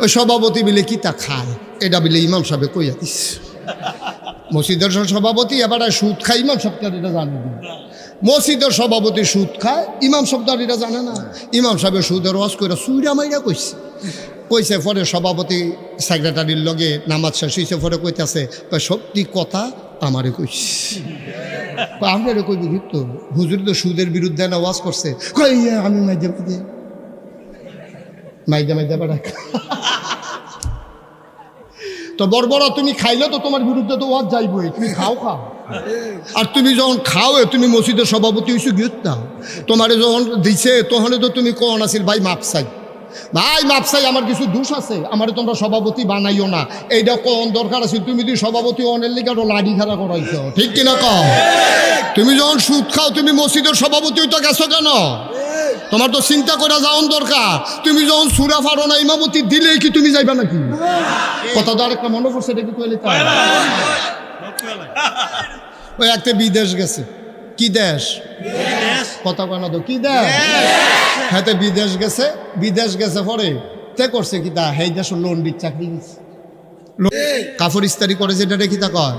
ওই সভাপতি বিলে কি তা খায় এটা বিলে ইমাম সাহেব কইয়া দিস। মসজিদের সভাপতি এবার সুদ খায়, ইমাম সাহেব এটা জানে না। মসজিদের সভাপতি সুদ খায়, ইমাম সাহেব এটা জানে না। ইমাম সাহেবের সুদের ওয়াজ করে সুইরা মাইরা কইছে পরে সভাপতি সেক্রেটারির লগে নামাজ শেষ হয়েছে, পরে কইতেছে সত্যি কথা আমারে কইছে। আপনারে কইবি তো হুজুর তো সুদের বিরুদ্ধে না ওয়াজ করছে, আমি মাইদা বেড়া। তো বড় তুমি খাইলে তো তোমার বিরুদ্ধে তো ওয়াজ যাইবই, তুমি খাও। আর তুমি যখন খাও তুমি মসজিদের সভাপতি হইছো গিয়ত না, তোমারে যখন দিছে তখন তো তুমি কোন আছিল ভাই মাপ চাই আমার কিছু দোষ আছে, আমারে তোমরা সভাপতি বানাইও না, এইটা কোন দরকার আছে। তুমি যদি সভাপতি অনের লিগে লাঠি খেলা করাইছো, ঠিক কিনা কও? তুমি যখন সুদ খাও তুমি মসজিদের সভাপতি হইতে গেছো কেন? তোমার তো চিন্তা করে যাওয়ার দরকার। তুমি যখন সুরা ফারো না ইমামতি দিলেই কি তুমি যাইবা নাকি? কথা তো আরেকটা মনে পড়ছে, এটা কি কইলে ওই একটা বিদেশ গেছে। কি দেশ? কথা কয় তো কি দেশ? হ্যাঁ বিদেশ গেছে পরে তে করছে কি তা সেই দেশ লন্ডির চাকরি গেছে, কাপড় ইস্তারি করে যেটা রেখি তা কয়।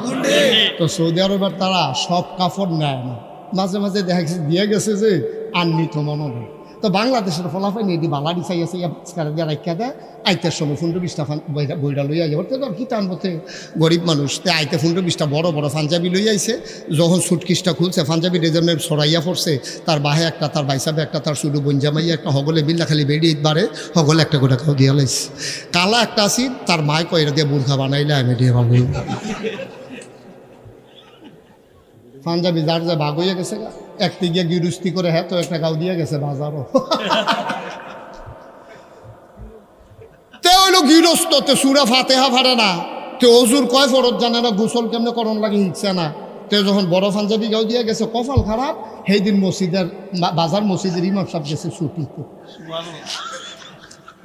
তো সৌদি আরবের তারা সব কাপড় নেয় না, মাঝে মাঝে দেখা গেছে দিয়ে গেছে যে আননি তো মনে নেই। তো বাংলাদেশের ফলাফল এটি বালারি চাইছে দিয়ে রাখা দেয়, আইতের সময় 15-20টা বইটা লইয়া যাবো। তো কি টানবতে গরিব মানুষ, তে আইতে 15-20টা বড় বড় পাঞ্জাবি লই আইছে। যখন সুটকিসটা খুলছে পাঞ্জাবি রেজনের সরাইয়া পড়ছে, তার বাহে একটা, তার বাইসাবে একটা, তার শুধু বঞ্জামাইয়া একটা, হগলে বিল্লা খালি বেড়ি বারে হগলে একটা গোটা খাও দিয়া লাইছে। কালা একটা আসি, তার মায় কয়রা দিয়ে বুর্খা বানাইলে আমি দিয়ে ভালো পাঞ্জাবি যার যা ভাগ হইয়া গেছে, একটি গিয়ে গিরুস্তি করে হ্যাঁ তো একটা গাও দিয়ে গেছে বাজারও। তে হইল গৃহস্থ, তে সুরা ফাতেহা ফারে না, তে অজুর কয় ফরজ জানে না, গোসল কেমনে করণ লাগে হিংসা না। তে যখন বড় পাঞ্জাবি গাও দিয়ে গেছে, কপাল খারাপ, সেই দিন মসজিদের বাজার মসজিদের ইমাম সাহেব গেছে ছুটিতে।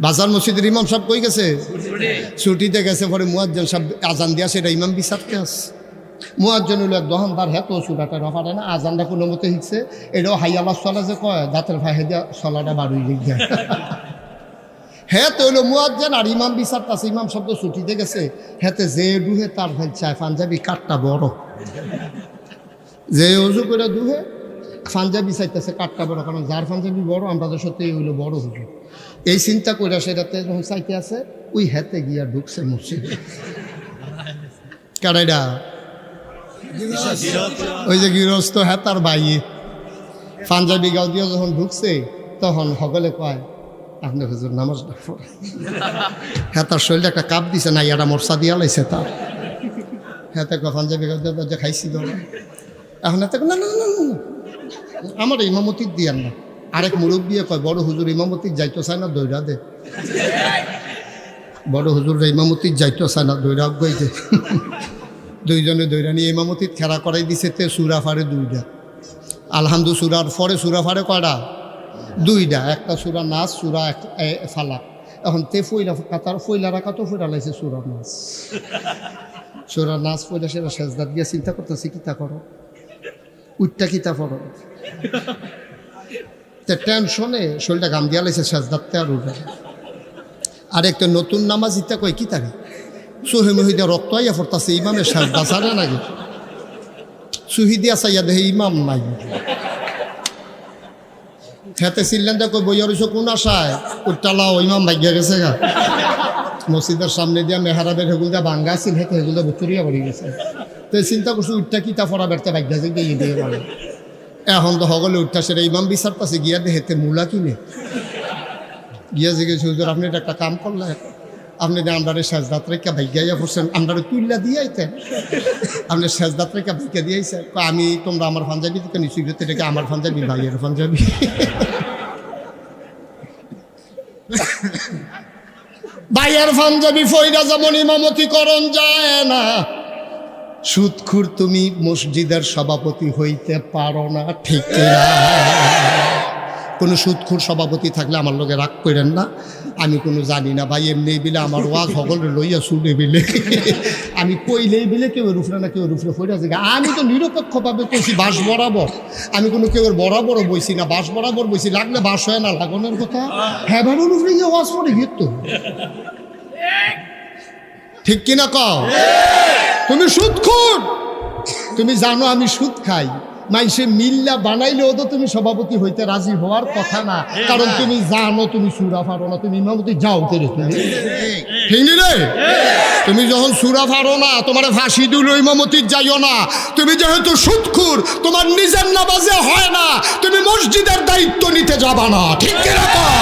বাজার মসজিদের ইমাম সাহেব কই গেছে? ছুটিতে গেছে। পরে মুয়াজ্জিন সাহেব আজান দিয়া সেটা ইমাম বিচারতে আছে। মুয়াজ্জিন হইল এক দহনদার, হ্যাঁ তো সুরাটা রফারে না, আজানটা কোনো মতে শিখছে। এটাও হাই আল্লাহ সলা যে কয়, দাঁতের ভাই দিয়া সলাটা বাড়ুই লিখ যায়। হ্যাঁ তো হইলো মুয়াজ্জিন আর ইমাম বিচারতে আছে। ইমাম শব্দ ছুটিতে গেছে, হেতে যে ডুহে তার ভাই চায় পাঞ্জাবি কাঠটা বড়, যে অজু করে দুহে পাঞ্জাবি চাইতেছে কাঠটা বড়, কারণ যার পাঞ্জাবি বড় আমরা তো সত্যি হইলো বড় হুজুর। এই চিন্তা করে সেটাতে যখন চাইতে আছে, ওই হেতে গিয়া ঢুকছে মসজিদে। কারাইডা ওই যে গৃহস্থ, হ্যাঁ তার বাইয়ে পাঞ্জাবি গাও দিয়ে যখন ঢুকছে, তখন সকলে কয় আপনি হুজুর নামাজ পড়ে। হ্যাঁ তার শরীরে একটা কাপ দিছে না, ইয়ারা মরসা দিয়া লাইছে তার। হ্যাঁ তাকে পাঞ্জাবি গাও দিয়ে খাইছি ধরে। এখন এত না না না না আমার ইমামতির দিয়ার না। আরেক মুরব্বিয়ে কয় বড় হুজুর ইমামতির যাইতো চায় না, দৈরা দে। বড় হুজুর ইমামতির যাইতো চায় না, দৈরা গইতে। দুইজনে দৈরা নিয়ে ইমামতির খেলা করাই দিছে। তে সুরা ফারে 2টা, আলহামদু সুরার পরে সুরা ফারে কয়টা? 2টা। একটা সুরা নাচ, সুরা ফালাক। এখন তে ফইলা কাতার ফইলা রাখা তো ফইরা লাইছে সুরা নাচ। সুরা নাচ ফইলা সেটা সেজদাত গিয়া চিন্তা করতেছে কিতা করো, উঠটা কিতা পড়ো। তে টেনশনে শরীরটা গাম দিয়া লাইছে সেজদাতে আর উঠে। আর একটা নতুন নামাজ ইত্যা কয় কি তাকে সহি মহিদা রক্ত আইয়া পড়তাছে, ইমামের সেজদা ছাড়ে নাকি? সুহিদিয়া চাইয়া দেখে ইমাম নাই। খেতে ছিলেন দেখো বইয়া রইছ কোন আশায়, উঠটালাও ইমাম ভাগ্যা গেছে গা। মসজিদের সামনে দিয়া মেহারাবের হেগুল দিয়া ভাঙ্গা ছিল, হেতে হেগুল দিয়া বুতুরিয়া পড়ে গেছে। তো চিন্তা করছো উঠটা কিতা ফরা বেড়তে ভাগ্যা যে গিয়ে দিয়ে মানে। এখন তো সকলে উঠটা সেটা ইমাম বিচার পাশে গিয়া দেহেতে মূলা কিনে গিয়া যে গেছে হুজুর আপনি একটা কাম করলেন, আপনি যে আমরা সেজদাত রেখা ভাগ্যাইয়া পড়ছেন, আমরা তুল্লা দিয়ে আইতেন, আপনি সেজদাত রেখা ভাগ্যা দিয়ে আইছেন। আমি তোমরা আমার পাঞ্জাবি থেকে নিশ্চয় এটাকে আমার পাঞ্জাবি ভাইয়ের পাঞ্জাবি। ভাইয়ের পাঞ্জাবি ফইরা যেমন ইমামতি করণ যায় না, সুদখুর তুমি মসজিদের সভাপতি হইতে পারো না, ঠিক না? কোনো সুদখুর সভাপতি থাকলে আমার লোকে রাগ করেন না, আমি কোনো জানি না ভাই, এমনি বিলে আমার ওয়াজ সকলে লইয়া শুনে বিলে আমি কইলেই বিলে কেউ রুফরে না কেউ রুফরে ফইরা যায়। আমি তো নিরপেক্ষভাবে কইছি বাস বরাবর, আমি কোনো কেউ বরাবরও বইছি না, বাস বরাবর বইছি, লাগলে বাস হয় না লাগানোর কথা। হ্যাঁ ভালো রুফরে গিয়ে ওয়াজ করে গিয়ে তো ঠিক কিনা কও? তুমি সুদখোর, তুমি জানো আমি সুদ খাই, মাইসে মিল্লা বানাইলেও তো তুমি সভাপতি হইতে রাজি হওয়ার কথা না, কারণ তুমি জানো তুমি সুরা ফারো না, তুমি ইমামতি যাও করে তুমি ঠিক নি রে? তুমি যখন সুরা ফারো না, তোমার ফাঁসি দিল ইমামতির যাইও না। তুমি যেহেতু সুদখোর, তোমার নিজের নামাজে হয় না, তুমি মসজিদের দায়িত্ব নিতে যাবা না, ঠিক কিনা কও?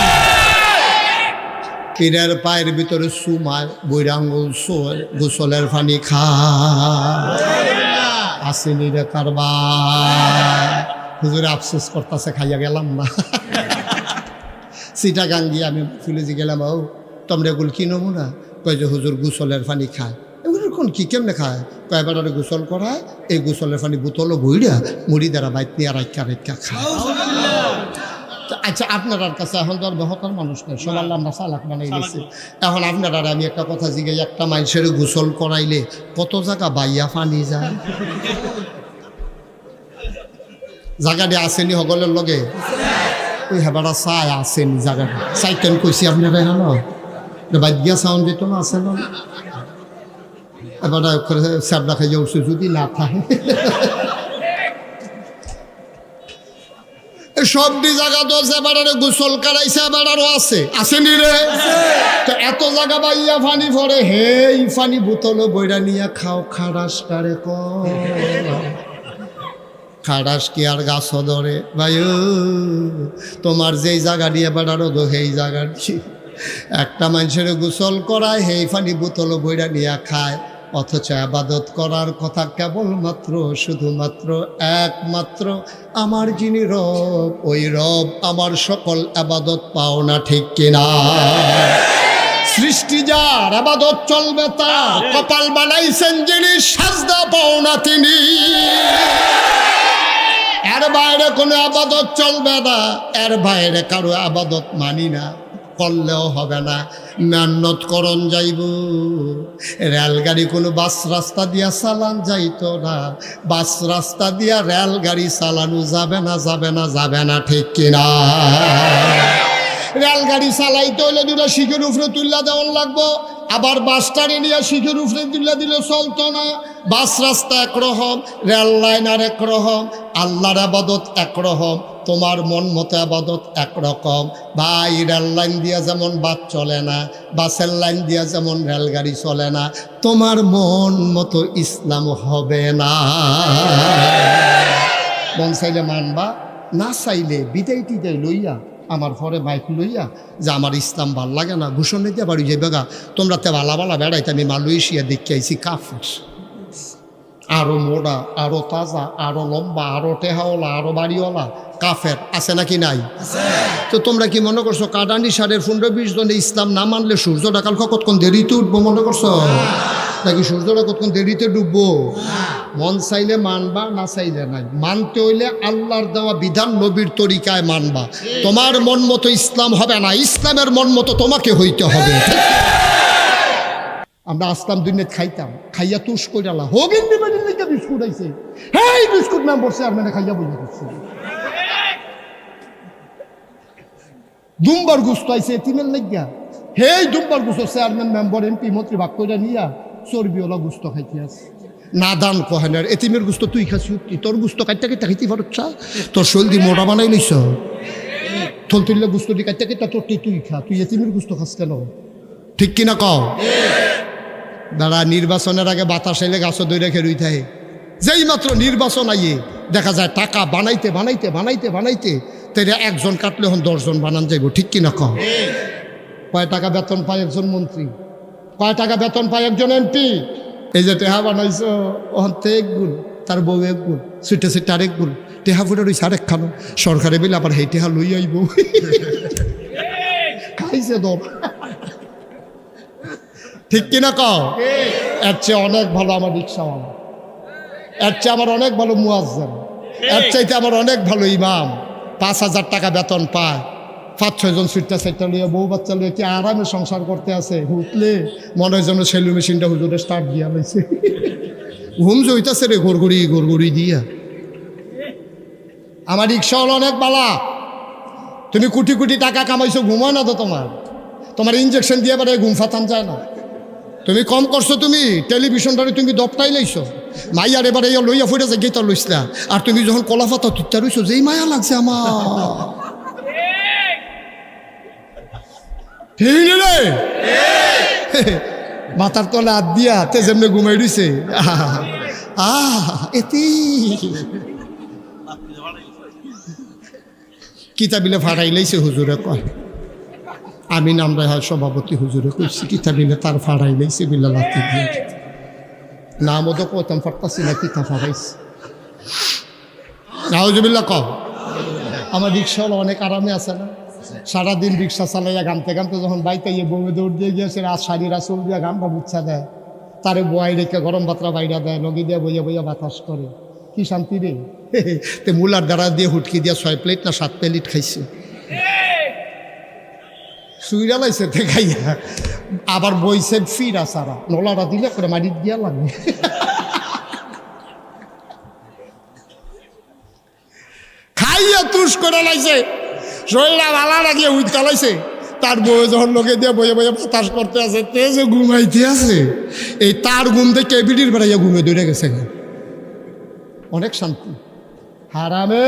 পীরের পায়ের ভিতরে সুমায় বৈরাঙ্গুল সোয়, গোসলের পানি খায়, আসেনি রে কারবার। হুজুর আফসোস করতেছে, খাইয়া গেলাম না। চিটাগাং গিয়ে আমি ফিলেজি গেলাম, ও তোমরা এগুলো কি নমুনা? কয় যে হুজুর গোসলের পানি খায়। এগুলো কোন কি কেমনে খায়? কয় বেড়ারে গোসল করায়, এই গোসলের পানি বোতলও বইরা মুড়ি দ্বারা বাইত নিয়ে রাইকা খায়। আচ্ছা, আপনার কাছে এখন তো আর বেহতার মানুষ নেই, সব আল্লাহ আমরা চালাক বানাই গেছি। এখন আপনারা আমি একটা কথা জিজ্ঞাসা, একটা মানুষের গোসল করাইলে কত জায়গা বাইয়া পানি যায়? জায়গাটি আসেনি সকলের লগে? ওই হেবাটা চাই আসেনি জায়গাটা, চাইতেন কইছি আপনারা হ্যাঁ বাদ্যা সাউন্ড দিত না, আছে না? এবার স্যাবলা খাইয়া উঠছে যদি না থাকে। সবটি জায়গা তো এবারে গোসল করাইছে, এবারও আছে, আসেনি রে? তো এত জায়গা বাইয়া ফানি পরে, হে ফানি বোতল বইরা নিয়ে খাও, খারাস কারে খারাস কি আর গাছ ধরে ভাই? তোমার যেই জায়গা দিয়ে বেড়ারো তো সেই জায়গা একটা মানুষের গোসল করায়, সেই ফানি বোতল বইরা নিয়ে খায়, অথচ আবাদত করার কথা কেবলমাত্র শুধুমাত্র একমাত্র আমার যিনি রব, ওই রব আমার সকল আবাদত পাও না, ঠিক কিনা? সৃষ্টি যার আবাদত চলবে তার, কপাল বানাইছেন যিনি সাজদা পাও না তিনি। এর বাইরে কোনো আবাদত চলবে না, এর বাইরে কারো আবাদত মানি না, করলেও হবে না। মেহনত করন যাইব, রেলগাড়ি কোনো বাস রাস্তা দিয়া চালান যাইতো না, বাস রাস্তা দিয়া রেলগাড়ি চালানো যাবে না, যাবে না, যাবে না, ঠিক কিনা? রেলগাড়ি চালাইতে হইলে দুটো শিখের উপরে তুল্লা দেওয়ান লাগবো, আবার বাসটারে নিয়ে শিখের উপরে তুল্লা দিলে চলতো না। বাস রাস্তা একরকম, রেল লাইন আর একরকম, আল্লাহর আবাদত একরকম, তোমার মন মতো আবাদত একরকম। ভাই, রেল লাইন দিয়া যেমন বাস চলে না, বাসের লাইন দিয়া যেমন রেলগাড়ি চলে না, তোমার মন মতো ইসলাম হবে না। মন চাইলে মানবা, না চাইলে বিদায় টিদায় লইয়া আমার ঘরে বাইক লইয়া যে আমার ইসলাম ভাল লাগে না, ঘোষণ নিতে পারি যে বেগা তোমরা তে বালা বালা বেড়াইতে, আমি মালয়েশিয়া দেখতে আইছি কাফের, আরো মোড়া, আরো তাজা, আরো লম্বা, আরো টেহাওয়ালা, আরো বাড়িওয়ালা কাফের আছে নাকি নাই? তো তোমরা কি মনে করছো কাডানি সারের 15-20 জনে ইসলাম না মানলে সূর্যটা কাল কতক্ষণ দেরিতে উঠবো মনে করছো? নাকি সূর্যটা কতক্ষণ দেরিতে ডুববো? মন চাইলে মানবা, না চাইলে নাই। মানতে হইলে আল্লাহর দেওয়া বিধান, নবীর তরিকায় মানবা। তোমার মন মতো ইসলাম হবে না, ইসলামের মন মতো তোমাকে হইতে হবে। আমরা আসলাম দুনিয়া খাইতাম, খাইয়া তুষ কইরালা হোগেন বিমানের লেগে বিস্কুট আইছে, হেই বিস্কুট নাম বসে আর মানে খাইয়া বইয়া করছে। দুম্বার গুস্ত আইছে এতিমের লেগা, হেই দুম্বার গুস্ত চেয়ারম্যান মেম্বার এমপি মন্ত্রী ভাগ কইরা নিয়া চর্বিওয়ালা গুস্ত খাইতে আছে। না দান কহেনার এতিমের গুস্ত তুই খাসি, তোর গুস্ত কাইটা কেটে খাইতে পারছা, তোর শরীর মোটা বানাই লইছ, থল তুললে গুস্ত দি কাইটা কেটে তোর তুই খা, তুই এতিমের গুস্ত খাস কেন? ঠিক কিনা কও? দাঁড়া, নির্বাচনের আগে বাতাস এলে গাছ দৈরা খেয়ে রুই থাকে, যেই মাত্র নির্বাচন আইয়ে দেখা যায় টাকা বানাইতে বানাইতে বানাইতে বানাইতে তাইলে একজন কাটলে এখন 10 জন বানান যাইব। ঠিক কিনা কও? কয় টাকা বেতন পায় একজন মন্ত্রী, কয় টাকা বেতন পায় একজন এমপি? এই যে টেহা বানাইছ ওখান থেকে এক গুণ, তার বউ এক গুণ, ছুটে ছুটে আরেক গুণ, টেহা ফুটে রয়েছে আরেক খানো, সরকারে বিলে আবার সেই টেহা লই আইব, খাইছে দর। ঠিক কিনা কও? এর চেয়ে অনেক ভালো আমার রিক্সাওয়ালা, এর চেয়ে আমার অনেক ভালো মুয়াজ্জিন, এর চাইতে আমার অনেক ভালো ইমাম। 5,000 টাকা বেতন পায়, 5-6 জন সুইটটা সেটটা লইয়া বউ বাচ্চা লইয়া কি আরামে সংসার করতে আছে। উঠলে মনে হয় যেন সেলু মেশিনটা হুজুরে স্টার্ট দিয়া লইছে, ঘুম জইতাছে রে গড়গড়ি দিয়া। আমার রিক্সাওয়ালা অনেক বালা, তুমি কোটি কোটি টাকা কামাইছো, ঘুমায় না তো তোমার ইঞ্জেকশন দিয়ে পারে ঘুম ফাতান যায় না। তুমি কম করছো, তুমি টেলিভিশনটারে তুমি দপটাই লাইছো, মাইয়ার এবারে লইয়া ফুটে যায় গীতা লইসলা, আর তুমি যখন কলা পাতা তুইটা রইছো, যেই মায়া লাগছে আমার। ঠিক রে, মাথার তলে হাত দিয়া তে যেমনি ঘুমাই দিছে, এতি কিতাবিলে ফাড়াই লাইছে হুজুরে কয়, আমি নামরা হয় সভাপতি হুজুরে কইছি, কিতাবিলে তার ফাড়াই লাইছে বিল্লা লাতি দিয়ে, নামও তো কইতাম পারতাছি না, কিতা ফাড়াইছে। নাউজুবিল্লাহ কম। আমার রিক্সাওয়ালা অনেক আরামে আছে না, সারাদিন রিক্সা চালাইয়া গানতে গানতে যখন বাইতে গিয়ে বমি দৌড় দিয়ে গিয়েছে, রাত সারি রাসুল দিয়া গানটা বুচ্ছা দেয়, তারে বয় রেখে গরম ভাতরা বাইরা দেয়, লগি দিয়ে বইয়া বইয়া বাতাস করে, কি শান্তি রে। তে মুলার দ্বারা দিয়ে হুটকি দিয়া 6 প্লেট না 7 প্লেট খাইছে, সুইরা লাইছে তে খাইয়া, আবার বইছে ফিরা সারা নলাটা দিলে করে মাটির দিয়া লাগে। খাইয়া তুষ করে লাইছে, শরীরটা ভালো লাগিয়ে উঠতে লাইছে, তার বউ যখন লোকে দিয়ে বইয়ে বইয়ে বাতাস করতে আছে, তে যে ঘুমাইতে আছে, এই তার ঘুম থেকে বিড়ির বেড়াইয়া ঘুমে দৌড়ে গেছে। অনেক শান্তি। হারামে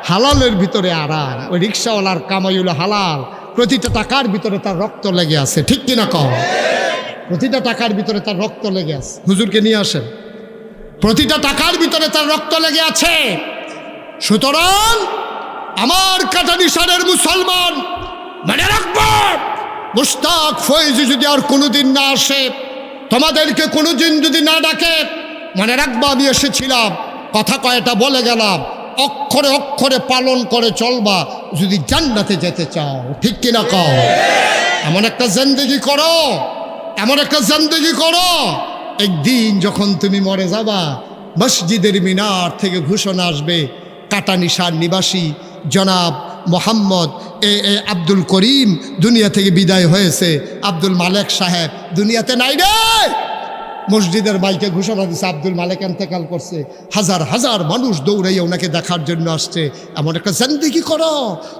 হালালের ভিতরে আরাম, ওই রিক্সাওয়ালার কামাই হলো হালাল, প্রতিটা টাকার ভিতরে তার রক্ত লেগে আছে, ঠিক কিনা কও? প্রতিটা টাকার ভিতরে তার রক্ত লেগে আছে। হুজুরকে নিয়ে আসেন, প্রতিটা টাকার ভিতরে তার রক্ত লেগে আছে। সুতরাং আমার কাটানিশানের মুসলমান মনে রাখবো, মুশতাক ফয়েজ যদি আর কোনোদিন না আসে, তোমাদেরকে কোনোদিন যদি না ডাকে, মনে রাখবো আমি এসেছিলাম, কথা কয়টা বলে গেলাম, অক্ষরে অক্ষরে পালন করে চলবা যদি জান্নাতে যেতে চাও, ঠিক কিনা কও? এমন একটা জিন্দেগি করো, এমন একটা জিন্দেগি করো, একদিন যখন তুমি মরে যাবা, মসজিদের মিনার থেকে ঘোষণা আসবে, কাটানিশার নিবাসী জনাব মোহাম্মদ এ আব্দুল করিম দুনিয়া থেকে বিদায় হয়েছে, আব্দুল মালেক সাহেব দুনিয়াতে নাই রে। মসজিদের মাইকে ঘোষণা দিচ্ছে আব্দুল মালেক ইন্তেকাল করছে, হাজার হাজার মানুষ দৌড়াইয়া ওনাকে দেখার জন্য আসছে। এমন একটা জিন্দেগি করো,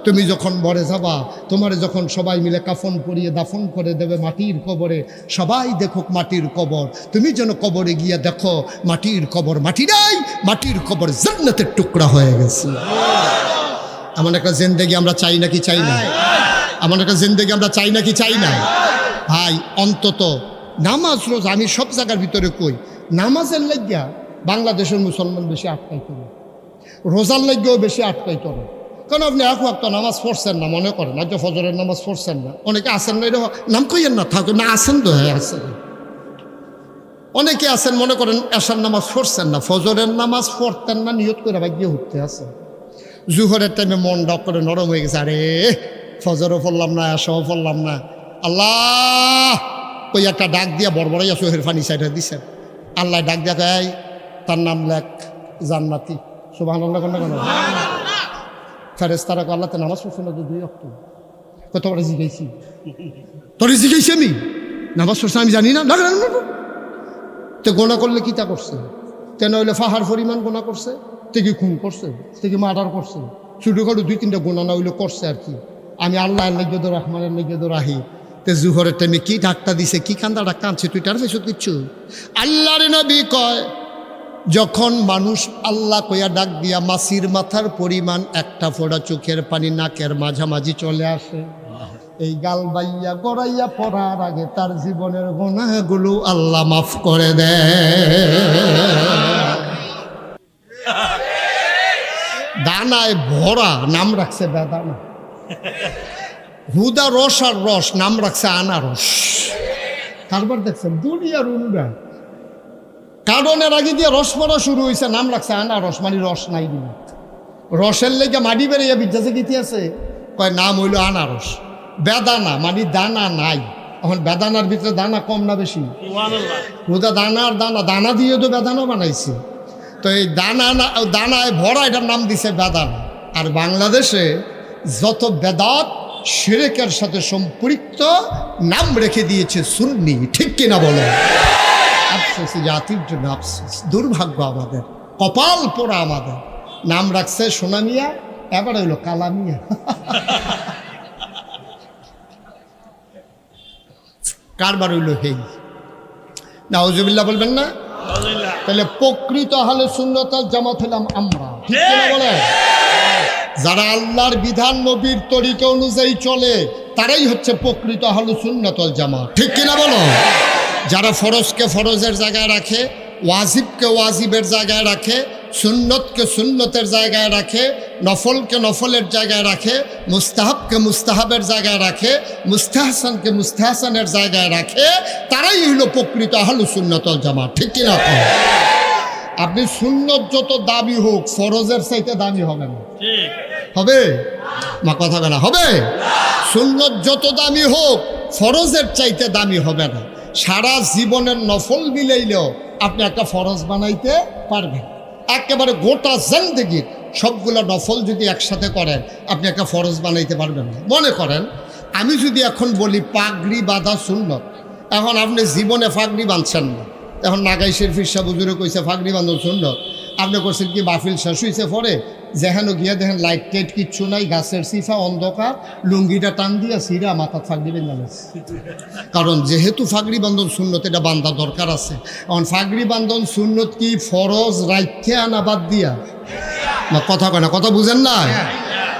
তুমি যখন মরে যাবা, তোমার যখন সবাই মিলে কাফন পরিয়ে দাফন করে দেবে মাটির কবরে, সবাই দেখুক মাটির কবর, তুমি যেন কবরে গিয়ে দেখো মাটির কবর মাটি নাই, মাটির কবর জান্নাতের টুকরা হয়ে গেছে। এমন একটা জিন্দেগি আমরা চাই নাকি চাই না? এমন একটা জিন্দেগি আমরা চাই নাকি চাই না? ভাই অন্তত নামাজ রোজ, আমি সব জায়গার ভিতরে কই, নামাজের লাগিয়া বাংলাদেশের মুসলমান বেশি আটকাই করে, রোজার লাগিয়েও বেশি আটকাই করে। কারণ আপনি এক ওয়াক্ত নামাজ পড়ছেন না, মনে করেন আজ ফজরের নামাজ পড়ছেন না, অনেকে আসেন না, এরকম নাম কইয়েন না, থাকো না, আসেন তো, হ্যাঁ আসেন। অনেকে আছেন মনে করেন এশার নামাজ পড়ছেন না, ফজরের নামাজ পড়তেন না, নিয়ত করে ভাগ্যে উঠতে আছে, জুহরের টাইমে মন ডাক করে নরম হয়ে গেছে, আরে ফজরও পড়লাম না, এশাও পড়লাম না, আল্লাহ ওই একটা ডাক দিয়া বড়বড়াইয়া চোখের ফানি সাইডে দিছেন, আল্লাহ ডাক দিয়া কয় তার নাম লেখ জান্নাতি, সুবহানাল্লাহ কেন কেন ফেরেশতারা আল্লাহতে নামাজ পড়ছে না 2 ওয়াক্ত, কত বড় জিজ্ঞাসি, তোরে জিজ্ঞাসি আমি নামাজ পড়ছে আমি জানি না, না তো গোনা করলে কি তা করছে, কেন হইলে ফাহার পরিমাণ গোনা করছে, তে কি খুন করছে, তে কি মার্ডার করছে, ছোটোখাটো 2-3টা গোনা না হইলে করছে আর কি। আমি আল্লাহ লেগে রহমানের লেগে রাহি, তে জুহরের টাইমে কি ডাকটা দিছে, কি কান্দা কাঁদছে, তুই টার পেছো কিচ্ছু। আল্লাহর নবী কয়, যখন মানুষ আল্লাহ কইয়া ডাক দিয়া মাছির মাথার পরিমাণ একটা ফোঁটা চোখের পানি নাকের মাঝামাঝি চলে আসে, এই গাল বাইয়া গড়াইয়া পড়ার আগে তার জীবনের গুনাহগুলো আল্লাহ মাফ করে দেয়। দানায় ভরা, নাম রাখছে বেদানা, হুদা রস আর রস, নাম রাখছে আনারস। তারপর দেখছেন দুনিয়ার উন্ডা কারণের আগে দিয়ে রস পড়া শুরু হয়েছে, নাম রাখছে আনারস, মানে রস নাই দিন, রসের লেগে মাটি বেড়ে বিদ্যাসে গীতি আছে, কয় নাম হইল আনারস। বেদানা মানে দানা নাই, এখন বেদানার ভিতরে দানা কম না বেশি, হুদা দানা আর দানা, দানা দিয়ে তো বেদানা বানাইছে, তো এই দানায় ভরা এটার নাম দিছে বেদানা। আর বাংলাদেশে যত বেদাত শিরকের সাথে সম্পৃক্ত নাম রেখে দিয়েছে সুন্নি, ঠিক কিনা বলো? আফসোস, জাতির জন্য আফসোস, দুর্ভাগ্য আমাদের, কপাল পোড়া আমাদের, নাম রাখছে সোনামিয়া, এবার হইলো কালামিয়া। কারবার হইল হেই। নাউজুবিল্লাহ বলবেন না? তাহলে প্রকৃত আহলে সুন্নাত ওয়াল জামাত হলাম আমরা, ঠিক কিনা বলে? যারা আল্লাহর বিধান নবীর তরিকা অনুযায়ী চলে তারাই হচ্ছে প্রকৃত আহলে সুন্নাত ওয়াল জামাত, ঠিক কিনা বলো? যারা ফরজকে ফরজের জায়গায় রাখে, ওয়াজিবকে ওয়াজিবের জায়গায় রাখে, সুন্নতকে সুন্নতের জায়গায় রাখে, নফলকে নফলের জায়গায় রাখে, মুস্তাহাবকে মুস্তাহাবের জায়গায় রাখে, মুস্তাহসানকে মুস্তাহসানের জায়গায় রাখে, তারাই হলো প্রকৃত আহলে সুন্নাত ওয়াল জামাত, ঠিক কিনা? আপনি সুন্নত যত দাবি হোক ফরজের চাইতে দামি হবে না, হবে মা? কথা বলে হবে? সুন্নত যত দামি হোক ফরজের চাইতে দামি হবে না। সারা জীবনের নফল মিলাইলেও আপনি একটা ফরজ বানাইতে পারবেন। একেবারে গোটা জিন্দেগির সবগুলো নফল যদি একসাথে করেন আপনি একটা ফরজ বানাইতে পারবেন না। মনে করেন আমি যদি এখন বলি পাগড়ি বাঁধা সুন্নত, এখন আপনি জীবনে পাগড়ি বাঁধছেন না, এখন নাগাই শরীফের সাহেব হুজুরে কইছে পাগড়ি বাঁধন সুন্নত, আপনি করছেন কি মাহফিল শেষ হয়েছে পরে যেখানে গিয়ে দেখেন লাইট টাইট কিচ্ছু নাই, গাছের সিফা অন্ধকার, লুঙ্গিটা টান দিয়া সিরা মাথা ফাগড়ি বেঁধে। কারণ যেহেতু ফাগড়ি বান্ধন সুন্নত এটা বান্ধা দরকার আছে। এখন ফাগড়ি বান্ধন সুন্নত কি ফরজ রাইখে আনা বাদ দিয়া? না কথা কয় না, কথা বুঝেন না?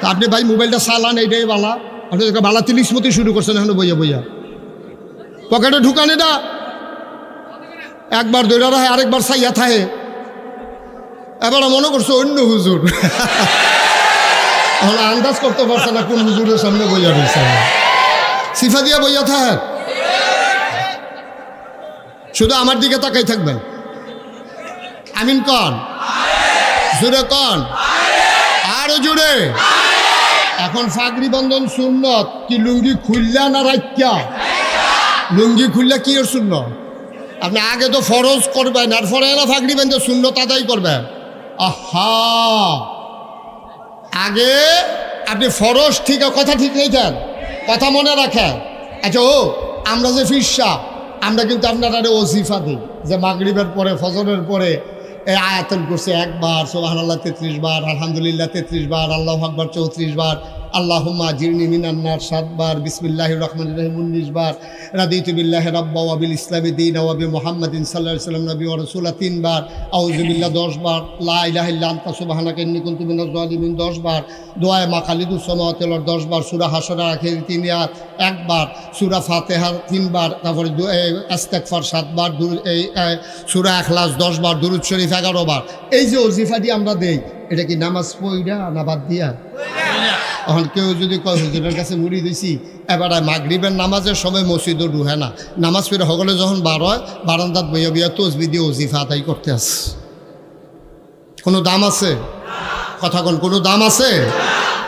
তা আপনি ভাই মোবাইলটা চালান, এইটাই বালা, আপনি বালা তিলিসমতি শুরু করছেন এখন বইয়া বইয়া পকেটে ঢুকান, এটা একবার দৈরা রাখে আরেকবার চাইয়া থাহে, এবার মনে করছো অন্য হুজুর। এখন আন্দাজ করতে পারছে না কোন হুজুরের সামনে বইয়া রয়েছে, সিফা দিয়া বইয়া থাক, শুধু আমার দিকে তাকাই থাকবেন। আমিন কন, জুড়ে কন, আরো জুড়ে। এখন ফাগড়ি বন্ধন সুন্নত কি লুঙ্গি খুললা না রাইকা? লুঙ্গি খুললা কি ওর সুন্নত? আপনি আগে তো ফরজ করবেন আর পরে এলা ফাগড়ি বান্ধে সুন্নত আদায় করবেন। আহা, আগে আপনি ফরজ ঠিক কথা ঠিক রেখেন, কথা মনে রাখেন। আচ্ছা ও আমরা যে ফিরসা আমরা কিন্তু আপনারা ওজিফা দিই যে মাগরিবের পরে ফজরের পরে এই আয়াতুল কুরসি একবার, সুবহানাল্লাহ 33 বার, আলহামদুলিল্লাহ 33 বার, আল্লাহু আকবার 34 বার, আল্লাহুম্মা আজিরনি মিনান নার 7 বার, বিসমিল্লাহির রহমানির রহিম 19 বার, রাদিতু বিল্লাহি রাব্বা ওয়া বিল ইসলামি দীনা ওয়া বি মুহাম্মাদিন সাল্লাল্লাহু আলাইহি ওয়াসাল্লাম নবী ওয়া রাসূলা 3 বার, আউযু বিল্লাহ 10 বার, লা ইলাহা ইল্লা আনতা সুবহানাকা ইন্নী কুনতু মিনাজ জালিমিন 10 বার, দোয়ায়ে মাকালিদুস সামাওয়াতি ওয়াল 10 বার, সূরা হাশরের আখির 3 আয়াত 1 বার, সূরা ফাতিহা 3 বার, তারপরে ইস্তিগফার 7 বার, এই সূরা ইখলাস 10 বার, দুরূদ শরীফ 11 বার। এই যে ওজিফাটি আমরা দেই এটা কি নামাজ পড়া না বাদ দিয়া? এখন কেউ যদি কয় হুজুরের কাছে মুড়ি দিছি, এবার মাগরিবের নামাজের সময় মসজিদও ঢুহে না, নামাজ পড়ে সকলে যখন বার হয় বারান্দাত বইয়া বইয়া তসবি দিয়ে ওজিফা আদায় করতে আসে। কোনো দাম আছে? কথা কোন কোনো দাম আছে?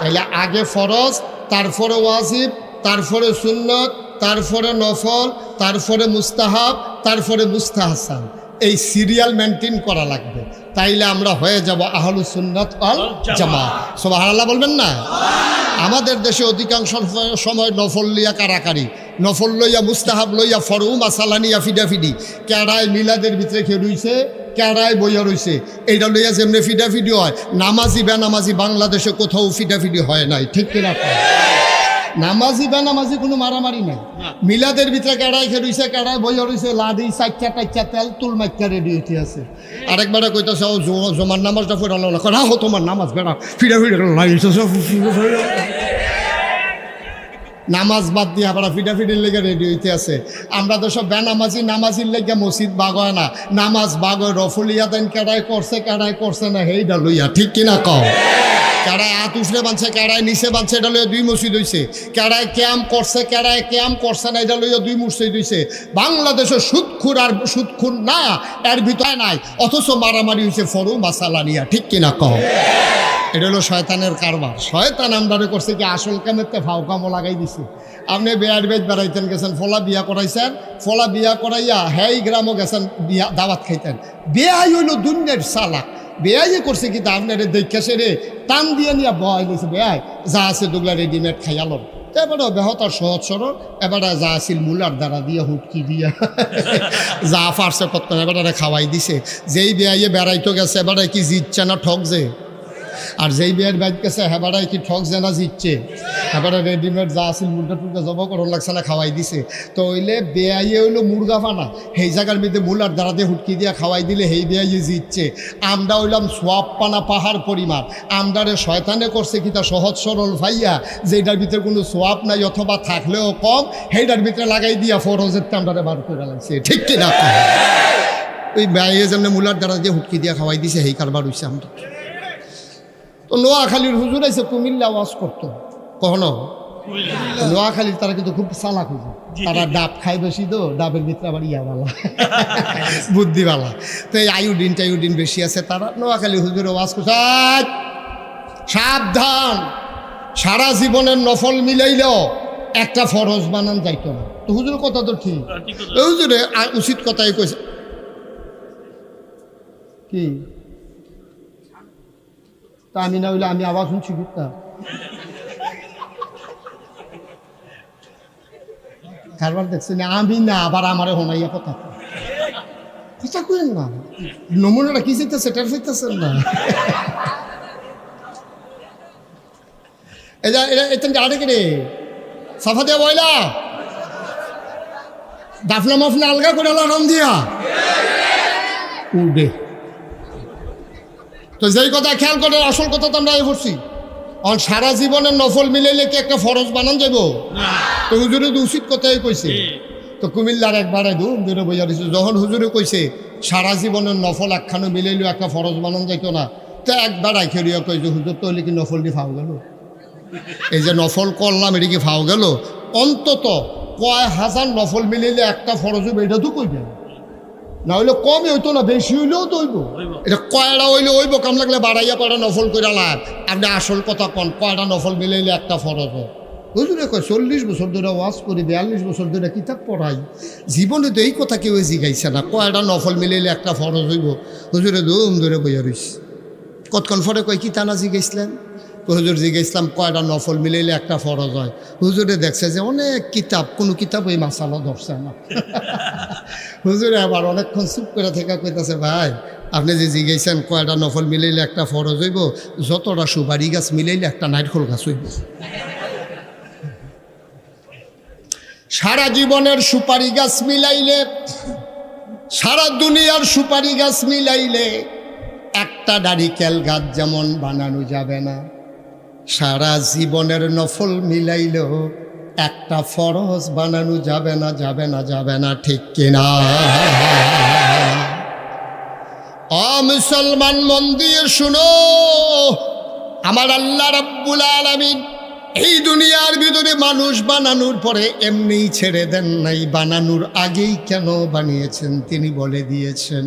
তাইলে আগে ফরজ, তারপরে ওয়াজিব, তারপরে সুন্নত, তারপরে নফল, তারপরে মুস্তাহাব, তারপরে মুস্তাহসান, এই সিরিয়াল মেনটেন করা লাগবে। তাইলে আমরা হয়ে যাব আহলু সুন্নাত ওয়াল জামাত। সুবহানাল্লাহ বলবেন না? আমাদের দেশে অধিকাংশ সময় নফল লইয়া কারাকারি, নফল লইয়া মুস্তাহাব লইয়া ফরু মাসালা নিয়া ফিডাফিডি, কেড়ায় মিলাদের ভিতরে খেয়ে রইছে, কেড়ায় বইয়া রইছে, এইটা লইয়া যেমনি ফিডাফিডি হয়, নামাজি বেনামাজি বাংলাদেশে কোথাও ফিডাফিডি হয় নাই, ঠিক কিনা? নামাজি বেনামাজি কোনো মারামারি নাই। মিলাদের ভিতরে কেড়াই খেয়ে রইছে, কেড়াই বইয়া রইছে, লাদি 4টা তেল তুল মাইকা রেডি হইতে আছে। আরেকবারে কইতেছে ও জমার নামাজটা পড়ালো না, রাহো তোমার নামাজ বেড়া ফিডাফিডি লাগিয়েছে, নামাজ বাদ দিয়ে আবার ফিডাফিডির লেগে রেডি হইতে আছে। আমরা তো সব বেনামাজি নামাজির লেগে মসজিদ বাগয় না, নামাজ বাগয় রফলিয়া দেন, কেড়াই করছে না হেইডা লইয়া, ঠিক কিনা কও? কেড়ায় হাত উঠলে বাঁধছে, কেড়ায় নিচে বাঁধছে, এটা লইয়া 2 মসজিদ হইছে। কেড়ায় ক্যাম্প করছে, কেড়ায় ক্যাম্প করছে না, এটা লইয়া 2 মসজিদ হইছে। বাংলাদেশে সুদখুর আর সুদখুর না এর ভিতরে নাই, অথচ মারামারি হয়েছে ফরু মাসালা নিয়া, ঠিক কিনা কও? এটা হলো শয়তানের কারবার। শয়তান আমদারে করছে কি আসল কামেতে ফাও কামও লাগাই দিছে। আপনি বেয়ার বেদ বেড়াইতেন, গেছেন ফলা বিয়া করাইছেন, ফলা বিয়া করাইয়া হেই গ্রামও গেছেন বিয়া দাওয়াত খাইতেন। বেয়াই হইল দুনিয়ার চালাক, বেয়াই করছে কি তা আপনার দেখে সেরে টান দিয়ে নিয়ে বয় গেছে, বেয়াই যা আছে দুগলা রেডিমেড খাইয়ালন। এবারে বেহতার সহজ সরল, এবারে যা আছিল মূলার দ্বারা দিয়া হুটকি দিয়া যা পারছে কত এবারে খাওয়াই দিছে। যেই বেয়াইয়ে বেড়াইতো গেছে এবারে কি জিতছে না ঠকছে, আর যেই বিয়ের বাইক গেছে হেবারাই কি ঠকছে না জিতছে? তারপরে রেডিমেড যা আছিল মুরগা টুরগা জবা করন লাগছে না খাওয়াই দিছে তো হইলে বেয়াইয়ে হইলো মুরগা ফানা সেই জায়গার মধ্যে মুলার দ্বারা দিয়ে হুটকি দিয়া খাওয়াই দিলে সেই বেয়াইয়ে জিতছে আমরা হইলাম সোয়াব পানা পাহাড় পরিমাণ আমরারে শয়তানে করছে কিতা সহজ সরল ভাইয়া যেটার ভিতরে কোনো সোয়াব নাই অথবা থাকলেও কম সেইটার ভিতরে লাগাই দিয়া ফরজের আমরারে বার করে লাগছে ঠিক কিনা ওই বেয়াইয়ে যেমন মুলার দ্বারা দিয়ে হুটকি দিয়া খাওয়াই দিছে সেই কারবার হইছে আমরা তো নোয়াখালীর হুজুর আইসে কুমিল্লা ওয়াজ করতো কখনো নোয়াখালীর তারা কিন্তু খুব চালাক হুজুর তারা ডাব খায় বেশি তো ডাবের ভিতরে আবার ইয়াওয়ালা বুদ্ধিওয়ালা তো এই আয়োডিন বেশি আছে তারা নোয়াখালী হুজুরে ওয়াজ করছে সাবধান সারা জীবনের নফল মিলাইলেও একটা ফরজ বানান যাইতো না তো হুজুরের কথা তো ঠিক হুজুরে উচিত কথাই কইছে কি তা আমি না হইলে আমি আওয়াজ শুনছি কিতা কারবার দেখছি না আমি না আবার আমারে হোনাইয়া কথা কথা কইেন না নমুনাটা কি চাইতেছে টের পাইতেছেন না এটা এটা আড়ে কে রে সাফা দিয়া বইলা দাফনা মাফনা আলগা করে রাম দিয়া উঠে তো যেই কথা খেয়াল করে আসল কথা তো আমরা এই করছি আর সারা জীবনের নফল মিলাইলে কি একটা ফরজ বানান যাব তো হুজুরে তো উচিত কথাই কইছে তো কুমিল্লার একবারে ধুম ধরে বোঝা দিছে যখন হুজুরে কইছে সারা জীবনের নফল একখানো মিলাইলেও একটা ফরজ বানান যাইতো না তো একবার আইখেরিয়া কইছে হুজুর তো হলে কি নফল দিয়ে ফাও গেল এই যে নফল করলাম এটা কি ফাও গেল অন্তত কয় হাজার নফল মিলাইলে একটা ফরজ হবে এটা তো কইবে না হইলে কমই হইতো না বেশি হইলেও তো হইব এটা কয়টা হইলে হইব কাম লাগলে বাড়াইয়া পাড়া নফল করে লাভ আপনি আসল কথা কন কয়টা নফল মিলাইলে একটা ফরজ হয় হুজুরে কয় 40 বছর ধরে ওয়াজ করি 42 বছর ধরে কিতাব পড়াই জীবনে তো এই কথা কেউ জিগাইছে না কয়টা নফল মিলাইলে একটা ফরজ হইব হুজুরে ধুম ধরে বইয়া রইছে কতক্ষণ পরে কয় কি টানা জিগাইছিলেন হুজুর জিগাইছিলাম কয়টা নফল মিলাইলে একটা ফরজ হয় হুজুরে দেখছে যে অনেক কিতাব কোনো কিতাব ওই মাসালা ধরছে না হুজুরে আবার অনেকক্ষণ চুপ করে থেকে কইতাছে ভাই আপনি যে জিগাইছেন কয়টা নফল মিলাইলে একটা ফরজ হইব যতটা সুপারি গাছ মিলাইলে একটা নাইটখোল গাছ হইব সারা জীবনের সুপারি গাছ মিলাইলে সারা দুনিয়ার সুপারি গাছ মিলাইলে একটা নারিকেল গাছ যেমন বানানো যাবে না সারা জীবনের নফল মিলাইলেও একটা ফরজ বানানো যাবে না ঠিক কিনা মুসলমান মন দিয়ে শুনো আমার আল্লাহ রাব্বুল আলামিন এই দুনিয়ার ভিতরে মানুষ বানানোর পরে এমনি ছেড়ে দেন নাই বানানোর আগেই কেন বানিয়েছেন তিনি বলে দিয়েছেন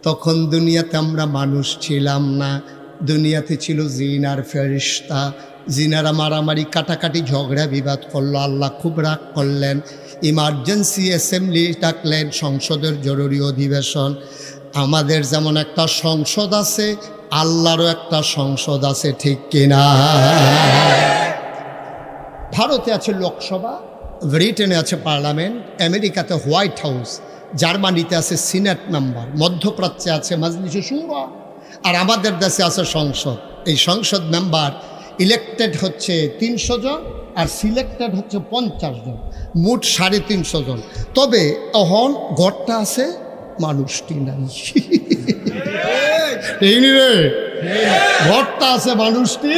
তখন দুনিয়াতে আমরা মানুষ ছিলাম না দুনিয়াতে ছিল জিন আর ফেরেশতা জিনারা মারামারি কাটাকাটি ঝগড়া বিবাদ করলো আল্লাহ খুব রাগ করলেন ইমার্জেন্সি অ্যাসেম্বলি ডাকলেন সংসদের জরুরি অধিবেশন আমাদের যেমন একটা সংসদ আছে আল্লাহরও একটা সংসদ আছে ঠিক কিনা ভারতে আছে লোকসভা ব্রিটেনে আছে পার্লামেন্ট আমেরিকাতে হোয়াইট হাউস জার্মানিতে আছে সিনেট মেম্বার মধ্যপ্রাচ্যে আছে মাজলিসে শুরা আর আমাদের দেশে আছে সংসদ এই সংসদ মেম্বার ইলেক্টেড হচ্ছে 300 জন আর সিলেক্টেড হচ্ছে 50 জন মোট 350 জন তবে এখন ঘরটা আছে মানুষটি নাই এই রে ঘরটা আছে মানুষটি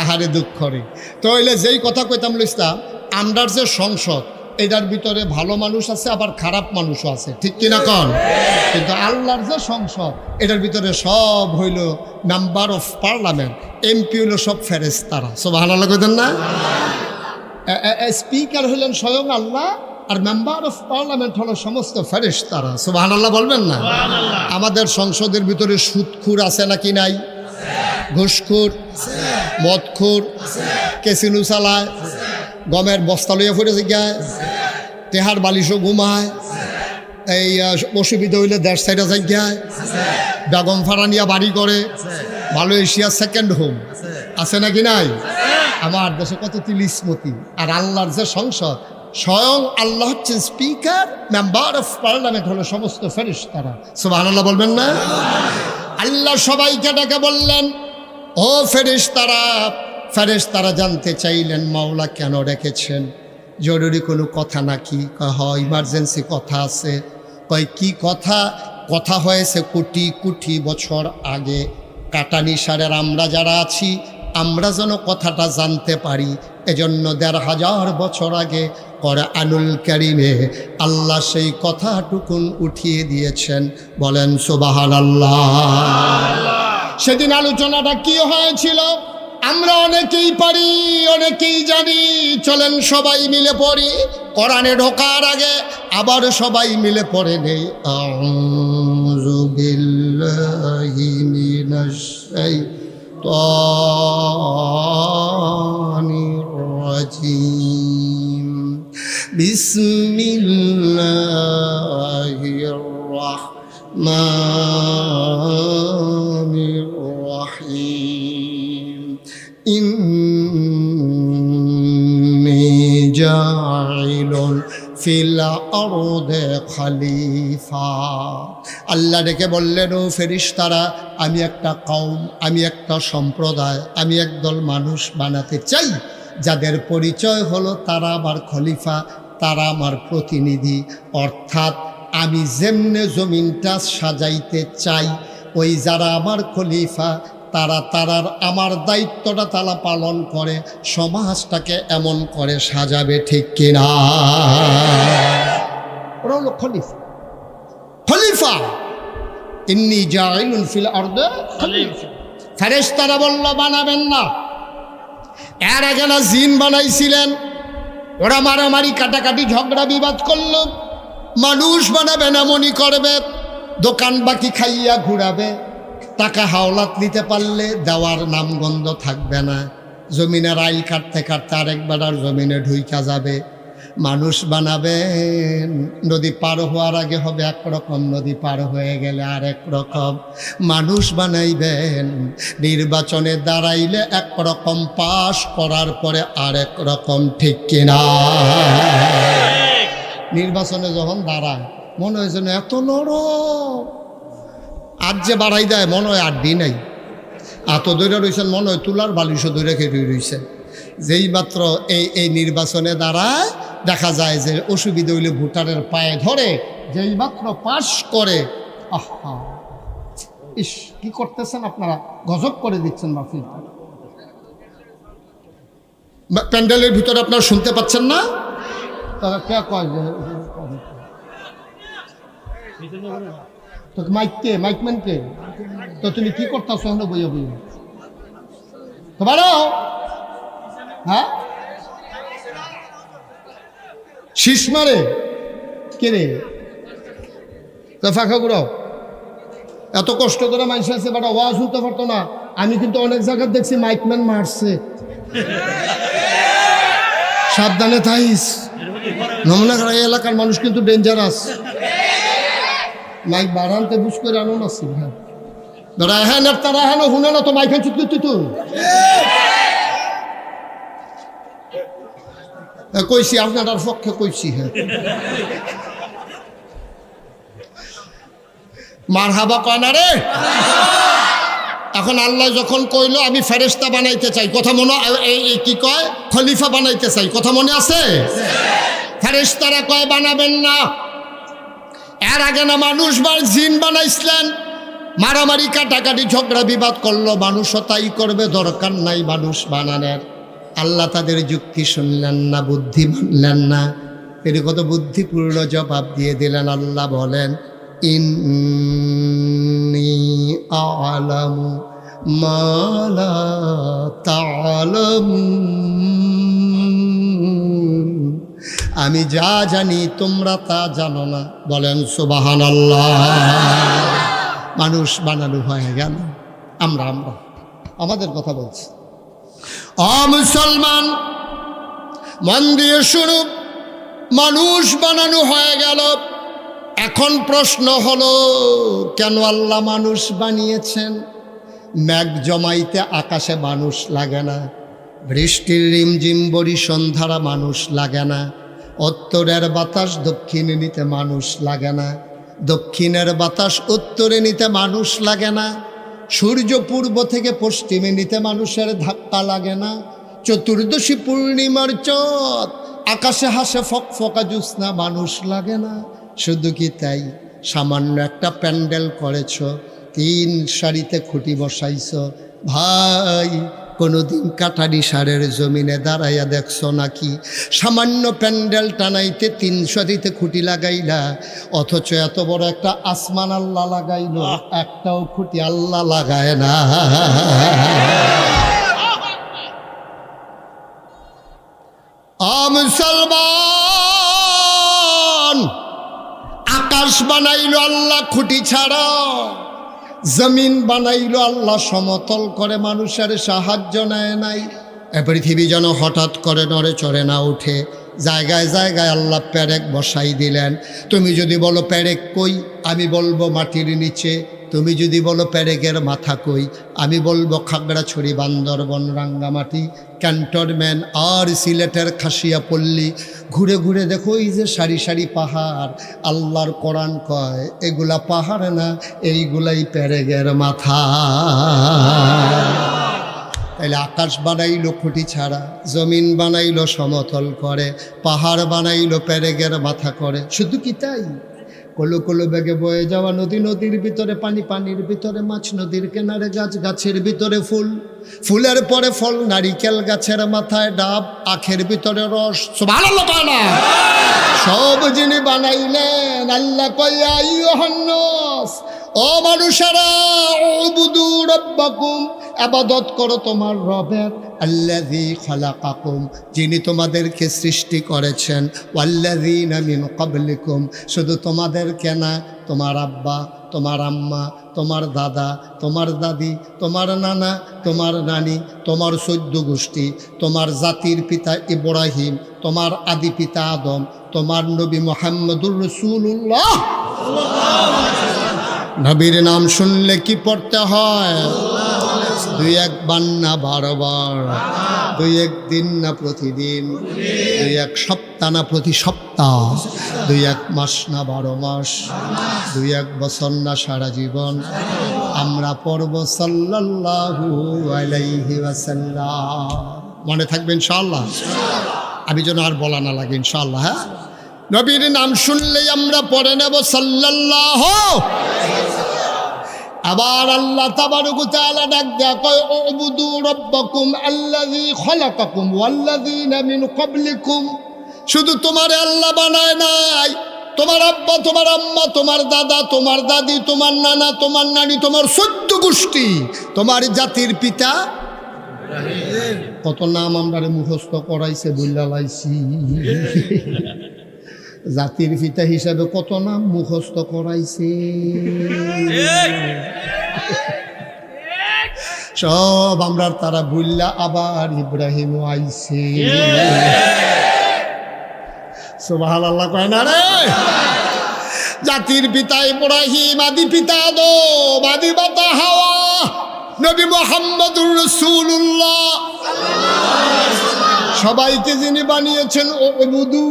আহারে দুঃখ রে তো হইলে যেই কথা কইতাম লইতাম আমরার যে সংসদ এটার ভিতরে ভালো মানুষ আছে আবার খারাপ মানুষও আছে ঠিক কিনা কন কিন্তু আল্লাহর যে সংসদ এটার ভিতরে সব হইল মেম্বার অফ পার্লামেন্ট এমপি হইল সব ফেরেশতারা সুবহানাল্লাহ কইতেন না স্পিকার হইলেন স্বয়ং আল্লাহ আর মেম্বার অফ পার্লামেন্ট হলো সমস্ত ফেরেশতারা সুবহানাল্লাহ বলবেন না আমাদের সংসদের ভিতরে সুদখোর আছে নাকি নাই ঘুষখোর মদখোর ক্যাসিনো চালায় গমের বস্তা লইয়া ফুটে গায় তেহার বালিশও ঘুমায় এই অসুবিধা হইলে দেড় সাইডে জায়গায় বেগম ফারানিয়া বাড়ি করে মালয়েশিয়া সেকেন্ড হোম আছে নাকি নাই আমার দেশে কত তিলিসমতি আর আল্লাহর যে সংসদ স্বয়ং আল্লাহ হচ্ছেন স্পিকার মেম্বার অফ পার্লামেন্ট হলো সমস্ত ফেরেশতারা সুবহানাল্লাহ বলবেন না আল্লাহ সবাইকে ডেকে বললেন ও ফেরেশতারা ফেরেশতারা জানতে চাইলেন মাওলা কেন রেখেছেন, জরুরি কোনো কথা নাকি? কয় ইমার্জেন্সি কথা আছে। কয় কি কথা? কথা হয়েছে কোটি কোটি বছর আগে। কাটানি সারের আমরা যারা আছি আমরা যেন কথাটা জানতে পারি, এজন্য ১৫০০ বছর আগে কোরআনুল কারীমে আল্লাহ সেই কথাটুকুন উঠিয়ে দিয়েছেন। বলেন সুবহানাল্লাহ। সেদিন আলোচনাটা কি হয়েছিল আমরা অনেকেই পারি, অনেকেই জানি। চলেন সবাই মিলে পড়ি। কোরআনে ঢোকার আগে আবার সবাই মিলে পড়ে নেই। আউযু বিল্লাহি মিনাশ শাইতানির রাজীম। বিসমিল্লাহির রাহমানির রাহিম। ইন্নী জাইলুন ফিল আরদে খলিফা। আল্লাহ ডেকে বললেন, ও ফেরেশতারা, আমি একটা কওম, আমি একটা সম্প্রদায়, আমি একদল মানুষ বানাতে চাই যাদের পরিচয় হলো তারা আমার খলিফা, তারা আমার প্রতিনিধি। অর্থাৎ আমি যেমনে জমিনটা সাজাইতে চাই, ওই যারা আমার খলিফা তারার আমার দায়িত্বটা তারা পালন করে সমাজটাকে এমন করে সাজাবে, ঠিক কিনা? ওরা হলো খলিফা। খলিফা ইন্নী জাইলুন ফিল আরদে খলিফা। ফেরেশতারা বলল বানাবেন না। এর আগে না জিন বানাইছিলেন, ওরা মারামারি কাটাকাটি ঝগড়া বিবাদ করলো। মানুষ বানাবেন এমনই করবে, দোকান বাকি খাইয়া ঘুরাবে, টাকা হাওলাত নিতে পারলে দেওয়ার নামগন্ধ থাকবে না। জমিনের আইল কাটতে কাটতে আরেক বেড়ার জমিনে ঢুইকা যাবে। মানুষ বানাবেন, নদী পার হওয়ার আগে হবে একরকম, নদী পার হয়ে গেলে আরেক রকম। মানুষ বানাইবেন, নির্বাচনে দাঁড়াইলে একরকম, পাশ করার পরে আরেক রকম, ঠিক কিনা? নির্বাচনে যখন দাঁড়ায় মনে হয় যেন এত নরম, আজ যে বাড়াই দেয় মনে হয় আর দিন নাই। এত দৈরা রয়েছেন মনে হয় তুলার বালিশও দৈরা খেয়ে রয়েছে। যেই মাত্র এই নির্বাচনে দাঁড়ায় দেখা যায় যে অসুবিধা হইলে ভোটারের পায়ে ধরে, যেই মাত্র পাশ করে, আহা ইস কি করতেছেন আপনারা, গজব করে দিচ্ছেন। মাফি প্যান্ডেলের ভিতরে আপনারা শুনতে পাচ্ছেন না? তারা কে কয় তো মাইকম্যান কে? তো তুমি কি করতেছ এখানে বইয়া বইয়া? তো ভালো, হ্যাঁ শীষ মারে কে রে? তো ফাঁকা ঘুরাও। এত কষ্ট করে মানুষ আছে বাট ওয়াজ হতে পারতো না। আমি কিন্তু অনেক জায়গায় দেখছি মাইকম্যান মারছে। সাবধানে থাইস, নমুনা এই এলাকার মানুষ কিন্তু ডেঞ্জারাস। মাইক বাড়ানতে বুঝ করে আনো না সি হ্যাঁ ধরা হ্যাঁ না তারা হ্যাঁ হুনে না তো মাইক হচ্ছে তুই কইছি আপনার পক্ষে কইছি। হ্যাঁ মার হাবা কয় না রে। এখন আল্লাহ যখন কইলো আমি ফেরেশতা বানাইতে চাই, কথা মনে এই কি কয় খলিফা বানাইতে চাই, কথা মনে আছে? ফেরেশতারা কয় বানাবেন না। এর আগে না মানুষ বা জিন বানাইছিলেন, মারামারি কাটাকাটি ঝগড়া বিবাদ করলো, মানুষও তাই করবে, দরকার নাই মানুষ বানানোর। আল্লাহ তাদের যুক্তি শুনলেন না, বুদ্ধি মানলেন না, এর কত বুদ্ধিপূর্ণ জবাব দিয়ে দিলেন। আল্লাহ বলেন ইন্নী আ'লামু মা লা তা'লামুন, আমি যা জানি তোমরা তা জানো না। বলেন সুবহানাল্লাহ। মানুষ বানানো হয়ে গেল, আমরা আমাদের কথা বলছি। মুসলমান মন দিয়ে শুনো, মানুষ বানানো হয়ে গেল। এখন প্রশ্ন হলো কেন আল্লাহ মানুষ বানিয়েছেন? মেঘ জমাইতে আকাশে মানুষ লাগে না, বৃষ্টির রিমঝিম বরিশন ধারা মানুষ লাগে না, উত্তরের বাতাস দক্ষিণে নিতে মানুষ লাগে না, দক্ষিণের বাতাস উত্তরে নিতে মানুষ লাগে না, সূর্য পূর্ব থেকে পশ্চিমে নিতে মানুষের ধাক্কা লাগে না। চতুর্দশী পূর্ণিমার চাঁদ আকাশে হাসে ফকফকা জ্যোৎস্না, মানুষ লাগে না। শুধু কি তাই, সামান্য একটা প্যান্ডেল করেছ, 3 সারিতে খুঁটি বসাইছ। ভাই, কোনোদিন কাটারি সারের জমিনে দাঁড়াইয়া দেখছো নাকি? সামান্য প্যান্ডেল টানাইতে 3 সারিতে খুঁটি লাগাইলা, অথচ এত বড় একটা আসমান আল্লাহ লাগাইল, একটাও খুঁটি আল্লাহ লাগায় না। মুসলমান, আকাশ বানাইল আল্লাহ খুঁটি ছাড়া, জমিন বানাইল আল্লাহ সমতল করে, মানুষের সাহায্য নেয় নাই। এ পৃথিবী যেন হঠাৎ করে নড়ে চড়ে না উঠে, জায়গায় জায়গায় আল্লাহ পেরেক বসাই দিলেন। তুমি যদি বলো পেরেক কই, আমি বলবো মাটির নিচে। তুমি যদি বলো পেরেকের মাথা কই, আমি বলবো খাগড়াছড়ি, বান্দরবন, রাঙ্গামাটি, ক্যান্টনমেন্ট আর সিলেটের খাসিয়াপল্লী। ঘুরে ঘুরে দেখো এই যে সারি সারি পাহাড়, আল্লাহর কোরআন কয় এগুলা পাহাড় না, এইগুলাই পেরেকের মাথা। তাইলে আকাশ বানাইলো খুঁটি ছাড়া, জমিন বানাইলো সমতল করে, পাহাড় বানাইলো পেরেকের মাথা করে। শুধু কি তাই, কলো কলো বেগে বয়ে যাওয়া নদী, নদীর ভিতরে পানি, পানির ভিতরে মাছ, নদীর কিনারে গাছ, গাছের ভিতরে ফুল, ফুলের পরে ফল, নারিকেল গাছের মাথায় ডাব, আখের ভিতরে রস। সুবহানাল্লাহ না, সব যিনি বানাইলেন আল্লাহ কইয়া আইয়ুহান নাস, ও মানুষেরা, উবুদু রাব্বাকুম, ইবাদত করো তোমার রবের, আল্লাযী খালাকাকুম, যিনি তোমাদেরকে সৃষ্টি করেছেন, ওয়াল্লাযীনা মিন ক্বাবলিকুম, শুধু তোমাদেরকে না, তোমার আব্বা, তোমার আম্মা, তোমার দাদা, তোমার দাদি, তোমার নানা, তোমার নানি, তোমার 14 গোষ্ঠী, তোমার জাতির পিতা ইব্রাহিম, তোমার আদি পিতা আদম, তোমার নবী মুহাম্মদুর রাসূলুল্লাহ। নবীর নাম শুনলে কি পড়তে হয়? 2-1 বার না 12 বার, 2-1 দিন না প্রতিদিন, 2-1 সপ্তাহ না প্রতি সপ্তাহ, 2-1 মাস না 12 মাস, 2-1 বছর না সারা জীবন। আমরা পড়ব সাল্লাল্লাহু আলাইহি ওয়াসাল্লাম। মনে থাকবে ইনশাআল্লাহ, আমি যেন আর বলা না লাগে ইনশাআল্লাহ। হ্যাঁ, নবীর নাম শুনলেই আমরা পড়ে নেব সাল্লাল্লাহু। আবার আল্লাহ তাবারক ওয়া তাআলা ডাক দেয়া কয়, উবুদু রাব্বাকুম আল্লাযী খালাকাকুম ওয়াল্লাযীনা মিন ক্বাবলিকুম, শুধু তোমারে আল্লাহ বানায় নাই, তোমার আব্বা, তোমার আম্মা, তোমার দাদা, তোমার দাদি, তোমার নানা, তোমার নানি, তোমার 14 গোষ্ঠী, তোমার জাতির পিতা। কত নাম আমরা মুখস্থ করাইছে, বুল্লা লাইছি। জাতির পিতা হিসাবে কত নাম মুখস্থ করাইছে, সব আমরা তারা বুল্লা। আবার ইব্রাহিম আইছে, সুবহানাল্লাহ কয় না রে। জাতির পিতা ইব্রাহিম, আদি পিতা আদম, আদি মাতা হাওয়া, নবী মুহাম্মদুর রাসূলুল্লাহ, সবাইকে যিনি বানিয়েছেন উবুদু,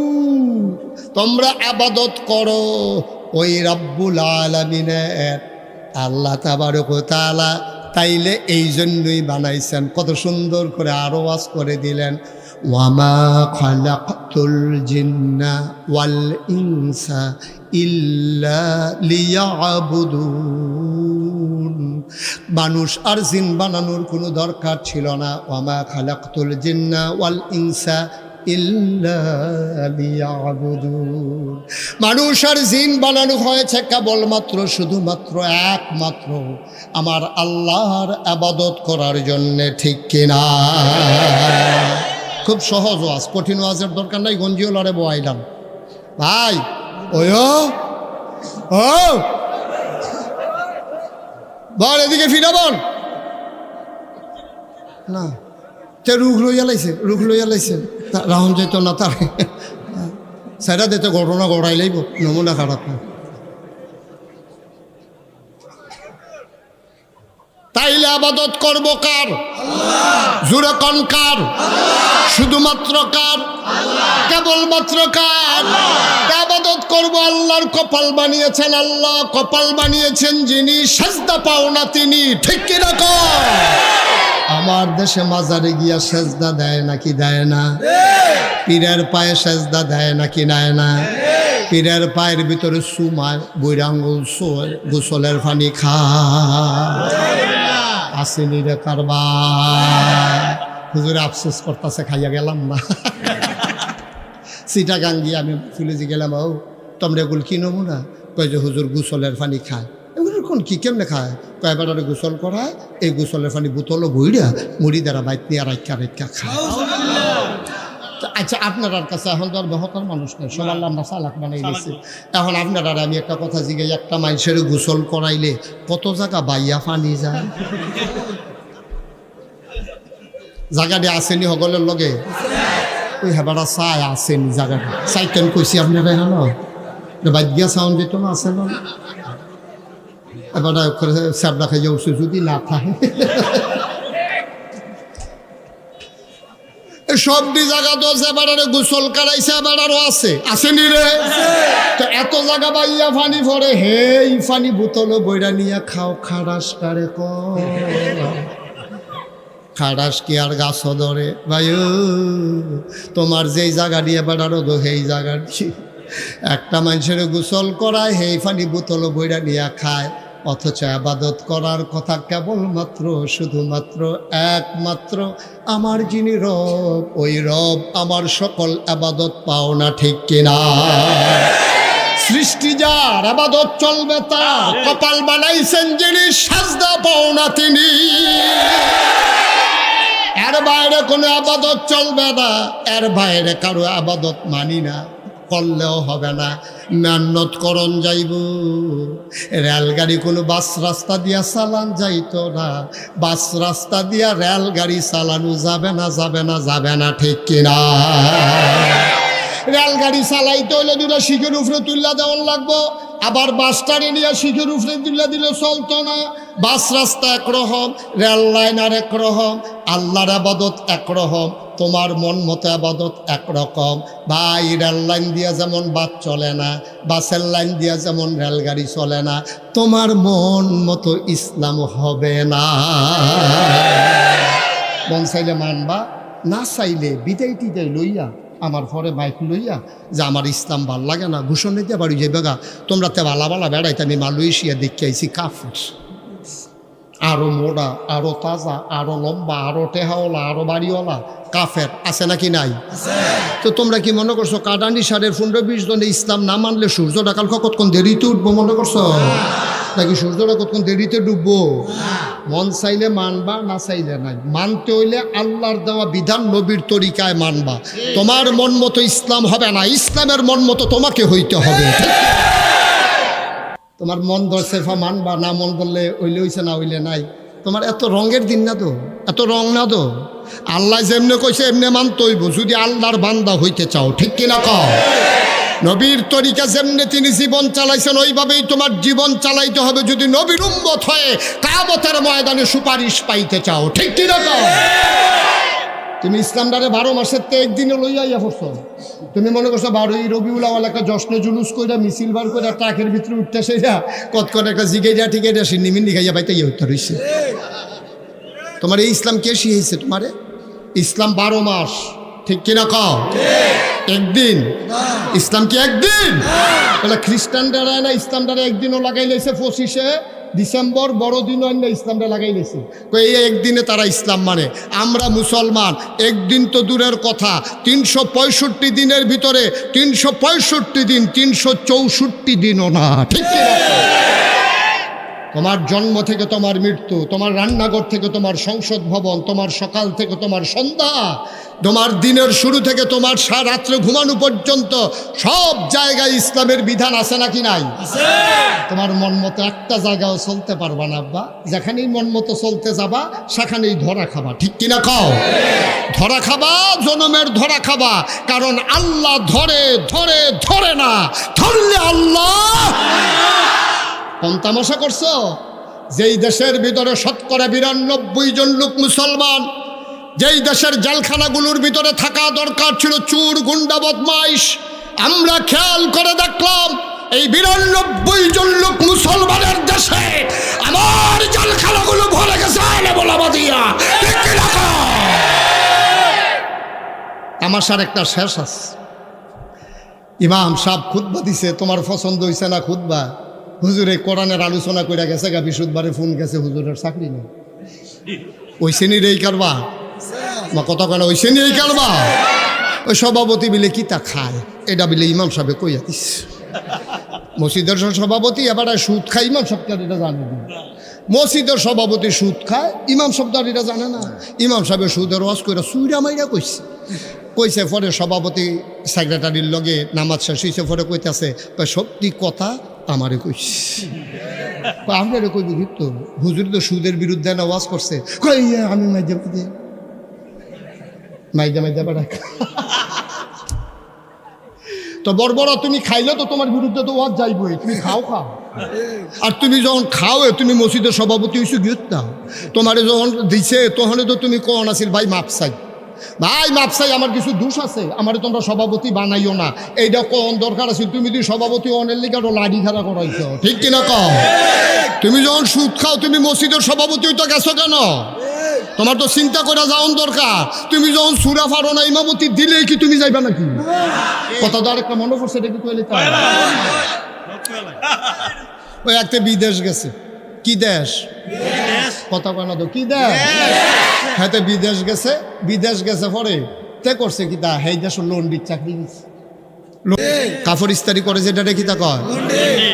তোমরা ইবাদত করো ওই রব্বুল আলামিনের, আল্লাহ তাবারক ওয়া তাআলা। তাইলে এই জন্যই বানাইছেন। কত সুন্দর করে আরো ওয়াজ করে দিলেন, ওয়ামা খালাকতুল জিন্না ওয়াল ইনসা ইল্লা লিয়াবুদুন, মানুষ আর জিন বানানোর কোনো দরকার ছিল না। ওয়ামা খালাকতুল জিন্না ওয়াল ইনসা ইল্লা লিয়াবুদুন, মানুষ আর জিন বানানো হয়েছে কেবলমাত্র, শুধুমাত্র, একমাত্র আমার আল্লাহর ইবাদত করার জন্যে, ঠিক কিনা? খুব সহজ ওয়াজ, কঠিন ওয়াজের দরকার নাই। গঞ্জিও লড়ে বয়াইলাম ভাই, ওই ও বল এদিকে ফিরাবন না, তে রুখ লইয়া লাইছে রাহন যেত না, তার সেটা দিতে ঘটনা গড়াই লাইব, নমুনা খারাপ না। তাইলে আবাদত করব কার? জোরে কোন কার? শুধুমাত্র কার? কেবলমাত্র কার? আবাদত করব আল্লাহর। কপাল বানিয়েছেন আল্লাহ, কপাল বানিয়েছেন যিনি, সেজদা পাও না তিনি। ঠিক কি না কও? আমার দেশে মাজারে গিয়া সেজদা দেয় নাকি দেয় না? পীরের পায়ে সেজদা দেয় নাকি দেয় না? পীরের পায়ের ভিতরে সুমায় বৈরাঙ্গুল গোসলের পানি খায়। আসেনি রে কারবার। হুজুরে আফসোস করতেছে, খাইয়া গেলাম না। চিটাগাং গিয়ে আমি ফুলেজি গেলাম, ও তোমরা এগুলো কি নমুনা? কয় যে হুজুর গোসলের পানি খায়। এগুলো কোন কি কেমনে খায়? কয় বেটারে গোসল করায়, এই গোসলের পানি বোতলও বইরা মুড়ি দ্বারা বাইক নিয়ে রাইকা খায়। আচ্ছা, আপনার কাছে এখন তো আর বহতার মানুষ নেই, সব আল্লাহ আমরা চালাক বানাই গেছি। এখন আপনার আমি একটা কথা জিজ্ঞাই, একটা মানুষের গোসল করাইলে কত জায়গা বাইয়া পানি যায়? জায়গাটি আসেনি হগলের লগে? ওই হেবাটা চাই আসেনি জায়গাটা। চাইতেন কইছি আপনারা হেন বাদ গিয়া সাউন্ড দিত না, আছে না? এবার স্যাবটা খাইয়া উঠছে যদি না থাকে। সবটি জায়গা তো এবারে গোসল করাইছে, এবার আরো আছে, আসেনি রে? তো এত জায়গা বাইয়া ফানি ভরে, হে ফানি বোতল বইরা নিয়ে খাও। খাড়াস কারে খাড়াস কি আর গাছ ধরে ভাই? তোমার যেই জায়গা দিয়ে বেড়ারো তো সেই জায়গা একটা মানুষের গোসল করায়, সেই ফানি বোতল বইরা নিয়ে খায়। অথচ আবাদত করার কথা কেবলমাত্র শুধুমাত্র একমাত্র আমার যিনি রব, ওই রব আমার সকল আবাদত পাও না। ঠিক কিনা? সৃষ্টি যার, আবাদত চলবে তার। কপাল বানাইছেন যিনি, সাজদা পাও না তিনি। এর বাইরে কোনো আবাদত চলবে না, এর বাইরে কারো আবাদত মানি না, করলেও হবে না। মেহনত করন যাইব। রেলগাড়ি কোনো বাস রাস্তা দিয়া চালান যাইতো না, বাস রাস্তা দিয়া রেলগাড়ি চালানো যাবে না, যাবে না, যাবে না। ঠিক কিনা? রেলগাড়ি চালাইতে হইলে দুটা শিখের উপরে তুল্লা দেওয়ান লাগবো, আবার বাসটারে নিয়ে শিখের উপরে তুল্লা দিলে চলতো না। বাস রাস্তা একরকম, রেল লাইন আর একরকম, আল্লাহর আবাদত একরকম, তোমার মন মতো আবাদত একরকম। ভাই, রেল লাইন দিয়া যেমন বাস চলে না, বাসের লাইন দিয়া যেমন রেলগাড়ি চলে না, তোমার মন মতো ইসলাম হবে না। মন চাইলে মানবা, না চাইলে বিদায় টিদায় লইয়া আমার পরে বাইক লইয়া যে আমার ইসলাম ভাল লাগে না, ঘোষণ দিতে পারি যে বেগা তোমরা তে ভালা ভালা বেড়াইতে। আমি মালয়েশিয়া দেখে আইছি কাফের, আরো মোড়া, আরো তাজা, আরো লম্বা, আরো টেহাওয়ালা, আরো বাড়িওয়ালা কাফের আছে নাকি নাই? তো তোমরা কি মনে করছো কাটানি সারের 15-20 জনে ইসলাম না মানলে সূর্যটা কাল কতক্ষণ দেরিতে উঠবো মনে করছো? নাকি সূর্যটা কতক্ষণ দেরিতে ডুববো? মন চাইলে মানবা, না চাইলে নাই। মানতে হইলে আল্লাহর দেওয়া বিধান, নবীর তরিকায় মানবা। তোমার মন মতো ইসলাম হবে না, ইসলামের মন মতো তোমাকে হইতে হবে। তোমার মন ধরছে মানবা, না মন বললে হইলে হইছে, না হইলে নাই। তোমার এত রঙের দিন না তো, এত রং না তো। আল্লাহ যেমনে কইছে এমনি মানতে হইব যদি আল্লাহর বান্দা হইতে চাও। ঠিক কিনা কও? নবীর তরিকা যেমনে তিনি জীবন চালাইছেন ওইভাবেই তোমার জীবন চালাইতে হবে যদি নবীর উম্মত হয়ে কিয়ামতের ময়দানে সুপারিশ পাইতে চাও। ঠিক কিনা কও? তুমি ইসলামটারে 12 মাসের তে একদিনে লইয়া ইয়া পড়ছো। তুমি মনে করছো 12ই রবিউল আউয়াল একটা জশ্নে জুলুস কইরা মিছিল বার কইরা ট্রাকের ভিতরে উঠতে সেরা কত করে একটা জিগাইয়া ঠিকাইয়া সিন্নিমিন্নি খাইয়া পাইতে ইয়ে উত্তর হইছে। তোমার এই ইসলাম কে শিখাইছে তোমারে? ইসলাম 12 মাস। ঠিক কিনা কও? একদিন ইসলাম কি একদিন? তাহলে খ্রিস্টানরা না ইসলামটারে একদিনও লাগাই লাইছে 25শে ডিসেম্বর বড়দিন অন্য ইসলামটা লাগাই লেছে। এই একদিনে তারা ইসলাম মানে। আমরা মুসলমান একদিন তো দূরের কথা, 365 দিনের ভিতরে 365 দিন 364 দিনও না। ঠিক কি? তোমার জন্ম থেকে তোমার মৃত্যু, তোমার রান্নাঘর থেকে তোমার সংসদ ভবন, তোমার সকাল থেকে তোমার সন্ধ্যা, তোমার দিনের শুরু থেকে তোমার রাত্রে ঘুমানো পর্যন্ত সব জায়গায় ইসলামের বিধান আছে নাকি নাই? তোমার মন মতো একটা জায়গাও চলতে পারবা না আব্বা। যেখানেই মন মতো চলতে যাবা সেখানেই ধরা খাবা। ঠিক কিনা কও? ধরা খাবা, জনমের ধরা খাবা। কারণ আল্লাহ ধরে ধরে ধরে না, ধরলে আল্লাহ। কোন তামাশা করছো? যেই দেশের ভিতরে 92% লোক মুসলমান, যেই দেশের জেলখানাগুলোর ভিতরে থাকা দরকার ছিল চোর গুন্ডা বদমাইশ, আমরা খেয়াল করে দেখলাম এই 92 লোক মুসলমানের দেশে আমার জেলখানাগুলো ভরে গেছে আলেমোলামাদিয়া। ঠিক কি না? আমার সার একটা শেষ আছে। ইমাম সাহেব খুতবা দিছে, তোমার পছন্দ হয়েছে না খুতবা? হুজুরে কোরআনের আলোচনা করে গেছে গা, বিশুদ্ধবারে ফোন গেছে, হুজুরের চাকরি নেই। ওই শ্রেণীর এই কারবা বা কত কেন ওই শ্রেণীর এই কারবা। ওই সভাপতি বিলে কি তা খায়, এটা বিলে ইমাম সাহেব কইয়া দিস। মসজিদের সভাপতি এবার সুদ খায়, ইমাম সাহেব এটা জানে না। মসজিদের সভাপতি সুদ খায়, ইমাম সাহেব এটা জানে না। ইমাম সাহেবের সুদের ওয়াজ করে সুইরা মাইরা কইছে। পরে সভাপতি সেক্রেটারির লগে নামাজ শেষ হয়েছে, পরে কইতেছে সত্যি কথা আমারে কইস। আপনারে কই বুঝিত হুজুর তো সুদের বিরুদ্ধে আওয়াজ করছে। আমি মাইজা বেড়া তো বড় তুমি খাইলে তো তোমার বিরুদ্ধে তো ওয়াজ যাইবই, তুমি খাও। আর তুমি যখন খাও তুমি মসজিদের সভাপতি হইছো গিয়ে তোমারে যখন দিছে তখন তো তুমি কন আসিল ভাই মাপ চাই, ভাই মাপ চাই, আমার কিছু দোষ আছে, আমার তোমরা সভাপতি বানাইও না, এইটা কোন দরকার আছে? তুমি যদি সভাপতি অনের লিগে আরো লাঠি খেলা করাইছ। ঠিক কিনা কও? তুমি যখন সুদ খাও তুমি মসজিদের সভাপতি হইতে গেছো কেন? তোমার তো চিন্তা করে যাওয়ার দরকার। তুমি যখন সুরা ফারো না ইমামতি দিলে কি তুমি যাইবা নাকি? কথা তো আরেকটা মনে পড়ছে, এটা কি কইলে তা ওই একটা বিদেশ গেছে। কি দেশ? কথা কেনা তো কি দেশ? হ্যাঁ বিদেশ গেছে পরে তে করছে কি তা সেই দেশ লন্ডির চাকরি গেছে, কাপড় ইস্তারি করে যেটা রেখি তা কয়।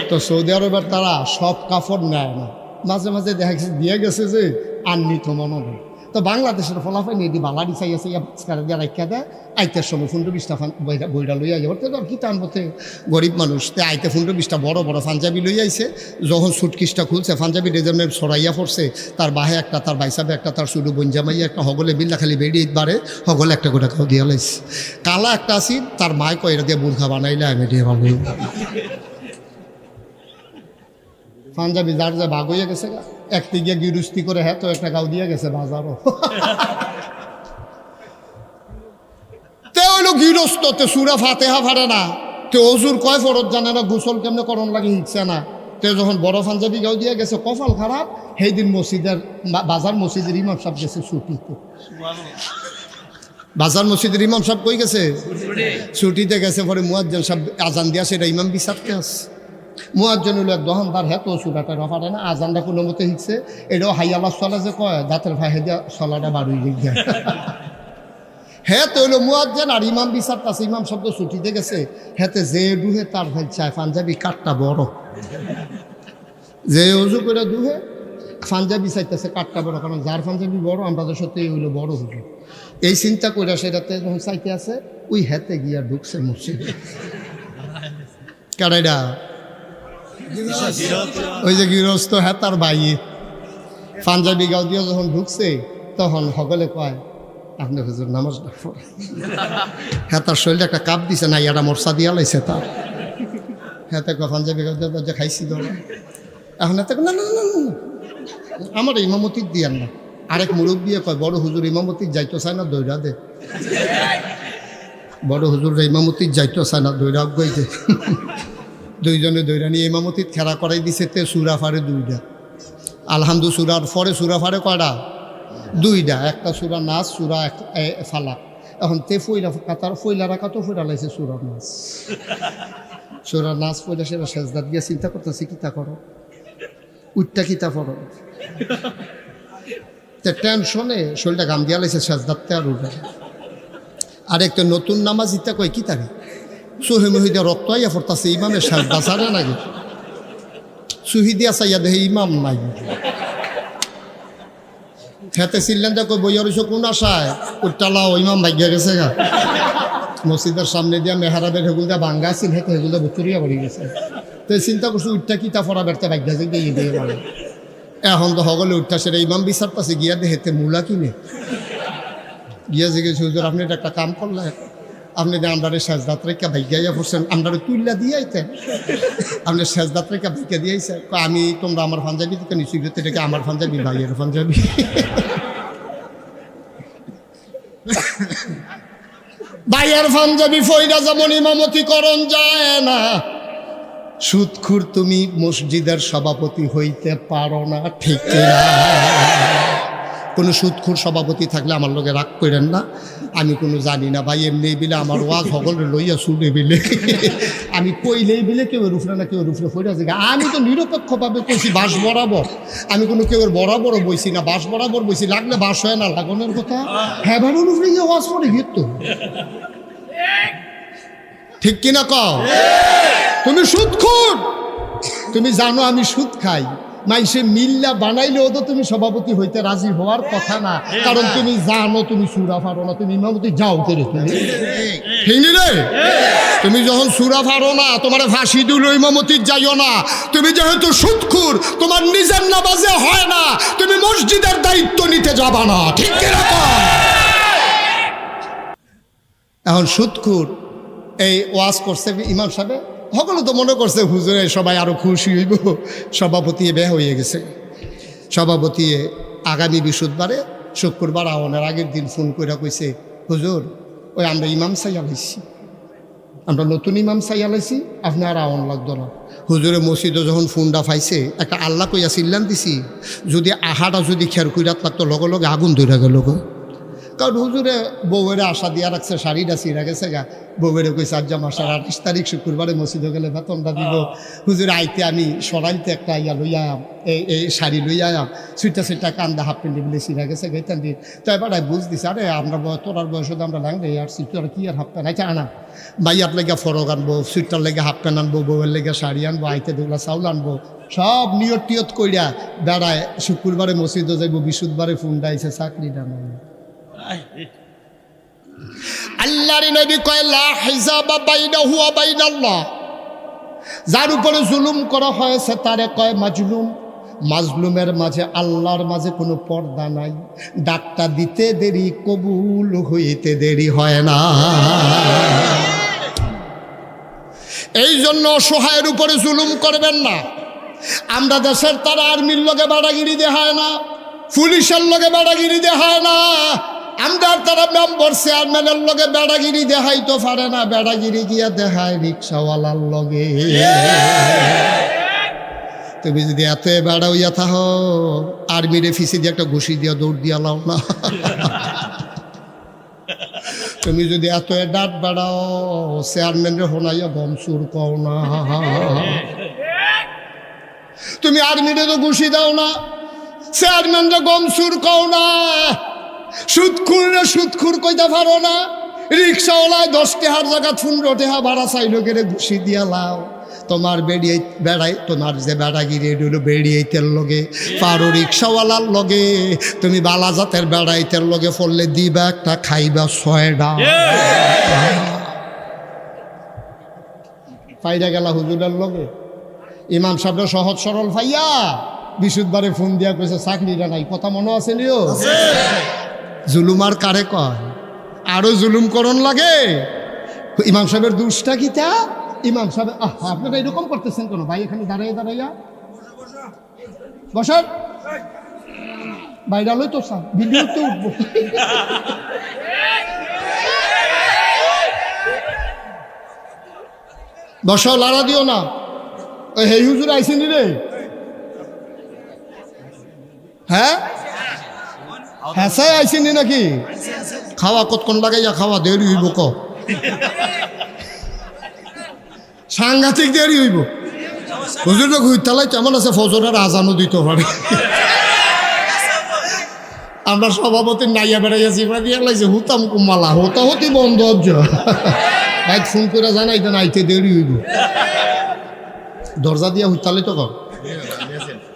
তো সৌদি আরবের তারা সব কাপড় নেয় না, মাঝে মাঝে দেখা গেছে দিয়ে গেছে যে আননিত মনে নেই। তো বাংলাদেশের ফলাফল এটি বালাডি চাই আছে দিয়ে রাখা দেয়, আইতের সময় 15-20টা বইটা লইয়া যাবো। তো কি টানবতে গরিব মানুষ, তে আইতে 15-20টা বড় বড় পাঞ্জাবি লই আইছে। যখন সুটকিসটা খুলছে পাঞ্জাবি রেজনের সরাইয়া পড়ছে, তার বাহে একটা, তার বাইসাবে একটা, তার শুধু বঞ্জামাইয়া একটা, হগলে বিল্লা খালি বেড়ি বাড়ে, হগলে একটা গোটা খাও দিয়া লাইছে। কালা একটা আসি, তার মায় কয় এটা দিয়ে বুর্খা বানাইলে আমি দিয়ে ভালো পাঞ্জাবি যার যা ভাগ হইয়া গেছে, একদিকে গিরুস্তি করে হ্যাঁ তো একটা গাও দিয়ে গেছে বাজারও। তে হইলো গৃহস্থ, তে সুরা ফাতেহা ফারে না, তে অজুর কয় ফরত জানে না, গোসল কেমনে করণ লাগে হিঁচছে না। তে যখন বড় পাঞ্জাবি গাও দিয়ে গেছে, কপাল খারাপ, সেই দিন বাজার মসজিদের ইমাম সাহেব গেছে ছুটিতে। বাজার মসজিদের ইমাম সাহেব কই গেছে? ছুটিতে গেছে। পরে মুয়াজ্জিন সাহেব আজান দিয়া সেটা ইমাম বিচারতে আছে। মুয়াজ্জিন হলো এক দোকানদার, হ্যাঁ তো সুরাটা রফারে না, আজানটা কোনো মতে হিঁচছে, এটাও হাই আল্লাহ চলা যে কয় দাঁতের ভাই দিয়া চলাটা বাড়ুই যায়। হ্যাঁ তো হইলো মুয়াজ্জিন আর ইমাম বিচারতে আছে। ইমাম শব্দ ছুটিতে গেছে, হ্যাঁতে যে ডুহে তার ভাই চায় পাঞ্জাবি কাঠটা বড়, যে অজু করে দুহে পাঞ্জাবি চাইতেছে কাঠটা বড়, কারণ যার পাঞ্জাবি বড় আমরা তো সত্যি হইলো বড় হুজুর। এই চিন্তা করে সেটাতে যখন চাইতে আছে, ওই হাতে গিয়া ঢুকছে মসজিদে। কারাইডা ওই যে গৃহস্থ, হ্যাঁ তার ভাই পাঞ্জাবি গাও দিয়ে যখন ঢুকছে, তখন সকলে কয় আপনি হুজুর নামাজ না পড়ে। হ্যাঁ তার শরীরে একটা কাপ দিছে না, ইয়াটা মরসা দিয়া লাইছে তার। হ্যাঁ তা পাঞ্জাবি গাও দিয়ে খাইছি ধরা। এখন এত না না না না আমার ইমামতির দিয়ার না। আরেক মুরব্বী কয় বড় হুজুর ইমামতির যাইতো চায় না, দৈরা দে। বড় হুজুর ইমামতির যাইতো চায় না, দৈরা গইতে। দুইজনে দৈরা নিয়ে ইমামতির খেলা করাই দিছে। তে সুরা ফারে 2টা, আলহামদু সুরার পরে সুরা ফারে কয়টা? 2টা। একটা সুরা নাচ, সুরা ফালাক। এখন তে ফইলা কাতার ফইলা রাখা তো ফইরা লাইছে সুরা নাচ। সুরা নাচ ফইলা সেটা সেজদাত গিয়ে চিন্তা করতেছে কিতা করো, উঠটা কিতা পড়ো। তে টেনশনে শরীরটা গাম দিয়া লাইছে সেজদাতে আর উঠে। আরেকটা নতুন নামাজ ইত্যা কয় কি তাকে সুহেমহিদা রক্ত আইয়া পড়তাছে, ইমামের সেজদা ছাড়ে নাকি? সুহিদিয়া চাইয়া দেখে ইমাম নাই। হেতে চিল্লেন যে কই বইয়া রইছো কোন আশায়, উঠটালাও ইমাম ভাগ্যা গেছে গা। মসজিদের সামনে দিয়া মেহারাবের হেগুল দিয়া ভাঙ্গা আছিল, হেতে হেগুলো বুচুরিয়া পড়ে গেছে। তো চিন্তা করছো উঠটা কিতা ফরা বেড়তে ভাগ্যা যে দিয়ে দিয়ে মানে। এখন তো সকলে উঠটা সেটা ইমাম বিচার পাশে গিয়া দে হেতে মূলা কিনে গিয়া জিজ্ঞেস হুজুর আপনি এটা একটা কাম করলেন, আপনি যে আমরারে শেষ যাত্রাকে ভাইগাইয়া পড়ছেন, আমরারে তুল্লা দিয়ে আইতেন, আপনি শেষ যাত্রাকে ভাইকা দিয়ে আইছেন। আমি তোমরা আমার পাঞ্জাবি থেকে নিশ্চয় এটাকে আমার পাঞ্জাবি, ভাইয়ের পাঞ্জাবি। ভাইয়ের পাঞ্জাবি ফইরা যেমন ইমামতি করণ যায় না, সুদখুর তুমি মসজিদের সভাপতি হইতে পারো না, ঠিক না? কোনো সুদখুর সভাপতি থাকলে আমার লোকে রাগ করেন না, আমি কোনো জানি না ভাই, এমনি বিলে আমার ওয়াজ সকলে লইয়া শুনে বিলে আমি কইলেই বিলে কেউ রুফরে না কেউ রুফরে ফইরা যায়। আমি তো নিরপেক্ষভাবে কইছি বাস বরাবর, আমি কোনো কেউ বরাবরও বইছি না, বাস বরাবর বইছি, লাগলে বাস হয় না লাগানোর কথা। হ্যাঁ ভাই রুফরে গিয়ে ওয়াজ করে গিয়ে তো ঠিক কিনা কও? তুমি সুদখোর, তুমি জানো আমি সুদ খাই, মাইসে মিল্লা বানাইলেও তো তুমি সভাপতি হইতে রাজি হওয়ার কথা না, কারণ তুমি জানো তুমি সুরা ফারো না, তুমি ইমামতি যাও করে তুমি ঠিক রে। তুমি যখন সুরা ফারো না, তোমার ফাঁসি দিল ইমামতি যাইও না। তুমি যেহেতু সুদখোর, তোমার নিজের নামাজে হয় না, তুমি মসজিদের দায়িত্ব নিতে যাবা না, ঠিক কিরকম? এখন সুদখোর এই ওয়াজ করছে ইমাম সাহেব, সকলে তো মনে করছে হুজুরে সবাই আরো খুশি হইব, সভাপতি বে হয়ে গেছে। সভাপতি আগামী বৃহস্পতিবারে শুক্রবার আওয়ানের আগের দিন ফোন করে কইছে, হুজুর ওই আমরা ইমাম সাইয়া লাইছি, আমরা নতুন ইমাম সাইয়া লাইছি, আপনি আর আওয়ান লাগতো না। হুজুরে মসজিদে যখন ফোনটা পাইছে, একটা আল্লাহ কইয়া চিল্লান দিছি, যদি আহাটা যদি খের কইরাত লাগতো লগে লগে আগুন ধরে গেল। কারণ হুজুরে বউয়ের আশা দিয়া রাখছে, শাড়িটা চিরা গেছে গা, বউয়েরে কইছে আজ মাসের 28 তারিখ শুক্রবারে মসজিদে গেলে বেতনটা দিব। হুজুরে আইতে আমি সরাইতে একটা ইয়া লইয়া এই শাড়ি লইয়া সুইটা কান্দা হাফ প্যান্ট বলে চিরা গেছে গেতান দিন। তো এবার বুঝ দিছে, আরে আমরা তোরার বয়স আমরা লাংলে আর সুইটার কি আর হাফ প্যান্ট আইতে আনা, ভাইয়ার লেগে ফরক আনবো, সুইটার লেগে হাফ প্যান্ট আনবো, বউয়ের লেগে শাড়ি আনবো, আইতে দুগুলা চাউল আনবো, সব নিয়ত টিয়ত কইরা বেড়ায়। শুক্রবারে মসজিদে যাইব, বৃহস্পতিবারে ফোন ডাইছে চাকরিটা নাই। আল্লাহর নবী কয় লা হিসাবা বাইনাহু ওয়া বাইনাল্লাহ, যার উপরে জুলুম করা হয়েছে তারে কয় মাজলুম। মাজলুমের মাঝে আল্লাহর মাঝে কোনো পর্দা নাই, ডাকটা দিতে দেরি কবুল হইতে দেরি হয় না। এই জন্য অসহায়ের উপরে জুলুম করবেন না। আমরা দেশের তারা আর্মির লগে বাড়াগিরি দেখায় না, পুলিশের লগে বাড়াগিরি দেখায় না, আমরা তারা মেম্বার চেয়ারম্যানের লগে বেড়াগিরি দেখাই তো পারে না, বেড়াগিরি গিয়া দেখায় রিক্সাওয়ালার লগে। তুমি যদি এত বেড়া হইয়া থাহ, আর্মিরে ফিসি দিয়ে একটা ঘুষি দিয়া দৌড় দিয়া লাও না। তুমি যদি এত ডাট বেড়াও, চেয়ারম্যানের হোনাইয়া গম চুর কও না। তুমি আর্মিরে তো ঘুষি দাও না, চেয়ারম্যানরে গম চুর কও না, সুদখুর কইতে পারো না, রিক্সাওয়ালায় 10 টাকার জায়গা 15 টাকা ভাড়া চাইল গেলে ঘুষি দিয়া লাও। তোমার বেড়াই তোমার যে বেড়াগিরি হলো বেড়িয়েতের লগে, পারো রিক্সাওয়ালার লগে, তুমি বালাজাতের বেড়াইতের লগে ফললে দিবা একটা, খাইবা 6টা। পাইরা গেলা হুজুরের লগে, ইমাম সাহেব সহজ সরল ভাইয়া বৃহস্পতিবারে ফোন দিয়া কইছে চাকরিটা নাই, কথা মনে আছে নিও? জুলুম আর কারে কয়? আরো জুলুম করণ লাগে। ইমাম সাহেবের দুষ্টা কিতা? ইমাম সাহেব আপনারা এরকম করতেছেন কেন ভাই? এখানে দাঁড়াইয়া দাঁড়াইয়া বসার বাইরে আলোই তো স্যার ভিডিওতে উঠবো। বসাও, লাড়া দিও না। ওই হে হুজুর আইসেনি রে? হ্যাঁ হ্যাঁ আইসেনি নাকি? খাওয়া কতক্ষণ লাগাইয়া খাওয়া দেরি হইব, ক সাংঘাতিক দেরি হইব। হুজুর ঘুরতালাই কেমন আছে, ফজরের আজানও দিতে পারে। আমরা সভাপতি নাইয়া বেড়াইয়াছি, দিয়ে লাগছে হুতাম কুমালা, হতাহতি বন্ধ। ভাই ফোন করে জানাই দেন আইতে দেরি হইব। দরজা দিয়া হুতালে তো কর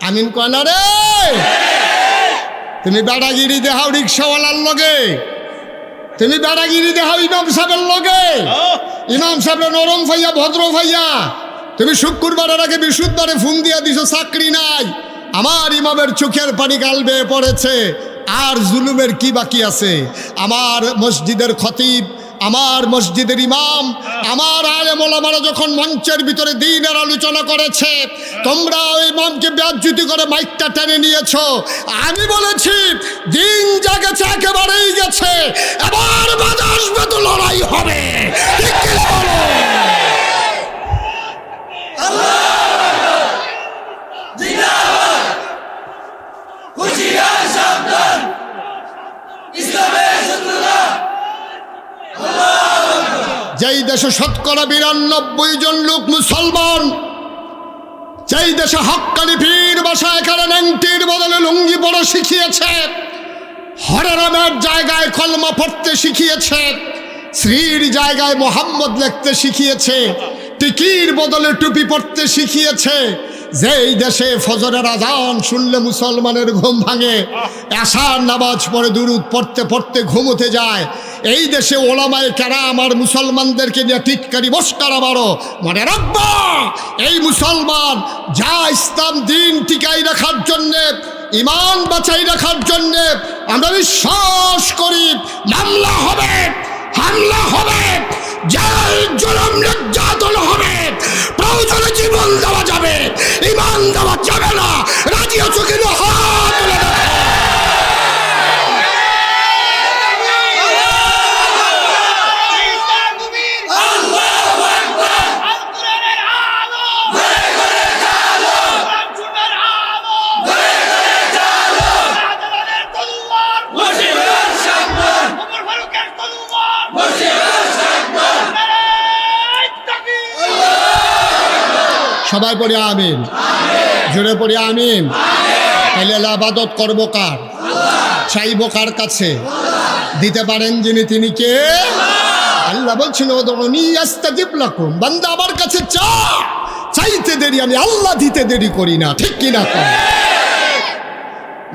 আমিন কয় না রে। তুমি বেড়াগিরি দেখাও রিক্সাওয়ালার লগে, তুমি বেড়াগিরি দেখাও ইমাম সাহেবের লগে। ইমাম সাহেব নরম ভাইয়া, ভদ্র ভাইয়া। তুমি শুক্রবারের আগে বৃহস্পতিবারে ফোন দিয়া দিছো চাকরি নাই। আমার ইমামের চোখের পানি গাল বেয়ে পড়েছে। আর জুলুমের কি বাকি আছে? আমার মসজিদের খতিব, আমার মসজিদের ইমাম, আমার আলেম ওলামারা যখন মঞ্চের ভিতরে দ্বীনের আলোচনা করেছে, তোমরা ওই ইমামকে বেইজ্জতি করে মাইকটা টেনে নিয়েছো। আমি বলেছি দিন যা গেছে একেবারেই গেছে, এবার বাধা আসবে তো লড়াই হবে। ঠিক কি বলো? যেই দেশে ৯২% লোক মুসলমান, যেই দেশে হক্কানি পীর বাসায় এখানে ন্যাংটির বদলে লুঙ্গি পরা শিখিয়েছে, হরে রামের জায়গায় কলমা পড়তে শিখিয়েছে, শ্রীর জায়গায় মোহাম্মদ লিখতে শিখিয়েছে, টিকির বদলে টুপি পড়তে শিখিয়েছে, যেই দেশে ফজরের আজান শুনলে মুসলমানের ঘুম ভাঙে, এশার নামাজ পড়ে দুরূদ পড়তে পড়তে ঘুমোতে যায়, এই দেশে ওলামায়ে কেরাম আর মুসলমানদেরকে নিয়ে টিটকারি মস্কারা মারো। মনে রাখবা, এই মুসলমান যা ইসলাম দিন টিকাই রাখার জন্যে, ইমান বাঁচাই রাখার জন্যে আমরা বিশ্বাস করি মামলা হবে, হামলা হবে, জেল জুলুম নির্যাতন হবে, প্রয়োজনে জীবন দেওয়া যাবে, ইমান দেওয়া যাবে না। রাজি আছো কিনা? হাত তুলে দেখো। সবাই পড়ি আমিন, জোরে পড়ি আমিন। তাহলে ইবাদত করবো কার? চাইবো কার কাছে? দিতে পারেন যিনি, তিনি কে? আল্লাহ বলছেন উদউনি আস্তাজিব লাকুম, বান্দা আমার কাছে চা, চাইতে দেরি আমি আল্লাহ দিতে দেরি করি না। ঠিক কিনা?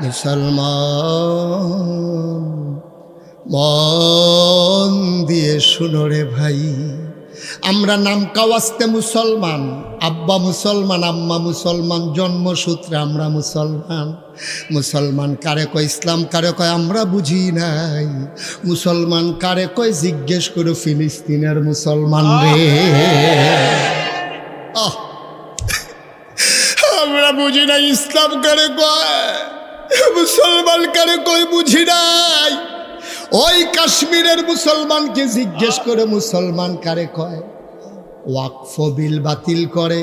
মুসলমান মন দিয়ে শুনো রে ভাই, আমরা নাম কাওয়াস্তে মুসলমান, আব্বা মুসলমান, আম্মা মুসলমান, জন্মসূত্রে আমরা মুসলমান। মুসলমান কারে কয়, ইসলাম কারে কয় আমরা বুঝি নাই। মুসলমান কারে কয় জিজ্ঞেস করে ফিলিস্তিনের মুসলমান রে। আমরা বুঝি নাই ইসলাম কারে কয়, মুসলমান কারে কয় বুঝি নাই। ওই কাশ্মীরের মুসলমানকে জিজ্ঞেস করে মুসলমান কারে কয়। ওয়াকফ বিল বাতিল করে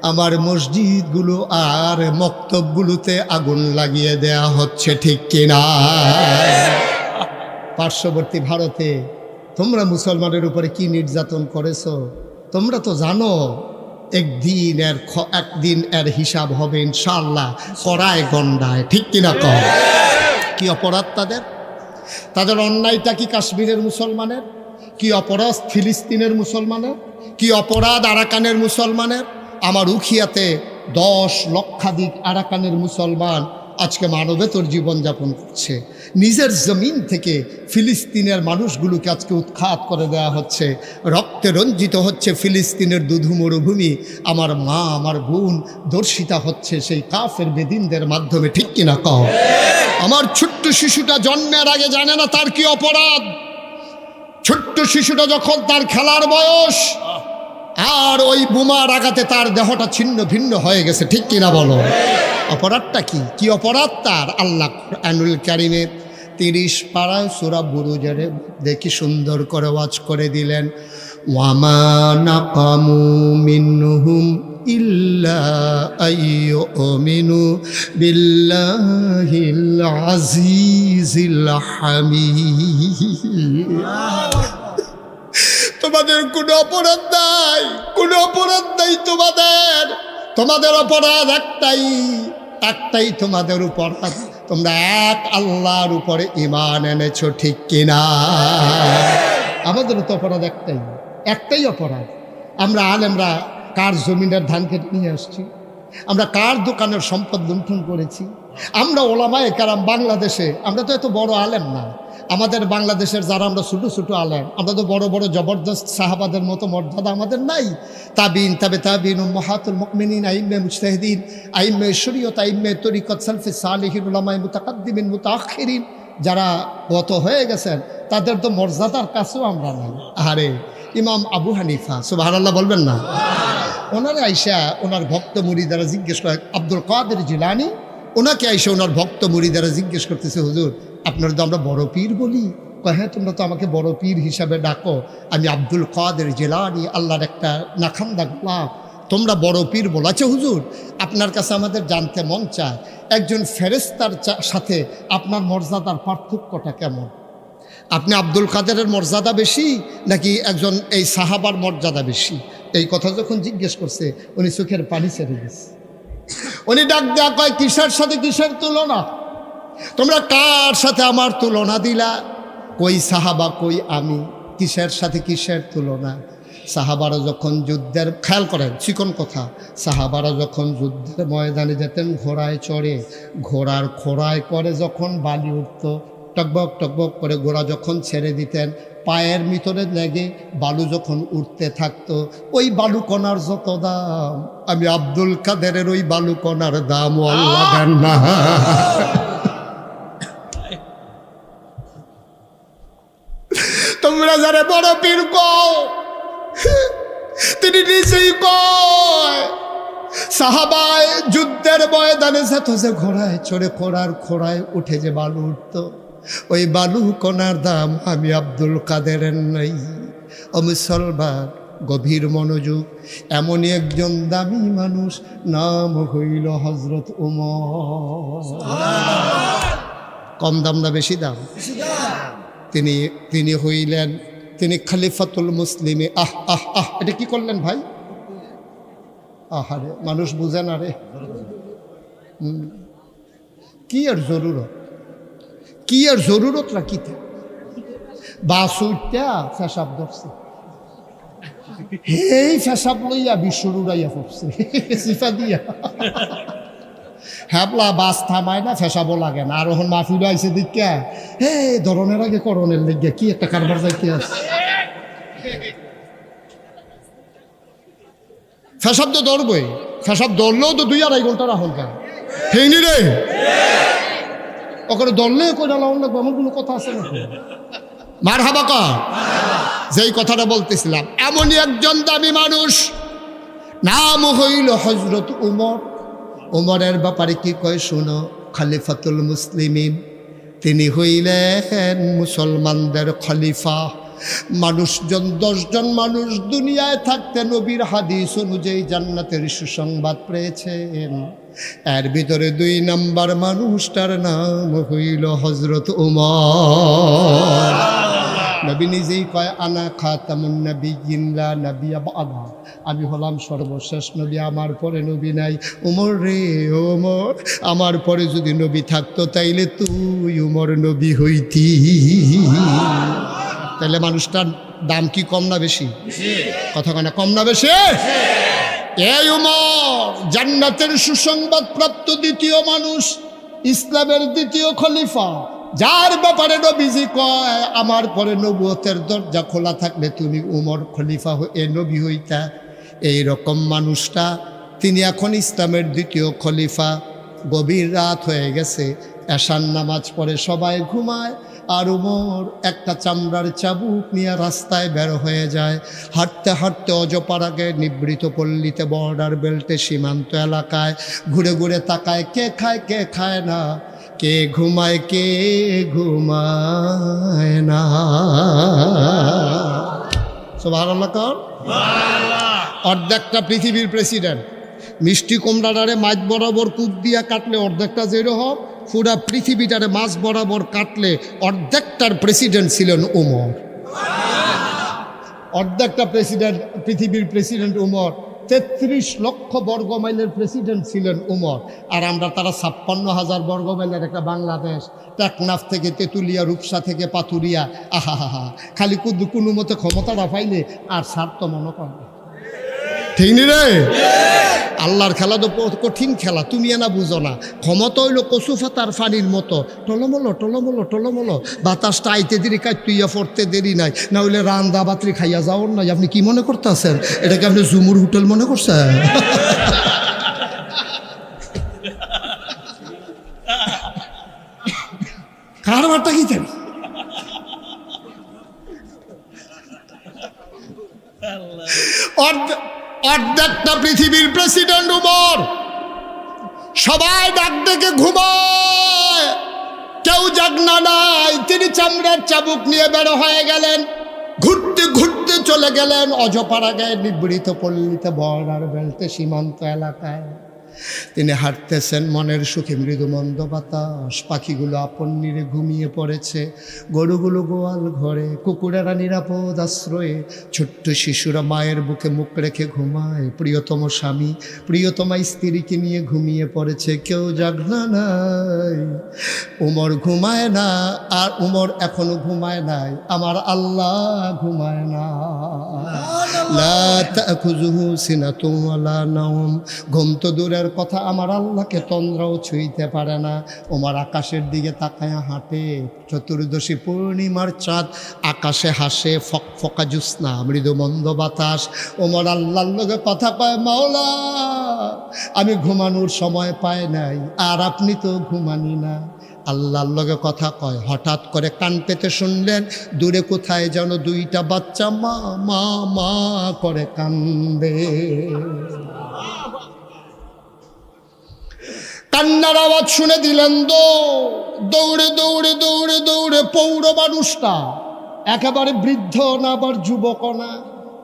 আমার মসজিদগুলো আর মক্তবগুলোতে আগুন লাগিয়ে দেয়া হচ্ছে। ঠিক কিনা? পার্শ্ববর্তী ভারতে তোমরা মুসলমানের উপরে কি নির্যাতন করেছো তোমরা তো জানো। একদিন এর হিসাব হবে ইনশাআল্লাহ, করায় গন্ডায়। ঠিক কিনা? কর কি অপরাধ তাদের? তাদের অন্যায়টা কি কাশ্মীরের মুসলমানের? কি অপরাধ ফিলিস্তিনের মুসলমানের? কি অপরাধ আরাকানের মুসলমানের? আমার উখিয়াতে 10 লক্ষাধিক আরাকানের মুসলমান আজকে মানবেতর জীবনযাপন করছে। নিজের জমিন থেকে ফিলিস্তিনের মানুষগুলোকে আজকে উৎখাত করে দেওয়া হচ্ছে, রক্তে রঞ্জিত হচ্ছে ফিলিস্তিনের দুধু মরুভূমি। আমার মা, আমার বোন দর্শিতা হচ্ছে সেই কাফের বেদিনদের মাধ্যমে। ঠিক কিনা? কও। আমার ছোট্ট শিশুটা জন্মের আগে জানে না তার কি অপরাধ। ছোট্ট শিশুটা যখন তার খেলার বয়স, আর ওই বোমার আঘাতে তার দেহটা ছিন্ন ভিন্ন হয়ে গেছে। ঠিক কিনা বলো? অপরাধটা কি? কি অপরাধ তার? আল্লাহ কুরআনুল কারীমে 30 পারায় সূরা বুরুজের দেখি সুন্দর করে ওয়াজ করে দিলেন, ওয়ামা নাকামু মিনহুম ইল্লা আইয়ুমিনু বিল্লাহিল আজিজিল হামিদ। তোমাদের কোনো অপরাধ নাই, কোনো অপরাধ নাই তোমাদের। তোমাদের অপরাধ একটাই তোমাদের অপরাধ, তোমরা এক আল্লাহর উপরে ঈমান এনেছো। ঠিক কিনা? আমাদের তো অপরাধ একটাই অপরাধ। আমরা আলেমরা কার জমিনের ধান কেটে নিয়ে আসছি? আমরা কার দোকানের সম্পদ লুণ্ঠন করেছি? আমরা ওলামায়ে কেরাম বাংলাদেশে, আমরা তো এত বড় আলেম না। আমাদের বাংলাদেশের যারা আমরা ছোটো ছোটো আলেম, আমরা তো বড় বড় জবরদস্ত সাহাবাদের মতো মর্যাদা আমাদের নাই। তাবিন, তাবিন, উম্মাহাতুল মুমিনিন, আইম্মে মুজতাহিদিন, আইম্মে শরীয়ত, আইম্মে তরিকত, সালফে সালিহিন, উলামায়ে মুতাকাদ্দিমিন, মুতাআখিরিন যারা গত হয়ে গেছেন, তাদের তো মর্যাদার কাছেও আমরা নাই। আরে ইমাম আবু হানিফা সুবহানাল্লাহ বলবেন না? ওনারে আইসা ওনার ভক্ত মুরিদারা জিজ্ঞেস করে, আব্দুল কাদের জিলানী ওনাকে আইসা ওনার ভক্ত মুরিদারা জিজ্ঞেস করতেছে, হুজুর আপনারা তো আমরা বড় পীর বলি। কয় হ্যাঁ, তোমরা তো আমাকে বড় পীর হিসাবে ডাকো, আমি আব্দুল কাদের জিলানী, আল্লাহর একটা নাখান্দা গোলাপ, তোমরা বড় পীর বলো। আচ্ছা হুজুর, আপনার কাছে আমাদের জানতে মন চায় একজন ফেরেশতার সাথে আপনার মর্যাদার পার্থক্যটা কেমন? আপনি আব্দুল কাদেরের মর্যাদা বেশি নাকি একজন এই সাহাবার মর্যাদা বেশি? এই কথা যখন জিজ্ঞেস করছে উনি চোখের পানি ছেড়ে গেছে। উনি ডাক দেয়া কয়, কিসের সাথে কিসের তুলনা? তোমরা কার সাথে আমার তুলনা দিলা? কই সাহাবা কই আমি, কিসের সাথে কিসের তুলনা? সাহাবারা যখন যুদ্ধের, খেয়াল করেন চিকন কথা, সাহাবারা যখন যুদ্ধের ময়দানে যেতেন ঘোড়ায় চড়ে, ঘোড়ার খোড়ায় করে যখন বালি উঠত, টকবক টকবক করে ঘোড়া যখন ছেড়ে দিতেন, পায়ের ভিতরে লেগে বালু যখন উঠতে থাকতো, ওই বালু কণার যত দাম, আমি আব্দুল কাদেরের ওই বালু কণার দামও আল্লাহ দেন না। তোমরা যারা বড় পীর কও, তিনি নিজেই কয় সাহাবায় যুদ্ধের ময়দানে যেত যে ঘোড়ায় চড়ে, ঘোড়ার খোড়ায় উঠে যে বালু উঠত, ওই বালু কণার দাম আমি আব্দুল কাদেরের নাই। ও মুসলমান, গভীর মনোযোগ, এমনই একজন দামি মানুষ, নাম হইল হযরত উমর। কম দাম না বেশি দাম? তিনি হইলেন, তিনি খলিফাতুল মুসলিমে। আহ আহ আহ, এটা কি করলেন ভাই? আহারে, মানুষ বুঝে না রে। কি আর জরুরত, কি আর জরুরত রাখিতে? বাস উঠটা ফেসাব ধরছে, এই ফেসাব লইয়া বিশ্বর উড়াইয়া পড়ছে সিফা দিয়া। হ্যাপলা বাস থামায় না, ফেসাবও লাগে না। আর ওখান মাহফিল আইসে দিকা, হে ধরনের আগে করণের লেগে কি একটা কারবার যাইতে আছে। ফেসাব তো ধরবই, ফেসাব ধরলেও তো 2-2.5 ঘন্টা রাখুন কেন? হেইনি রে, ওখানে ধরলে কইরা লাউন লাগবে, আমার কোনো কথা আছে নাকি? মার হাবা কা, যেই কথাটা বলতেছিলাম, এমনই একজন দামি মানুষ, নাম হইল হযরত উমর। উমরের ব্যাপারে কি কয় শুনো, খলিফাতুল মুসলিমিন, তিনি হইলেন মুসলমানদের খলিফা। মানুষজন 10 জন মানুষ দুনিয়ায় থাকতে নবীর হাদিস অনুযায়ী জান্নাতের সুসংবাদ পেয়েছেন। এর ভিতরে 2 নম্বর মানুষটার নাম হইল হযরত উমর। নবী নিজেই কয়, আনা খাতামুন নাবিয়্যিন লা নাবিয়্যা বা'দা, আমি হলাম সর্বশেষ নবী, আমার পরে নবী নাই। উমর রে উমর, আমার পরে যদি নবী থাকতো তাইলে তুই উমর নবী হইতি। তাহলে মানুষটার দাম কি কম না বেশি? কথা কয় না, কম না বেশি? এই উমর জান্নাতের সুসংবাদ প্রাপ্ত দ্বিতীয় মানুষ, ইসলামের দ্বিতীয় খলিফা, যার ব্যাপারে নবীজি কয় আমার পরে নবুয়তের দরজা খোলা থাকলে তুমি উমর খলিফা নবী হইতা। এই রকম মানুষটা, তিনি এখন ইসলামের দ্বিতীয় খলিফা। গভীর রাত হয়ে গেছে, এশার নামাজ পড়ে সবাই ঘুমায়, আর উমর একটা চামড়ার চাবুক নিয়ে রাস্তায় বের হয়ে যায়। হাঁটতে হাঁটতে অজপাড়াকে নিবৃত পল্লীতে, বর্ডার বেল্টে, সীমান্ত এলাকায় ঘুরে ঘুরে তাকায়, কে খায় কে খায় না, কে ঘুমায় কে ঘুমায় না। সুবহানাল্লাহ কর। অর্ধেকটা পৃথিবীর প্রেসিডেন্ট, মিষ্টি কুমড়াটারে মাছ বরাবর কূপ দিয়া কাটলে অর্ধেকটা যেরকম, পুরা পৃথিবীটারে মাছ বরাবর কাটলে অর্ধেকটার প্রেসিডেন্ট ছিলেন উমর। অর্ধেকটা প্রেসিডেন্ট, পৃথিবীর প্রেসিডেন্ট উমর। 33 লক্ষ বর্গ মাইলের প্রেসিডেন্ট ছিলেন উমর। আর আমরা তারা 56,000 বর্গ মাইলের একটা বাংলাদেশ, টেকনাফ থেকে তেঁতুলিয়া, রূপসা থেকে পাথুরিয়া। আহা হা হা, খালি কোনো মতে ক্ষমতাটা পাইলে আর স্বার্থ মনে করে। ঠিক নি রে? আল্লাহর খেলা তো কঠিন খেলা, তুমি না বুঝো না। ক্ষমতা হইল কচু ফাতার ফানির মতো, টলমলো টলমলো টলমলো। বাতাসটা আইতে দেরি, কাইতুইয়া পড়তে দেরি নাই, না হইলে রান্দা বাতরি খাইয়া যাওয়ার নাই। আপনি কি মনে করতেছেন? এটাকে আপনি জুমুর হোটেল মনে করছেন? কারবারটা কি জানি? অর্ধেকটা পৃথিবীর প্রেসিডেন্ট উমর, সবাই ডাক ডেকে ঘুমায়, কেউ জাগনা নাই। তিনি চামড়ার চাবুক নিয়ে বের হয়ে গেলেন, ঘুরতে ঘুরতে চলে গেলেন অজপাড়া গায়ে নিবৃত পল্লীতে, বর্ডার বেল্টে, সীমান্ত এলাকায়। তিনি হাঁটতেছেন, মনের সুখে মৃদু মন্দ বাতাস, পাখিগুলো আপন নিরে ঘুমিয়ে পড়েছে, গরুগুলো গোয়াল ঘরে, কুকুরেরা নিরাপদ আশ্রয়ে, ছোট্ট শিশুরা মায়ের বুকে মুখ রেখে ঘুমায়। প্রিয়তম স্বামী প্রিয়তমা স্ত্রীকে নিয়ে ঘুমিয়ে পড়েছে, কেউ জাগনা নাই। উমর ঘুমায় না, আর উমর এখনো ঘুমায় নাই, আমার আল্লাহ ঘুমায় না। লা তাখুযুহু সিনাতুন ওয়ালা নাওম, ঘুম তো দূরের কথা, আমার আল্লাহকে তন্দ্রাও ছুঁইতে পারে না। ওমর আকাশের দিকে তাকায়া হাঁটে, চতুর্দশী পূর্ণিমার চাঁদ আকাশে হাসে, ফকফকা জ্যোৎস্না, মৃদু মন্দ বাতাস। ওমর আল্লাহর লগে কথা কয়, মাওলা আমি ঘুমানোর সময় পাই নাই, আর আপনি তো ঘুমানি না। আল্লাহর লগে কথা কয়, হঠাৎ করে কান পেতে শুনলেন দূরে কোথায় যেন দুইটা বাচ্চা মা মা মা করে কান্দে। কান্নার আওয়াজ শুনে দিলেন দৌড়ে দৌড়ে দৌড়ে দৌড়ে পৌর মানুষটা, একেবারে বৃদ্ধ না আবার যুবক না,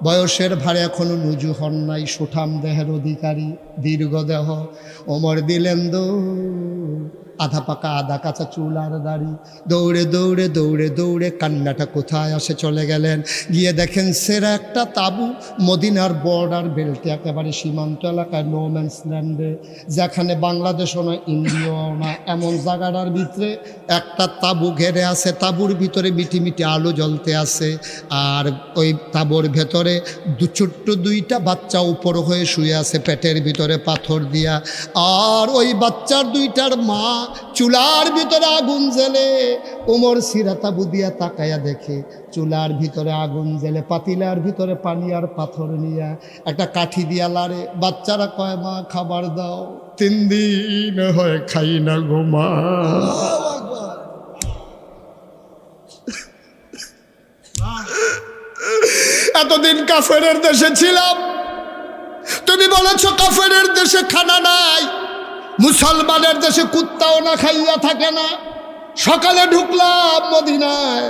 বয়সের ভারে এখনো নুজু হন নাই, সুঠাম দেহের অধিকারী, দীর্ঘ দেহ। ওমর দিলেন আধা পাকা আধা কাঁচা চুল আর দাড়ি, দৌড়ে দৌড়ে দৌড়ে দৌড়ে কান্নাটা কোথায় আসে চলে গেলেন, গিয়ে দেখেন সেরা একটা তাঁবু, মদিনার বর্ডার বেল্টে, একেবারে সীমান্ত এলাকায়, নো ম্যানস ল্যান্ডে, যেখানে বাংলাদেশও না ইন্ডিয়াও না, এমন জায়গাটার ভিতরে একটা তাঁবু ঘেরে আছে। তাঁবুর ভিতরে মিটি মিটি আলো জ্বলতে আছে, আর ওই তাঁবুর ভেতরে ছোট্ট দুইটা বাচ্চা উপর হয়ে শুয়ে আছে, পেটের ভিতরে পাথর দিয়া। আর ওই বাচ্চার দুইটার মা চুলার ভিতরে আগুন জ্বেলে। ওমর সিরাতাবু দিয়া তাকায়া দেখে চুলার ভিতরে আগুন জ্বেলে, পাতিলার ভিতরে পানি আর পাথর নিয়া একটা কাঠি দিয়া লাড়ে। বাচ্চারা কয়, মা খাবার দাও, 3 দিন হয় খাই না গো মা। এতদিন কাফেরের দেশে ছিলাম, তুমি বলেছ কাফেরের দেশে খানা নাই, মুসলমানের দেশে কুত্তাও না খাইয়া থাকে না। সকালে ঢুকলাম মদিনায়,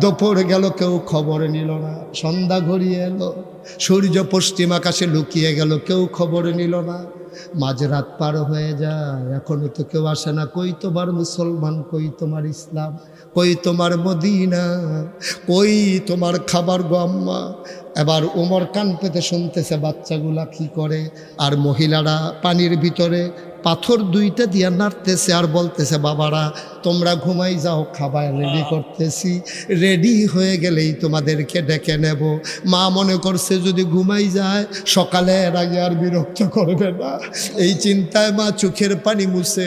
দুপুর গেল কেউ খবর নিল না, সন্ধ্যা ঘড়িয়ে এলো, সূর্য পশ্চিম আকাশে লুকিয়ে গেল, কেউ খবর নিল না। মাঝরাত পার হয়ে যায়, এখনো তো কেউ আসে না। কই তোমার মুসলমান, কই তোমার ইসলাম, কই তোমার মদিনা, কই তোমার খাবার গো আম্মা। এবার ওমর কান পেতে শুনতেছে বাচ্চাগুলা কি করে, আর মহিলারা পানির ভিতরে পাথর দুইটা দিয়া নাড়তেছে আর বলতেছে, বাবারা তোমরা ঘুমাই যাও, খাবার রেডি করতেছি, রেডি হয়ে গেলেই তোমাদেরকে ডেকে নেব। মা মনে করছে যদি ঘুমাই যায় সকালের আগে আর বিরক্ত করবে না, এই চিন্তায় মা চোখের পানি মুছে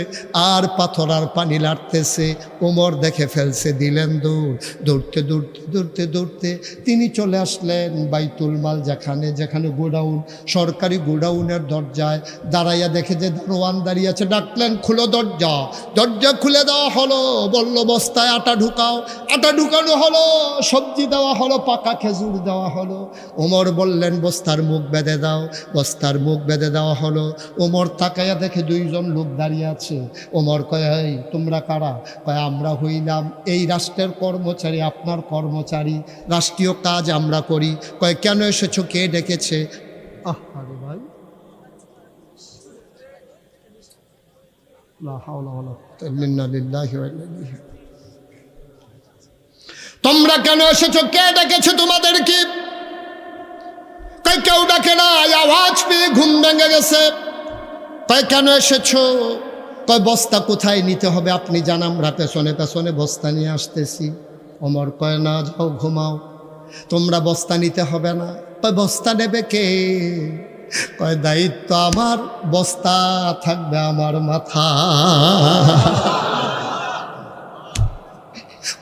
আর পাথর আর পানি লাড়তেছে। ওমর দেখে ফেলছে, দিলেন দৌড়তে দৌড়তে দৌড়তে দৌড়তে তিনি চলে আসলেন বাইতুল মাল, যেখানে গোডাউন, সরকারি গোডাউনের দরজায় দাঁড়াইয়া দেখে যে দারোয়ান দাঁড়িয়ে আছে। ডাকলেন, খুলো দরজা। দরজা খুলে দেওয়া হলো, বলল বস্তায় আটা ঢুকাও। আটা ঢুকানো হলো, সবজি দেওয়া হলো, পাকা খেজুর দেওয়া হলো। ওমর বললেন, বস্তার মুখ বেঁধে দাও। বস্তার মুখ বেঁধে দেওয়া হলো। ওমর তাকাইয়া দেখে 2 জন লোক দাঁড়িয়ে আছে। ওমর কয়, এই তোমরা কারা? কয়, আমরা হইলাম এই রাষ্ট্রের কর্মচারী, আপনার কর্মচারী, রাষ্ট্রীয় কাজ আমরা করি। কয়, কেন এসেছো, কে ডেকেছে? আরে ভাই, তোমরা কেন এসেছো, কে ডেকেছে তোমাদের? কি কেউ ডাকে না, আওয়াজ পেয়ে ঘুম ভেঙে গেছে। কয়, কেন এসেছো? কয়, বস্তা কোথায় নিতে হবে আপনি জানাম, রাতে পেছনে পেছনে বস্তা নিয়ে আসতেছি। ওমর কয়, না যাও ঘুমাও, তোমরা বস্তা নিতে হবে না। কয়, বস্তা নেবে কে? কয়, দায়িত্ব আমার, বস্তা থাকবে আমার মাথা।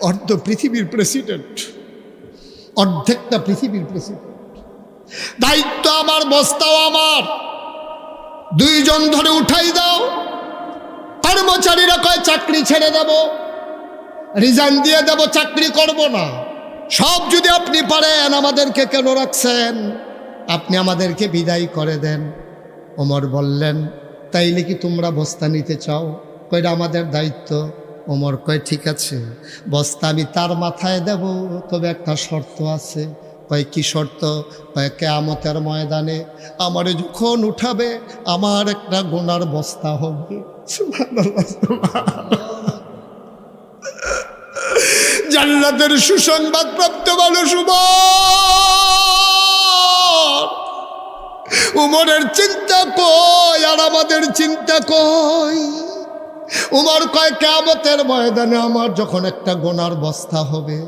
অর্ধ পৃথিবীর প্রেসিডেন্ট, অর্ধেকটা পৃথিবীর প্রেসিডেন্ট, দায়িত্ব আমার, বস্তাও আমার। 2 জন ধরে উঠাই দাও। কর্মচারীরা কয়, চাকরি ছেড়ে দেব, রিজাইন দিয়ে দেব, চাকরি করব না। সব যদি আপনি পারেন আমাদেরকে কেন রাখছেন? আপনি আমাদেরকে বিদায় করে দেন। ওমর বললেন, তাইলে কি তোমরা বস্তা নিতে চাও? কইরা আমাদের দায়িত্ব। ওমর কয়, ঠিক আছে, বস্তা আমি তার মাথায় দেব, তবে একটা শর্ত আছে। কয়, কি শর্ত? কয়, কিয়ামতের ময়দানে আমারে যখন উঠাবে আমার একটা গোনার বস্তা হবে। সুবহানাল্লাহ, সুবহানাল্লাহ। জান্নাতের সুসংবাদ প্রাপ্ত মানুষ উমরের চিন্তা কই আর আমাদের চিন্তা কই? উমর কয়, কিয়ামতের ময়দানে আমার যখন একটা গোনার বস্তা হবে,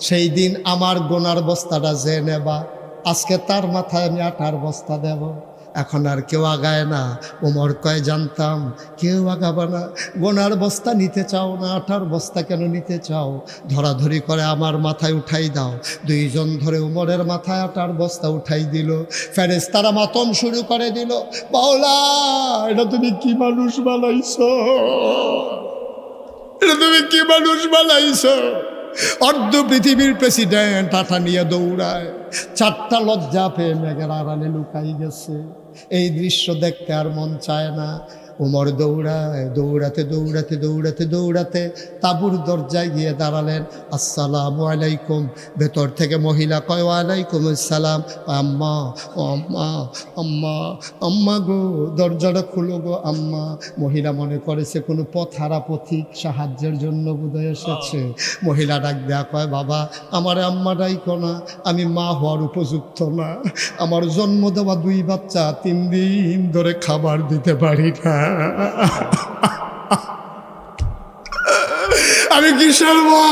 সেই দিন আমার গোনার বস্তাটা যে নেবা, আজকে তার মাথায় আমি আটার বস্তা দেব। এখন আর কেউ আগায় না। উমর কয়, জানতাম কেউ আগাবে না। গোনার বস্তা নিতে চাও না, আটার বস্তা কেন নিতে চাও? ধরাধরি করে আমার মাথায় উঠাই দাও। দুইজন ধরে উমরের মাথায় আটার বস্তা উঠাই দিল। ফেরেশতারা মাতম শুরু করে দিল, মাওলা এটা তুমি কি মানুষ বানাইছো? এটা তুমি কি মানুষ বানাইছো? অর্ধ পৃথিবীর প্রেসিডেন্ট আটা নিয়ে দৌড়ায়, চারটা লজ্জা পেয়ে মেঘের আড়ালে লুকাই গেছে। এই দৃশ্য দেখতে আর মন চায় না। উমর দৌড়ায়, দৌড়াতে দৌড়াতে দৌড়াতে দৌড়াতে তাঁবুর দরজায় গিয়ে দাঁড়ালেন। আসসালামু আলাইকুম। ভেতর থেকে মহিলা কয়, ওয়ালাইকুম আসসালাম। আম্মা, ও আম্মা, আম্মা, আম্মা গো, দরজাটা খুলো গো আম্মা। মহিলা মনে করেছে কোনো পথহারা পথিক সাহায্যের জন্য বোধহয় এসেছে। মহিলা ডাক দেয়া কয়, বাবা আমার আম্মা ডাইকো না, আমি মা হওয়ার উপযুক্ত না। আমার জন্ম দেওয়া 2 বাচ্চা 3 দিন ধরে খাবার দিতে পারি না। আমি কিসের মা?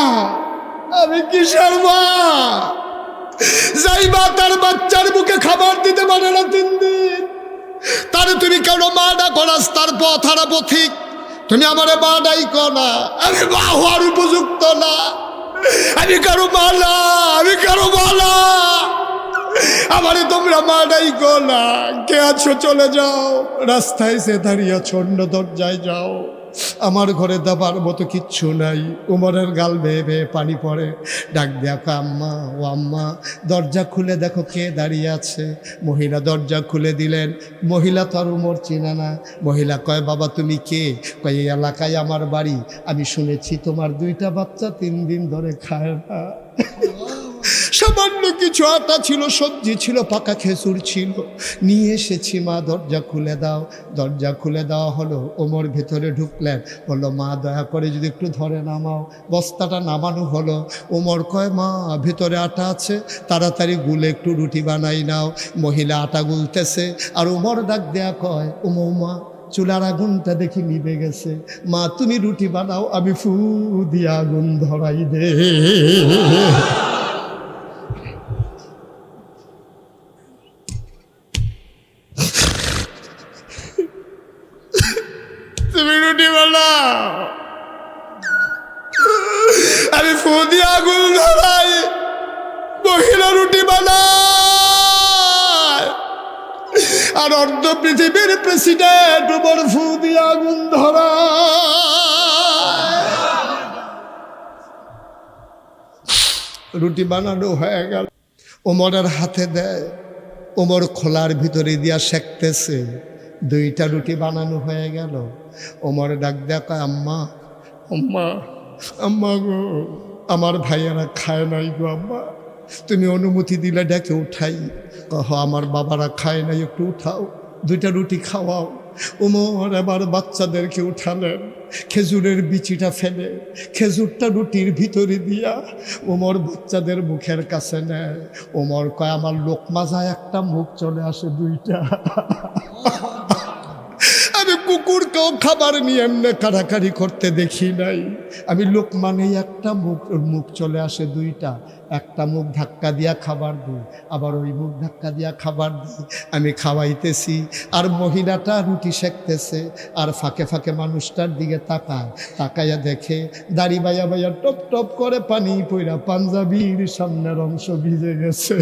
আমি কিসের মা? যাই মা তার বাচ্চার মুখে খাবার দিতে পারে না 3 দিন, তারে তুমি কেন মা ডাকো? রাস্তার পথহারা পথিক, তুমি আমার মা ডাইকো না। আমি মা হওয়ার উপযুক্ত না। আমি কারো মা না, আমি কারো মা না। আমারে তোমরা মা ডাইকো না। কে আছো চলে যাও, রাস্তায় সে দাঁড়িয়ে অন্য দরজায় যাও। আমার ঘরে দাবার মতো কিচ্ছু নাই। উমরের গাল বেয়ে বেয়ে পানি পড়ে। ডাক দেখো, আম্মা, ও আম্মা, দরজা খুলে দেখো কে দাঁড়িয়ে আছে। মহিলা দরজা খুলে দিলেন। মহিলা তো আর উমর চিনে না। মহিলা কয়, বাবা তুমি কে? কয়, এই এলাকায় আমার বাড়ি। আমি শুনেছি তোমার 2টা বাচ্চা 3 দিন ধরে খায় না। সামান্য কিছু আটা ছিল, সবজি ছিল, পাকা খেজুর ছিল, নিয়ে এসেছি মা, দরজা খুলে দাও। দরজা খুলে দেওয়া হলো। ওমর ভেতরে ঢুকলেন, বললো, মা দয়া করে যদি একটু ধরে নামাও। বস্তাটা নামানো হলো। ওমর কয়, মা ভেতরে আটা আছে, তাড়াতাড়ি গুলে একটু রুটি বানাই নাও। মহিলা আটা গুলতেছে, আর ওমর ডাক দেয়া কয়, মা চুলার আগুনটা দেখি নিভে গেছে, মা তুমি রুটি বানাও, আমি ফু দিয়ে আগুন ধরাই দে। তুমি রুটি বানাও, আমি ফু দিয়ে আগুন ধরাই। মহিলা রুটি বানায়, আর অর্ধ পৃথিবীর প্রেসিডেন্ট ওমর ফু দিয়ে আগুন ধরায়। রুটি বানানো হয়ে গেল, ওমরের হাতে দেয়। ওমর খোলার ভিতরে দিয়া সেঁকতেছে। 2টা রুটি বানানো হয়ে গেল। ওমর ডাক দেখা, আম্মা, আম্মা, আম্মা গো, আমার ভাইয়ারা খায় নাই গো আম্মা, তুমি অনুমতি দিলে ডেকে উঠাই। কহ, আমার বাবারা খায় নাই, একটু উঠাও, 2টা রুটি খাওয়াও। ওমর এবার বাচ্চাদেরকে উঠালেন। খেজুরের বিচিটা ফেলে খেজুরটা রুটির ভিতরে দিয়া ওমর বাচ্চাদের মুখের কাছে নেয়। ওমর কয়, আমার লোকমা যায় একটা, মুখ চলে আসে 2টা। আমি কুকুরকেও খাবার নিয়ে এমনি কাড়াকাড়ি করতে দেখি নাই। আমি লোকমা নেই একটা, মুখ চলে আসে 2টা। একটা মুখ ধাক্কা দিয়া খাবার দিই, আবার ওই মুখ ধাক্কা দিয়া খাবার দিই। আমি খাওয়াইতেছি, আর মহিলাটা রুটি সেঁকতেছে, আর ফাঁকে ফাঁকে মানুষটার দিকে তাকায়। তাকাইয়া দেখে দাড়ি বাইয়া বাইয়া টপ টপ করে পানি পইরা পাঞ্জাবির সামনের অংশ ভিজে গেছে।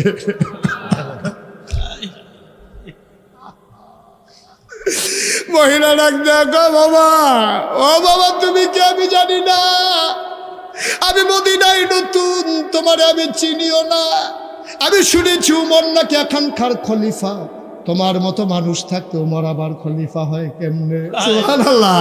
মহিলা ডাক দেখো, বাবা, ও বাবা তুমি কি? আমি জানি না, আমি মদিনায় নতুন, তোমারে আমি চিনিও না। আমি শুনেছি উমর নাকি এখানকার খলিফা। তোমার মতো মানুষ থাকতে উমর আবার খলিফা হয় কেমনে? সুবহানাল্লাহ।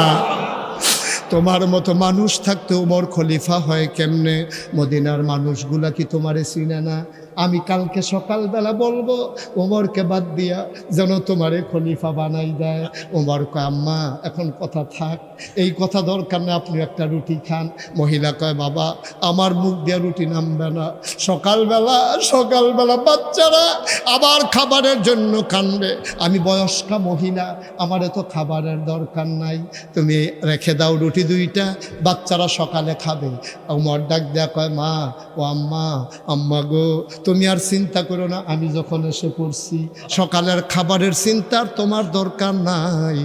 তোমার মতো মানুষ থাকতে উমর খলিফা হয় কেমনে? মদিনার মানুষগুলা কি তোমারে চিনে না? আমি কালকে সকালবেলা বলবো ওমরকে বাদ দিয়া যেন তোমারে খলিফা বানাই দেয়। ওমর কয় আম্মা এখন কথা থাক, এই কথা দরকার না, আপনি একটা রুটি খান। মহিলা কয় বাবা আমার মুখ দিয়ে রুটি নামবে না। সকালবেলা বাচ্চারা আবার খাবারের জন্য কানবে। আমি বয়স্কা মহিলা, আমার এত খাবারের দরকার নাই, তুমি রেখে দাও রুটি দুইটা, বাচ্চারা সকালে খাবে। ওমর ডাক দেয়া কয় মা ও আম্মা গো তুমি আর চিন্তা করো না, আমি যখন এসে পড়ছি সকালের খাবারের চিন্তার তোমার দরকার নাই।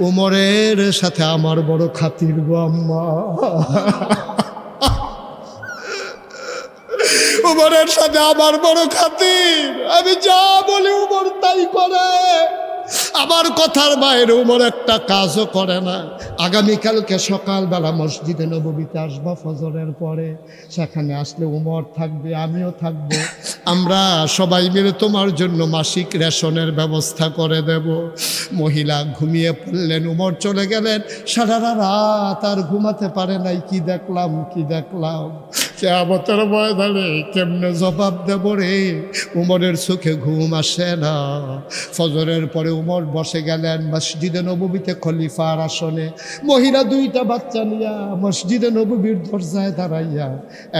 ওমরের সাথে আমার বড় খাতির গো আম্মা। ওমরের সাথে আমার বড় খাতির, আমি যা বলি ওমর তাই করে। আমার কথার বাইরে ওমর একটা কাজও করে না। আগামীকালকে সকালবেলা মসজিদে নববীতে আসবা ফজরের পরে, সেখানে আসলে ওমর থাকবে, আমিও থাকবো। আমরা সবাই মিলে তোমার জন্য মাসিক রেশনের ব্যবস্থা করে দেব। মহিলা ঘুমিয়ে পড়লেন, ওমর চলে গেলেন। সারা রাত আর ঘুমাতে পারে নাই। কি দেখলাম কিয়ামতের ময়দানে কেমনে জবাব দেব রে? উমরের চোখে ঘুম আসে না। ফজরের পরে উমর বসে গেলেন মসজিদে নববীতে খলিফার আসনে। মহিলা দুইটা বাচ্চা নিয়া মসজিদে নববীর দরজায় দাঁড়াইয়া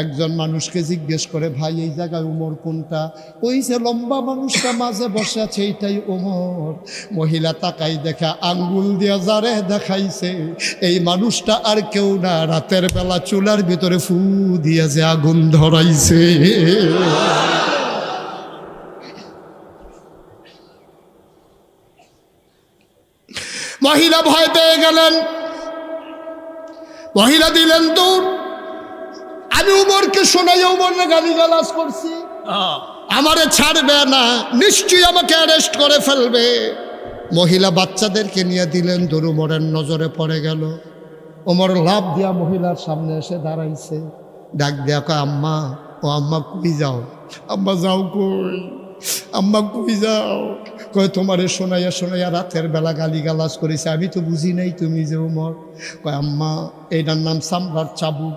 একজন মানুষকে জিজ্ঞেস করে ভাই এই জায়গায় উমর কোনটা? ওই যে লম্বা মানুষটা মাঝে বসে আছে এইটাই উমর। মহিলা তাকাই দেখা আঙ্গুল দিয়া যারে দেখাইছে এই মানুষটা আর কেউ না, রাতের বেলা চুলার ভিতরে ফু দিয়া যে আগুন ধরাইছে। মহিলা ভয় পেয়ে গেলেন, মহিলা দিলেন দৌড়। আমি উমরকে শোনাই উমরকে গালিগালাজ করছি, আমারে ছাড়বে না, নিশ্চয়ই আমাকে অ্যারেস্ট করে ফেলবে। মহিলা বাচ্চাদেরকে নিয়ে দিলেন দৌড়। উমরের নজরে পড়ে গেল। ওমর লাভ দিয়া মহিলার সামনে এসে দাঁড়াইছে। ডাক দেয়া কয় আম্মা ও আম্মা কই যাও? আম্মা যাও কই? আম্মা কই যাও? কয় তোমারে শোনাইয়া রাতের বেলা গালিগালাজ করেছে, আমি তো বুঝি নাই তুমি যে উমর। কয় আম্মা এইটার নাম চামড়ার চাবুক,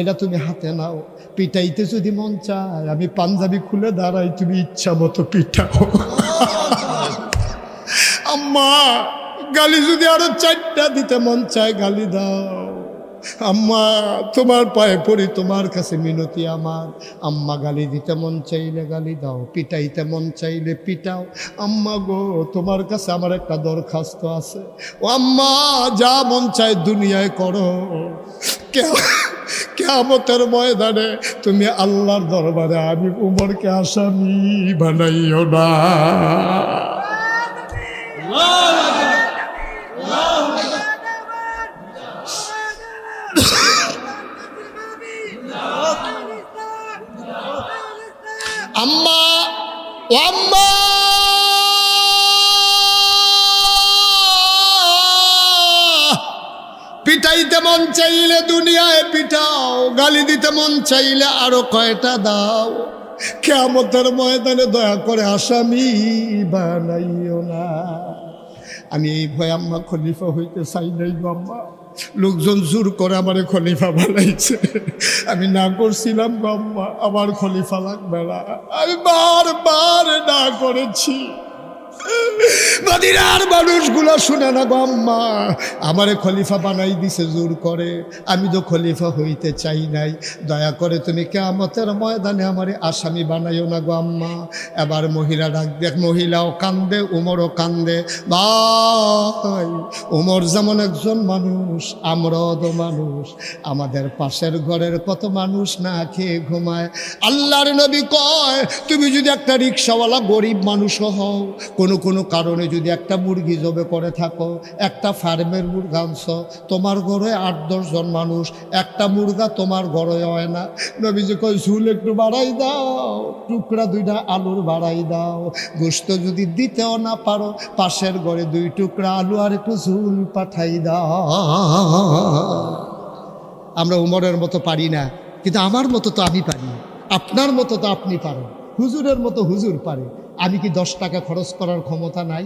এটা তুমি হাতে নাও, পিটাইতে যদি মন চায় আমি পাঞ্জাবি খুলে দাঁড়াই, তুমি ইচ্ছা মতো পিটাও। আম্মা গালি যদি আরো 4টা দিতে মন চায় গালি দাও। আম্মা তোমার পায়ে পড়ি, তোমার কাছে মিনতি আমার। আম্মা গালি দিতে মন চাইলে গালি দাও, পিটাইতে মন চাইলে পিটাও। আম্মা গো তোমার কাছে আমার একটা দরখাস্ত আছে। ও আম্মা যা মন চায় দুনিয়ায় করো, কিয়ামতের ময়দানে তুমি আল্লাহর দরবারে আমি উমরকে আসামি বানাইও না। আম্মা ও আম্মা পিটাইতে মন চাইলে দুনিয়ায় পিটাও, গালি দিতে মন চাইলে আরো কয়টা দাও। কিয়ামতের ময়দানে দয়া করে আসামি বানাইও না। আমি এই ভয় আম্মা খলিফা হইতে চাই নাই গো আম্মা। লোকজন জোর করে আমারে খলিফা বানাইছে, আমি না করছিলাম গো আম্মা। আমার খলিফা লাগবে না, আমি বারবার না করেছি। মদিনার মানুষগুলো শুনে না গো আম্মা, আমারে খলিফা বানাই দিছে জোর করে। আমি তো খলিফা হইতে চাই নাই, দয়া করে তুমি কিয়ামতের ময়দানে আমারে আসামি বানাইও না গো আম্মা। এবার মহিলা ডাক দেখ, মহিলাও কান্দে, উমরও কান্দে। ভাই উমর যেমন একজন মানুষ, আমরাও তো মানুষ। আমাদের পাশের ঘরের কত মানুষ না খেয়ে ঘুমায়। আল্লাহর নবী কয় তুমি যদি একটা রিক্সাওয়ালা গরিব মানুষও হও, কোনো কারণে যদি একটা মুরগি জবে করে থাকো, একটা ফার্মের মুরগা আনছ, তোমার ঘরে 8-10 জন মানুষ, একটা মুরগা তোমার ঘরে হয় না। নবীজি কয় ঝুল একটু বাড়াই দাও, টুকরা 2টা আলুর বাড়াই দাও। গোস্ত যদি দিতেও না পারো, পাশের ঘরে 2 টুকরা আলু আর একটু ঝুল পাঠাই দাও। আমরা উমরের মতো পারি না, কিন্তু আমার মতো তো আমি পারি, আপনার মতো তো আপনি পারেন। হুজুরের মতো হুজুর পারে, আমি কি 10 টাকা খরচ করার ক্ষমতা নাই?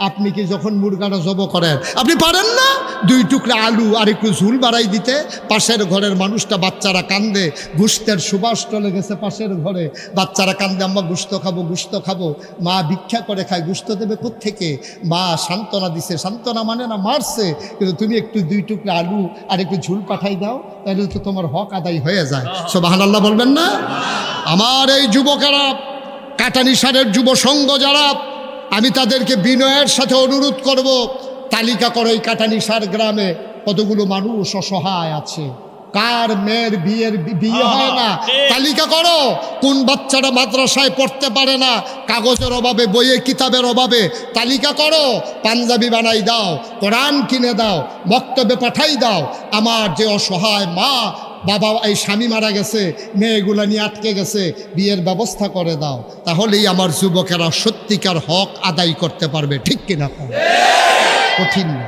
আপনি কি যখন মুরগাটা জব করেন আপনি পারেন না 2 টুকরা আলু আর একটু ঝুল বাড়াই দিতে? পাশের ঘরের মানুষটা, বাচ্চারা কান্দে, গুস্তের সুবাস চলে গেছে পাশের ঘরে, বাচ্চারা কান্দে, আম্মা গুস্ত খাবো, গুস্ত খাবো। মা ভিক্ষা করে খায়, গুস্ত দেবে কোত্থেকে? মা সান্ত্বনা দিছে, সান্ত্বনা মানে না মারছে, কিন্তু তুমি একটু 2 টুকরা আলু আর একটু ঝুল পাঠাই দাও, তাহলে তো তোমার হক আদায় হয়ে যায়। সুবহানাল্লাহ বলবেন না? আমার এই যুবকেরা, কাটানিসারের যুব সংঘ যারা, আমি তাদেরকে বিনয়ের সাথে অনুরোধ করব, তালিকা করো এই কাটানিসার গ্রামে কতগুলো মানুষ অসহায় আছে, কার মেয়ের বিয়ে হয় না, তালিকা করো। কোন বাচ্চাটা মাদ্রাসায় পড়তে পারে না, কাগজের অভাবে, বইয়ে কিতাবের অভাবে, তালিকা করো। পাঞ্জাবি বানাই দাও, কোরআন কিনে দাও, বক্তব্যে পাঠাই দাও। আমার যে অসহায় মা বাবা, এই স্বামী মারা গেছে, মেয়েগুলা নিয়ে আটকে গেছে, বিয়ের ব্যবস্থা করে দাও। তাহলেই আমার যুবকেরা সত্যিকার হক আদায় করতে পারবে। ঠিক কিনা? কঠিন না,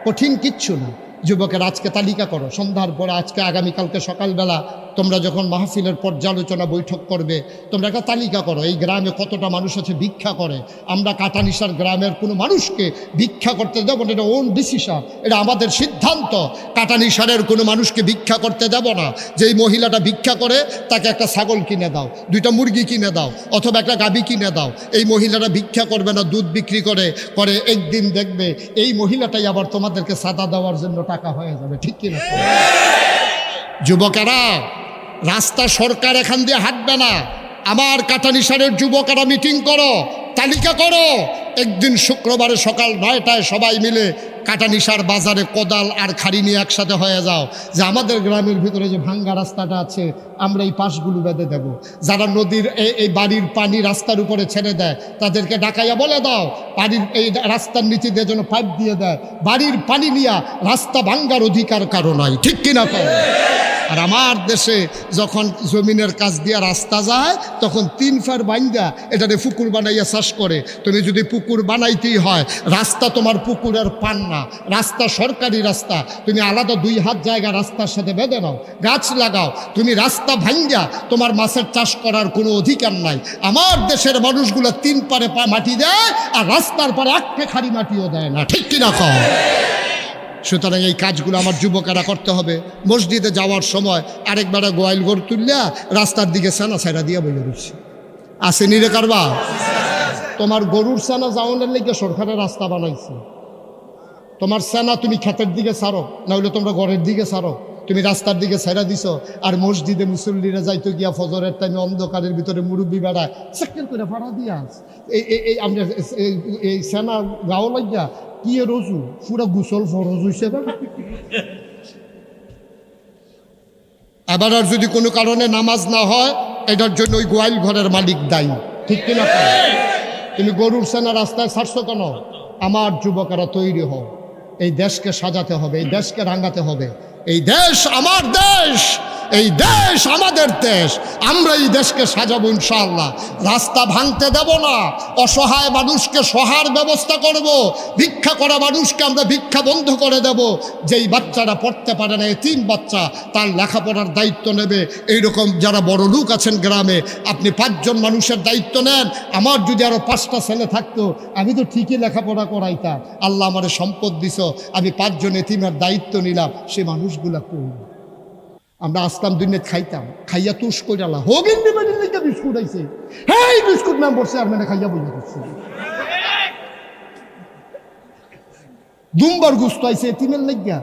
কঠিন কিচ্ছু না। যুবকের আজকে তালিকা করো, সন্ধ্যার পরে, আজকে আগামীকালকে সকালবেলা তোমরা যখন মাহফিলের পর্যালোচনা বৈঠক করবে, তোমরা একটা তালিকা করো এই গ্রামে কতটা মানুষ আছে ভিক্ষা করে। আমরা কাটানিসার গ্রামের কোনো মানুষকে ভিক্ষা করতে দেবো না, এটা ওন ডিসিশন, এটা আমাদের সিদ্ধান্ত। কাটানিসারের কোনো মানুষকে ভিক্ষা করতে দেব না। যেই মহিলাটা ভিক্ষা করে তাকে একটা ছাগল কিনে দাও, 2টা মুরগি কিনে দাও, অথবা একটা গাভী কিনে দাও। এই মহিলাটা ভিক্ষা করবে না, দুধ বিক্রি করে করে একদিন দেখবে এই মহিলাটাই আবার তোমাদেরকে সাদা দেওয়ার জন্য টাকা হয়ে যাবে। ঠিক কিনা? যুবকেরা, রাস্তা সরকার এখান দিয়ে হাঁটবে না। আমার কাটানিসারের যুবকেরা মিটিং করো, তালিকা করো। একদিন শুক্রবারে সকাল 9টায় সবাই মিলে কাটানিসার বাজারে কোদাল আর খাড়ি নিয়ে একসাথে হয়ে যাও, যে আমাদের গ্রামের ভিতরে যে ভাঙ্গা রাস্তাটা আছে আমরা এই পাশগুলো বেঁধে দেব। যারা নদীর এই বাড়ির পানি রাস্তার উপরে ছেড়ে দেয় তাদেরকে ডাকাইয়া বলে দাও বাড়ির এই রাস্তার নিচে দিয়ে যেন পাইপ দিয়ে দেয়। বাড়ির পানি নিয়ে রাস্তা ভাঙ্গার অধিকার কারো নাই। ঠিক কিনা? আর আমার দেশে যখন জমিনের কাজ দিয়া রাস্তা যায় তখন 3 ফার বাইন্দা এটাতে পুকুর বানাইয়া চাষ করে। তুমি যদি পুকুর বানাইতেই হয়, রাস্তা তোমার পুকুরের পান না, রাস্তা সরকারি রাস্তা, তুমি আলাদা 2 হাত জায়গা রাস্তার সাথে বেঁধে নাও, গাছ লাগাও। তুমি রাস্তা ভাঙ্গা তোমার মাছের চাষ করার কোনো অধিকার নাই। আমার দেশের মানুষগুলো 3 পারে মাটি দেয় আর রাস্তার পারে 1 খাড়ি মাটিও দেয় না। ঠিক কিনা? সুতরাং এই কাজগুলো আমার যুবকেরা করতে হবে। মসজিদে যাওয়ার সময় আরেকবার গোয়াল গরু তুললা রাস্তার দিকে সেনা ছাইরা দিয়া বইয়া রয়েছে, আসেনি রে কারবা? তোমার গরুর সেনা যাওয়ানোর লেগে সরকারের রাস্তা বানাইছে। তোমার সেনা তুমি ক্ষেতের দিকে ছাড়ো, না হলে তোমরা ঘরের দিকে ছাড়ো, তুমি রাস্তার দিকে ছাইরা দিছো। আর মসজিদে মুসল্লিরা যাইতো গিয়া ফজরের টাইমে অন্ধকারের ভিতরে মুরব্বী বেড়ায় সেকেন্ড করে ভাড়া দিয়া এই আমরা এই সেনা গাও লাগিয়া কি রজু পুরা গুসল ফরজ হইছে। এবার আর যদি কোনো কারণে নামাজ না হয়, এটার জন্য ওই গোয়াল ঘরের মালিক দায়ী। ঠিক কিনা? তুমি গরুর সেনা রাস্তায় ছাড়ছো কেন? আমার যুবকেরা তৈরি হও, এই দেশকে সাজাতে হবে, এই দেশকে রাঙাতে হবে। এই দেশ আমার দেশ, এই দেশ আমাদের দেশ, আমরা এই দেশকে সাজাবো ইনশাআল্লাহ। রাস্তা ভাঙতে দেব না, অসহায় মানুষকে সহার ব্যবস্থা করব, ভিক্ষা করা মানুষকে আমরা ভিক্ষা বন্ধ করে দেব। যেই বাচ্চারা পড়তে পারে না, 3 বাচ্চা, তার লেখাপড়ার দায়িত্ব নেবে। এইরকম যারা বড় লোক আছেন গ্রামে, আপনি 5 জন মানুষের দায়িত্ব নেন। আমার যদি আরো 5টা ছেলে থাকতো আমি তো ঠিকই লেখাপড়া করাইতাম। আল্লাহ আমারে সম্পদ দিছ, আমি 5 জন এতিমের দায়িত্ব নিলাম। সে মানুষগুলা কই? আমরা আসলাম দুনিয়া খাইতাম, খাইয়া তুষ কইরালা হোগেন নিবানির লেগে বিস্কুট আইছে, হেই বিস্কুট মেম্বার চেয়ারম্যানে খাইয়া বইয়া দিচ্ছে। দুম্বার গুস্ত আইছে এতিমের লেগা,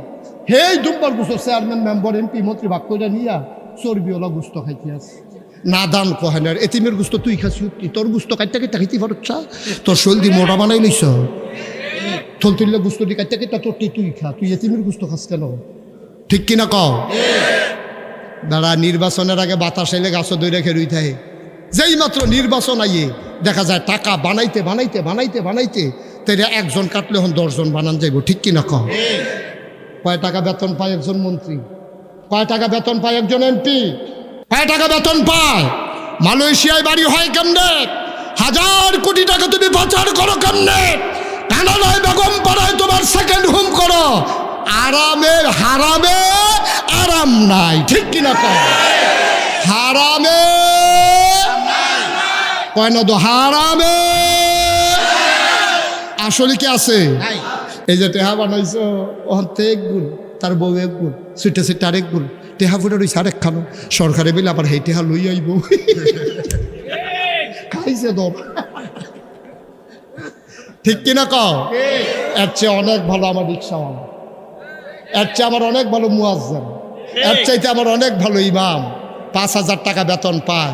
হেই দুম্বার গুস্ত চেয়ারম্যান মেম্বার এমপি মন্ত্রী ভাগ কইরা নিয়া চর্বিওয়ালা গুস্ত খাইতে আছে। না দান কহেনার এতিমের গুস্ত তুই খাচ্ছি, তোর গুস্ত কাইটা কেটে খাইতে পারছা, তোর শরীর দিয়ে মোটা বানাই লইছ, থল তুললে গুস্ত দিয়ে কাইটা কেটে তোর তুই খা, তুই এতিমের গুস্ত খাস কেন? ঠিক কিনা কও? দাঁড়া, নির্বাচনের আগে বাতাস এলে গাছ দই রেখে রুই থাকে। যেই মাত্র নির্বাচন আইয়ে দেখা যায় টাকা বানাইতে বানাইতে বানাইতে বানাইতে তাইলে 1 জন কাটলে এখন 10 জন বানান যাইব। ঠিক কিনা কও? কয় টাকা বেতন পায় একজন মন্ত্রী? কয় টাকা বেতন পায় একজন এমপি? কয় টাকা বেতন পায়? মালয়েশিয়ায় বাড়ি হয় কেমনে? 1000 কোটি টাকা তুমি পাচার করো কেমনে? কানাডায় বেগম পাড়ায় তোমার সেকেন্ড হোম করো। আরামে হারামে আরাম নাই। ঠিক কিনা কও? হারামে কয় না তো হারামে আসলে কি আছে? এই যে টেহা বানাইছো অন্তে এক গুণ, তার বউ এক গুণ, সুইটে সুইটে আরেক গুণ, টেহা ফুটে রয়েছে আরেক খানো, সরকারে বিল আবার সেই টেহা লই আইব খাইছে দর। ঠিক কিনা কও? এর চেয়ে অনেক ভালো আমার রিক্সাওয়ালা, এর চেয়ে আমার অনেক ভালো মুয়াজ্জিন, এর চাইতে আমার অনেক ভালো ইমাম। 5,000 টাকা বেতন পায়,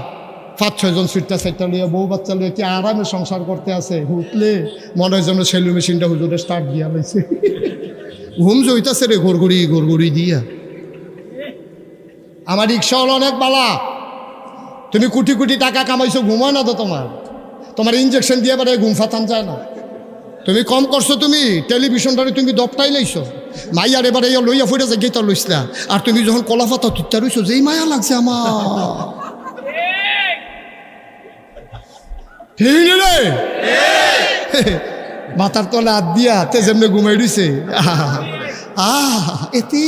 5-6 জন সুইটটা সাইটটা লইয়া বউ বাচ্চা লইয়া কি আরামে সংসার করতে আছে। উঠলে মনে হয় যেন সেলু মেশিনটা হুজুরে স্টার্ট দিয়া লাইছে, ঘুম জইতাছে রে গড়গড়ি দিয়া। আমার রিক্সাওয়ালা অনেক বালা। তুমি কোটি কোটি টাকা কামাইছো, ঘুমায় না তো তোমার ইঞ্জেকশন দিয়ে এবারে ঘুম ফাতান যায় না। তুমি কম করছো, তুমি টেলিভিশনটারে তুমি দপটাই লাইছো, মাইয়ার এবারে লইয়া ফুটে যায় গেতা লইসলা, আর তুমি যখন কলা ফাতা তুত্তা রইছো, যেই মায়া লাগছে আমার। ঠিক রে মাথার তলে হাত দিয়া তে যেমনি ঘুমাই দিছে। এতি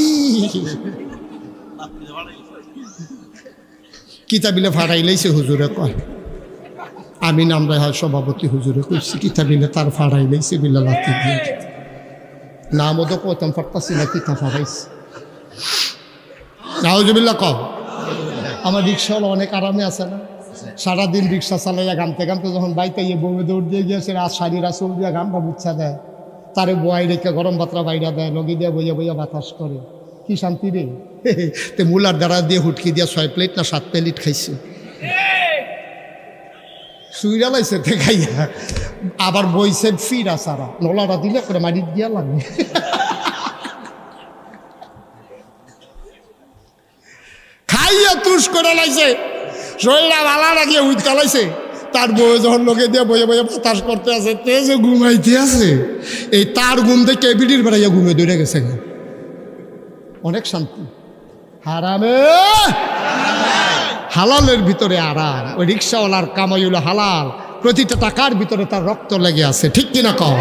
কিতাবিলে ফাড়াই লাইছে হুজুরে কয়, আমি নামরা হয় সভাপতি হুজুরে কইছি কিতাবিলে তার ফাড়াই লাইছে বিলা লাতি দিয়ে। নামও তো কইতাম পারতাছি না, কিতা ফাড়াইছে। নাউজুবিল্লাহ কম। আমার রিক্সাওয়ালা অনেক আরামে আছে না, সারাদিন রিক্সা চালাইয়া গামতে গামতে যখন বাইতে গিয়ে বউয়ে দৌড় দিয়ে গিয়েছে, রাত শাড়িরা চুল দিয়া গামটা বুচ্ছা দেয়, তারে বয় রেখে গরম ভাতরা বাইরা দেয়, লগি দিয়ে বইয়া বইয়া বাতাস করে, কি শান্তি রে। তে মুলার দ্বারা দিয়ে হুটকি দিয়া 6 প্লেট না 7 প্লেট খাইছে, সুইরা লাইছে তে খাইয়া। আবার বইছে ফিরা সারা নলারা দিলে করে মারি দিয়া লাগে। খাইয়া তুষ করে লাইছে, শরীরটা ভালো লাগিয়ে উঠতে লাইছে। তার বউ যখন লোকে দিয়ে বইয়ে বইয়ে বাতাস করতে আছে, তে যে ঘুমাইতে আছে, এই তার ঘুম থেকে বিড়ির বেড়াইয়া ঘুমে দৌড়ে গেছে। অনেক শান্তি। হারামে হালালের ভিতরে আরাম। ওই রিক্সাওয়ালার কামাই হলো হালাল, প্রতিটা টাকার ভিতরে তার রক্ত লেগে আছে। ঠিক কিনা কও?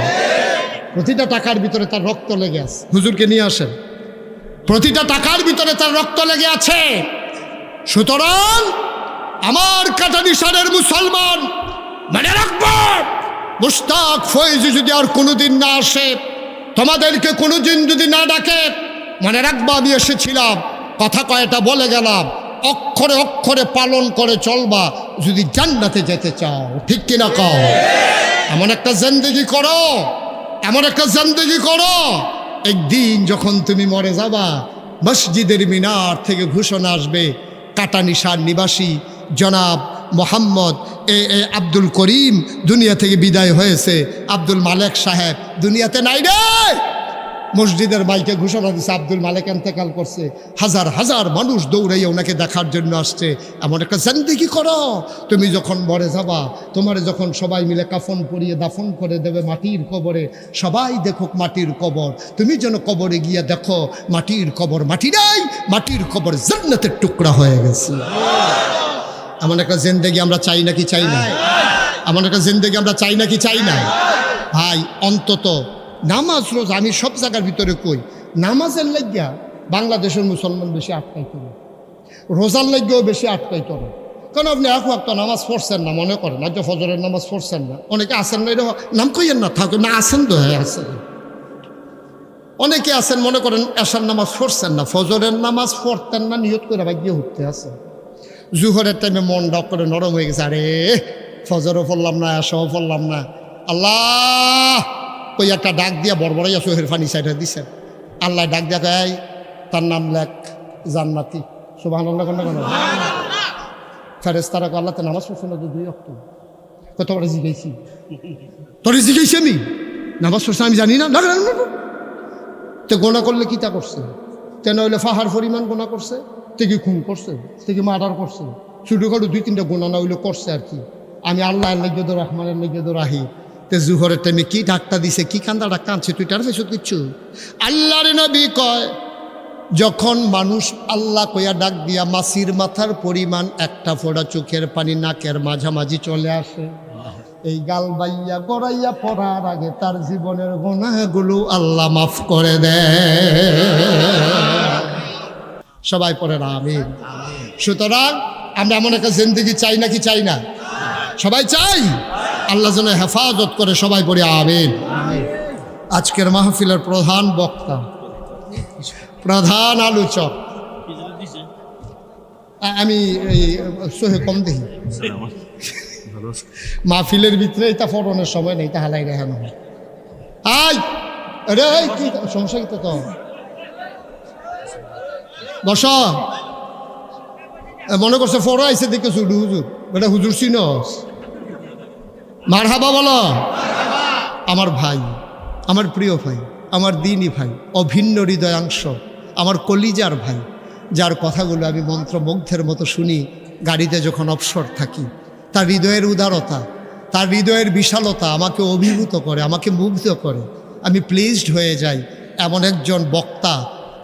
প্রতিটা টাকার ভিতরে তার রক্ত লেগে আছে। হুজুরকে নিয়ে আসেন, প্রতিটা টাকার ভিতরে তার রক্ত লেগে আছে। সুতরাং আমার কাটানিশানের মুসলমান মনে রাখবো, মুশতাক ফয়েজ যদি আর কোনোদিন না আসে, তোমাদেরকে কোনোদিন যদি না ডাকে, মনে রাখবো আমি এসেছিলাম, কথা কয়টা বলে গেলাম, অক্ষরে অক্ষরে পালন করে চলবা যদি জান্নাতে যেতে চাও। ঠিক কিনা কও? এমন একটা জিন্দেগি করো, এমন একটা জিন্দেগি করো, একদিন যখন তুমি মরে যাবা, মসজিদের মিনার থেকে ঘোষণা আসবে, কাটানিশার নিবাসী জনাব মোহাম্মদ এ আব্দুল করিম দুনিয়া থেকে বিদায় হয়েছে, আব্দুল মালেক সাহেব দুনিয়াতে নাই রে। মসজিদের মাইকে ঘোষণা দিচ্ছে আব্দুল মালেক ইন্তেকাল করছে, হাজার হাজার মানুষ দৌড়াইয়া ওনাকে দেখার জন্য আসছে। এমন একটা জিন্দেগি করো, তুমি যখন মরে যাবা, তোমারে যখন সবাই মিলে কাফন পরিয়ে দাফন করে দেবে মাটির কবরে, সবাই দেখুক মাটির কবর, তুমি যেন কবরে গিয়ে দেখো মাটির কবর মাটি নাই, মাটির কবর জান্নাতের টুকরা হয়ে গেছে। এমন একটা জিন্দেগি আমরা চাই নাকি চাই না? এমন একটা জিন্দেগি আমরা চাই নাকি চাই না? ভাই অন্তত নামাজ রোজ, আমি সব জায়গার ভিতরে কই, নামাজের লাগিয়া বাংলাদেশের মুসলমান বেশি আটকাই করে, রোজার লাগিয়েও বেশি আটকাই করে। কারণ আপনি এক ওয়াক্ত নামাজ পড়ছেন না, মনে করেন আজ ফজরের নামাজ পড়ছেন না, অনেকে আসেন না, এরকম নাম কইয়েন না, থাকুন না, আসেন তো, হ্যাঁ আসেন। অনেকে আছেন মনে করেন এশার নামাজ পড়ছেন না, ফজরের নামাজ পড়তেন না, নিয়ত করে ভাগ্যে উঠতে আছে, জুহরের টাইমে মন ডাক করে নরম হয়ে গেছে, আরে ফজরও পড়লাম না, এশাও পড়লাম না, আল্লাহ ওই একটা ডাক দিয়া বড়বড়াইয়া চোখের ফানি সাইডে দিছেন, আল্লাহ ডাক দিয়া কয় তার নাম লেখ জান্নাতি। সুবহানাল্লাহ কোন কোন ফেরেশতারা কয় আল্লাহ তো নামাজ পড়ছে না, 2 ওয়াক্ত। কত বড় জিজ্ঞাসি, তোরে জিজ্ঞাসি আমি নামাজ পড়ছে আমি জানি না, তো গোনা করলে কি তা করছে? কেন হইলে ফাহার পরিমাণ গোনা করছে, তে কি খুন করছে, তে কি মার্ডার করছে, ছোটোখাটো 2-3টা গোনা না হইলে করছে আর কি। আমি আল্লাহ আল্লাহ রহমানের লেগে রাহি, তে জুহরের টাইমে কি ডাকটা দিছে, কি কান্দা ডাক্তা আনছে, তুই টার ফেসত কিচ্ছু। আল্লাহর নবী কয় যখন মানুষ আল্লাহ কইয়া ডাক দিয়া মাছির মাথার পরিমাণ একটা ফোঁটা চোখের পানি নাকের মাঝামাঝি চলে আসে, এই গাল বাইয়া গড়াইয়া পড়ার আগে তার জীবনের গুনাহগুলো আল্লাহ মাফ করে দেয়। সবাই পড়ে না আমিন। সুতরাং আমরা এমন একটা জিন্দেগি চাই নাকি চাই না? সবাই চাই? আল্লাহ যেন হেফাজত করে, সবাই পড়ে আমিন। আজকের মাহফিলের প্রধান বক্তা, প্রধান আলোচক, আমি এই সহে কম দেখি মাহফিলের ভিতরে এটা ফরনের সময় নেই, তা হালাই রেহানো আই আরে কি সমস্যা, কি তো বস মনে করছে ফটো আইসে দেখে শুধু হুজুর, বেটা হুজুর চিনস? মারহাবা বলো। আমার ভাই, আমার প্রিয় ভাই, আমার দিনই ভাই, অভিন্ন হৃদয়াংশ, আমার কলিজার ভাই, যার কথাগুলো আমি মন্ত্রমুগ্ধের মতো শুনি গাড়িতে যখন অবসর থাকি। তার হৃদয়ের উদারতা, তার হৃদয়ের বিশালতা আমাকে অভিভূত করে, আমাকে মুগ্ধ করে। আমি প্লিজড হয়ে যাই এমন একজন বক্তা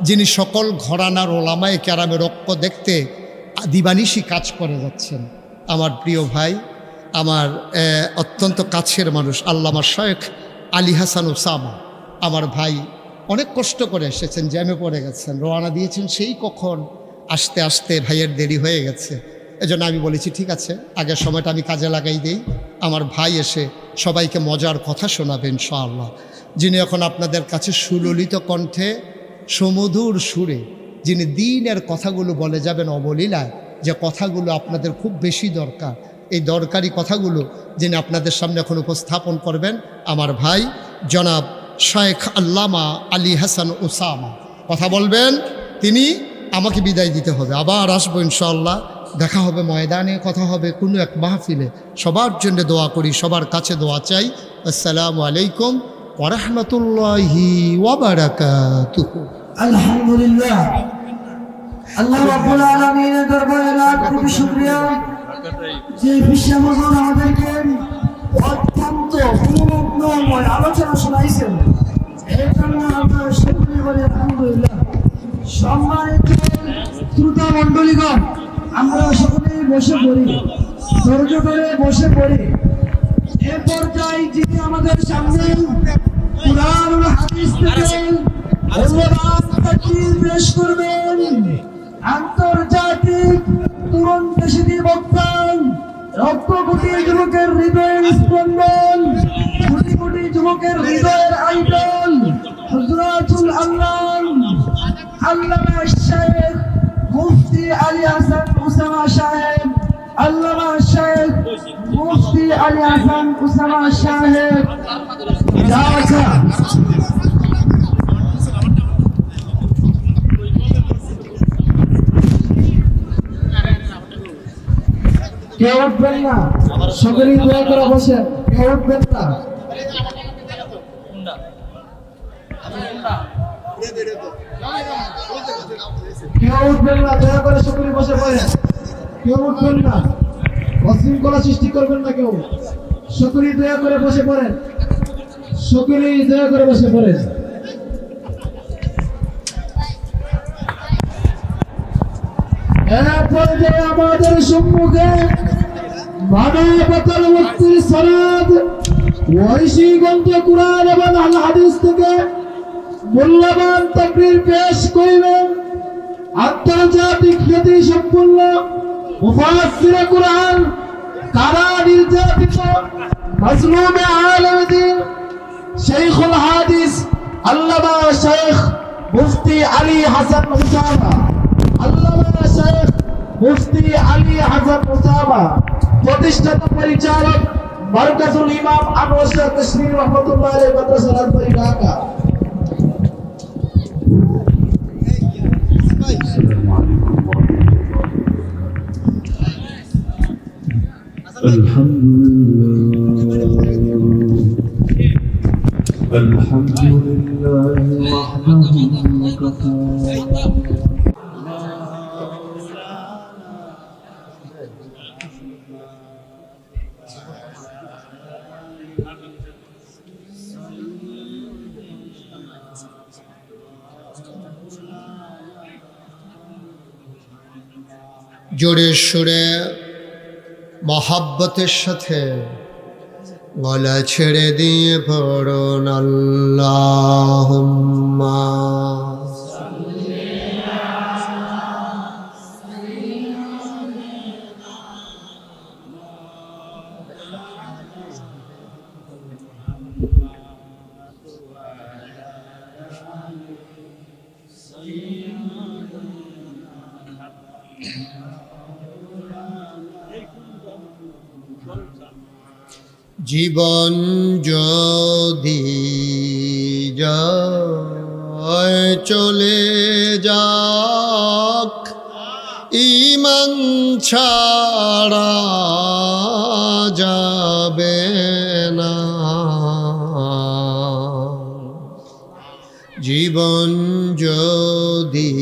যিনি সকল ঘরানার ওলামায়ে কেরামের ঐক্য দেখতে দিবানিশি কাজ করে যাচ্ছেন। আমার প্রিয় ভাই, আমার অত্যন্ত কাছের মানুষ আল্লামা শেখ আলী হাসান ওসামা, আমার ভাই অনেক কষ্ট করে এসেছেন, জ্যামে পড়ে গেছেন, রওনা দিয়েছেন সেই কখন, আসতে আসতে ভাইয়ের দেরি হয়ে গেছে। এজন্য আমি বলেছি ঠিক আছে, আগের সময়টা আমি কাজে লাগাই দেই, আমার ভাই এসে সবাইকে মজার কথা শোনাবেন ইনশাআল্লাহ। যিনি এখন আপনাদের কাছে সুললিত কণ্ঠে সুমধুর সুরে যিনি দিনের কথাগুলো বলে যাবেন অবলীলায়, যে কথাগুলো আপনাদের খুব বেশি দরকার, এই দরকারি কথাগুলো যিনি আপনাদের সামনে এখন উপস্থাপন করবেন আমার ভাই জনাব শেখ আল্লামা আলী হাসান ওসামা কথা বলবেন। তিনি আমাকে বিদায় দিতে হবে, আবার আসবো ইনশাআল্লাহ, দেখা হবে ময়দানে, কথা হবে কোনো এক মাহফিলে। সবার জন্য দোয়া করি, সবার কাছে দোয়া চাই। আসসালামু আলাইকুম ওয়া রাহমাতুল্লাহি ওয়া বারাকাতুহু। আলহামদুলিল্লাহ, আল্লাহ রাব্বুল আলামিনের দরবারে লাখ কোটি শুকরিয়া যে বিশ্বমগণ আমাদেরকে অত্যন্ত গুণময় আলোচনা শোনাইছেন, এর জন্য আমরা শুকরিয়া বলি আলহামদুলিল্লাহ। সম্মানিত শ্রোতা মণ্ডলীগণ, আমরা সকলেই বসে পড়ি, ধৈর্য ধরে বসে পড়ি। এ পর্যায়ে যিনি আমাদের সামনে কুরআন ও হাদিস থেকে মূল্যবান তাকরীর পেশ করবেন, আন্তর্জাতিক তরুণ দেশি বক্তা, লক্ষ কোটি যুবকের হৃদয়ের স্পন্দন, কোটি কোটি যুবকের হৃদয়ের আইডল হযরতুল আল্লাম আল্লামা শেখ মুফতি আলী হাসান ওসামা সাহেব, আল্লামা শেখ মুফতি আলী হাসান ওসামা সাহেব ঢাকা। কেউ উঠবেন না, সকলেই দয়া করে বসে, কেউ উঠবেন না। কেউ উঠবেন না, দয়া করে সকলেই বসে পড়েন, কেউ উঠবেন না, অশৃঙ্খলা সৃষ্টি করবেন না কেউ, সকলেই দয়া করে বসে পড়েন, সকলেই দয়া করে বসে পড়েন। এরপর যে আমাদের সম্মুখে মানবতার মুক্তির সনদ ঐশীগঞ্জ কুরআন এবং আল হাদিস থেকে মূল্যবান তাকরীর পেশ করিবেন আন্তর্জাতিক খ্যাতি সম্পন্ন মুফাসসিরে কুরআন, কারা নির্যাতিত মাজলুমে আলেম দ্বীন, শাইখুল হাদিস আল্লামা শেখ মুফতি আলী হাসান ওসামা, আল্লামা শেখ মুফতি আলী হাসান ওসামা, প্রতিষ্ঠাতা পরিচালক মারকাজুল ইমাম আনোয়ার শাহ তশরিফ রহমাতুল্লাহ আলাইহি মাদ্রাসা রাজবাড়ী ঢাকা। আলহামদুলিল্লাহ ওয়াহদাহু কাফা। জোরে সুরে মহাব্বতের সাথে গলা ছেড়ে দিয়ে পড়ুন আল্লাহুম্মা জীবন যদি যায় চলে যাক, ঈমান ছাড়া যাবে না। জীবন যদি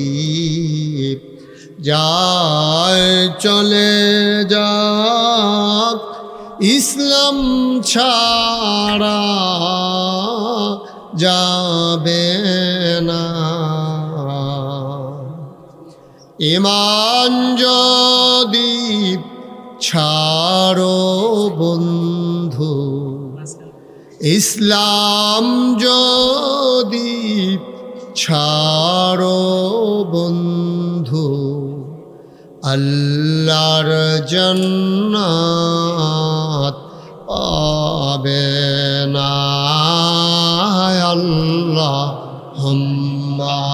যায় চলে যাক, ইসলাম ছাড়া যাবে না। ঈমান যদি ছাড়ো বন্ধু, ইসলাম যদি ছাড়ো বন্ধু, আল্লাহর জান্নাত পাবে না। আল্লাহুম্মা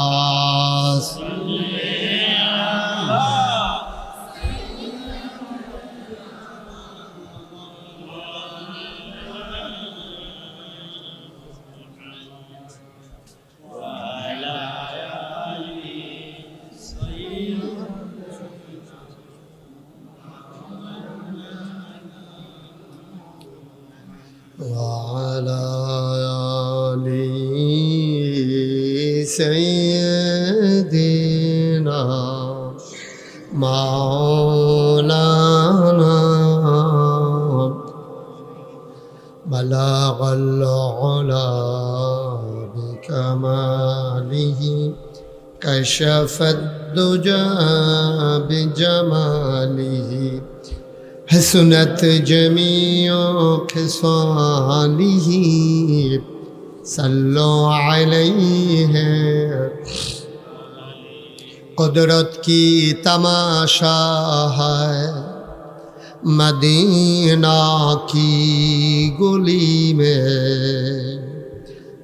وعلى آل سيدنا مولانا بلغ العلا بكماله، كشف الدجى بجماله، حسنت جميع خصاله، صلوا عليه۔ قدرت کی تماشا ہے مدینہ کی گلی میں،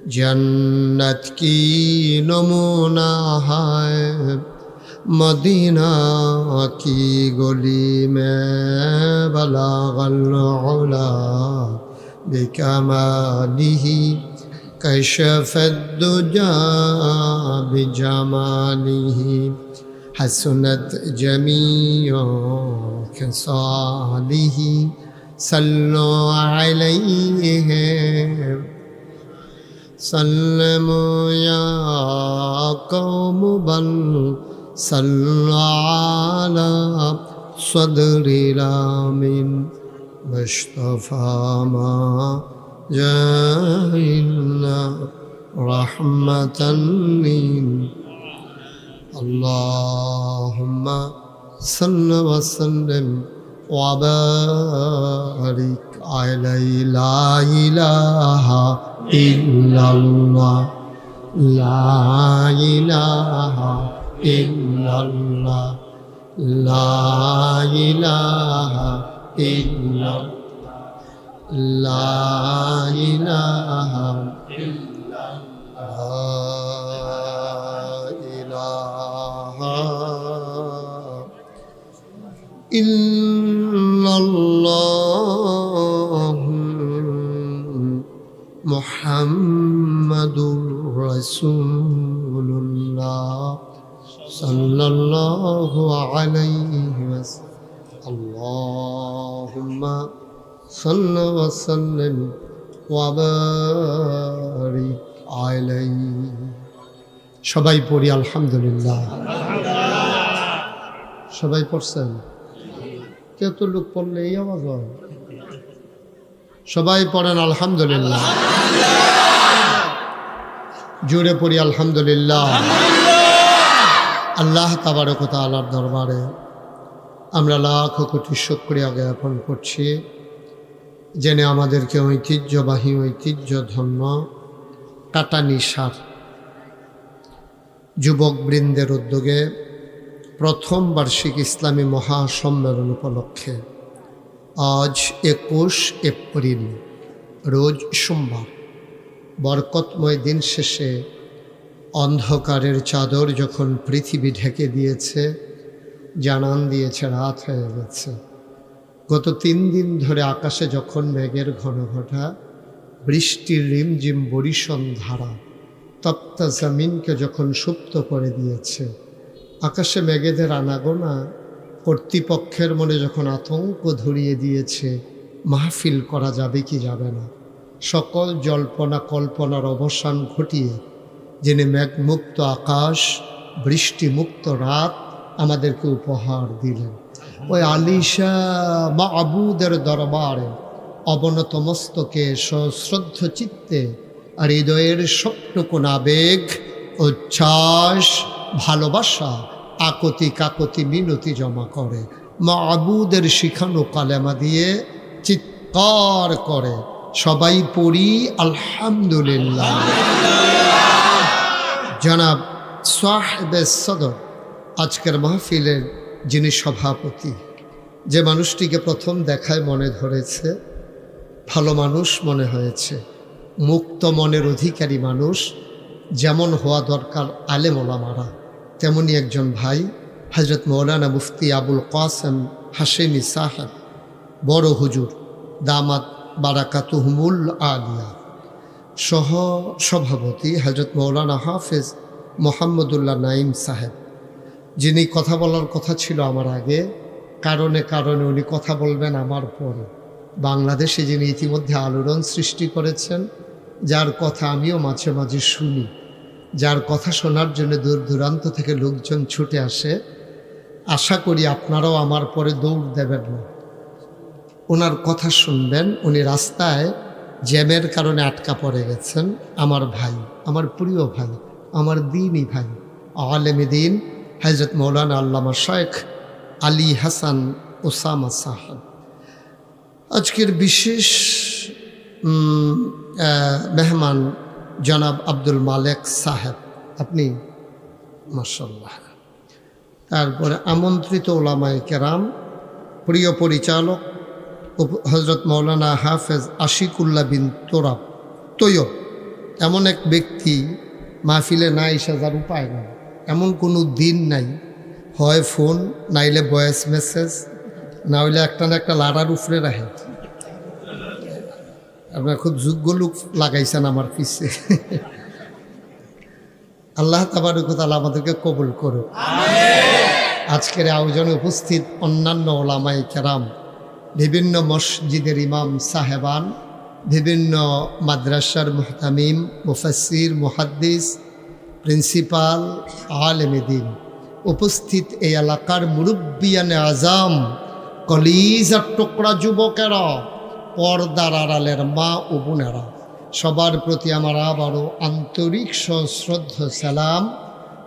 جنت کی نمونہ ہے مدینہ کی گلی میں، بلغ العلا بکمالہ، کشف الدجى بجمالہ، حسنت جميع خصاله، صلوا عليه سلموا يا قوم بل صلوا على صدر الامين مصطفى ما جاء إلا رحمة للعالمين۔ اللهم صل وسلم وبارك عليه، لا إله إلا الله، لا إله إلا الله، لا إله إلا الله، لا إله إلا الله، لا إله إلا الله، محمد رسول الله صلى الله عليه وسلم۔ اللهم صل وسلم وبارك عليه۔ সবাই পড়ি আলহামদুলিল্লাহ। সবাই পড়ছেন? কেউ তো লোক পড়লে এই আওয়াজ হয়। সবাই পড়েন আলহামদুলিল্লাহ। জোরে পড়ি আলহামদুলিল্লাহ। আল্লাহ তাবারক ওয়া তাআলার দরবারে আমরা লাখ কোটি শুকরিয়া জ্ঞাপন করছি, জেনে আমাদেরকে ঐতিহ্যবাহী ঐতিহ্যধন্য কাটানিশার যুবকবৃন্দের উদ্যোগে প্রথম বার্ষিক ইসলামী মহাসম্মেলন উপলক্ষে আজ 21 এপ্রিল রোজ সোমবার বরকতময় দিন শেষে অন্ধকারের চাদর যখন পৃথিবী ঢেকে দিয়েছে, জানান দিয়েছে রাত হয়ে গেছে। গত 3 দিন ধরে আকাশে যখন মেঘের ঘনঘটা, বৃষ্টির রিমঝিম বরিশন ধারা তপ্ত জমিনকে যখন সুপ্ত করে দিয়েছে, আকাশে মেঘেদের আনাগোনা কর্তৃপক্ষের মনে যখন আতঙ্ক ধরিয়ে দিয়েছে, মাহফিল করা যাবে কি যাবে না, সকল জল্পনা কল্পনার অবসান ঘটিয়ে যিনি মেঘমুক্ত আকাশ, বৃষ্টিমুক্ত রাত আমাদেরকে উপহার দিলেন, ওই আলিশা মাবুদের দরবারে অবনত মস্তকে সশ্রদ্ধ চিত্তে আর হৃদয়ের সবটুকুন আবেগ, উচ্ছ্বাস, ভালোবাসা, আকতি কাকতি মিনতি জমা করে মাবুদের শিখানো কালেমা দিয়ে চিৎকার করে সবাই পড়ি আলহামদুলিল্লাহ। জনাব সাহেবে সদর, আজকের মাহফিলের যিনি সভাপতি, যে মানুষটিকে প্রথম দেখায় মনে ধরেছে, ভালো মানুষ মনে হয়েছে, মুক্ত মনের অধিকারী মানুষ, যেমন হওয়া দরকার আলেম ওলামারা, তেমনি একজন ভাই হযরত মৌলানা মুফতি আবুল কাসেম হাশেমি সাহেব বড় হুজুর দামাত বারাকাতুহুমুল আলিয়া, সহ সভাপতি হযরত মৌলানা হাফেজ মোহাম্মদুল্লাহ নাইম সাহেব, যিনি কথা বলার কথা ছিল আমার আগে, কারণে কারণে উনি কথা বলবেন আমার পরে। বাংলাদেশে যিনি ইতিমধ্যে আলোড়ন সৃষ্টি করেছেন, যার কথা আমিও মাঝে মাঝে শুনি, যার কথা শোনার জন্য দূর দূরান্ত থেকে লোকজন ছুটে আসে, আশা করি আপনারাও আমার পরে দৌড় দেবেন না, ওনার কথা শুনবেন। উনি রাস্তায় জ্যামের কারণে আটকা পড়ে গেছেন। আমার ভাই, আমার প্রিয় ভাই, আমার দিনই ভাই, আলেমে দিন হযরত মৌলানা আল্লামা শেখ আলী হাসান ওসামা সাহেব। আজকের বিশেষ মেহমান জনাব আব্দুল মালেক সাহেব, আপনি মাশাআল্লাহ। তারপরে আমন্ত্রিত ওলামায়ে কেরাম, প্রিয় পরিচালক হযরত মৌলানা হাফেজ আশিকুল্লাহ বিন তৈয়ব, এমন এক ব্যক্তি মাহফিলে না এসে যার উপায় নাই, এমন কোনো দিন নাই, হয় ফোন, নাইলে ভয়েস মেসেজ, না হইলে একটা না একটা লাড়ার উপরে রাখে। আপনার খুব যোগ্য লোক লাগাইছেন আমার পিছে। আল্লাহ তাবারক ওয়া তাআলা আমাদেরকে কবুল করুক। আজকের আয়োজনে উপস্থিত অন্যান্য ওলামায়ে কেরাম, বিভিন্ন মসজিদের ইমাম সাহেবান, বিভিন্ন মাদ্রাসার মুহতামিম, মুফাসসির, মুহাদ্দিস, প্রিন্সিপাল, আলেমে দিন, উপস্থিত এই এলাকার মুরব্বিয়ানে আজাম, কলিজার টুকরা যুবকেরা, পর্দার আড়ালের মা ও বোনেরা, সবার প্রতি আমার আবারও আন্তরিক সশ্রদ্ধ সালাম।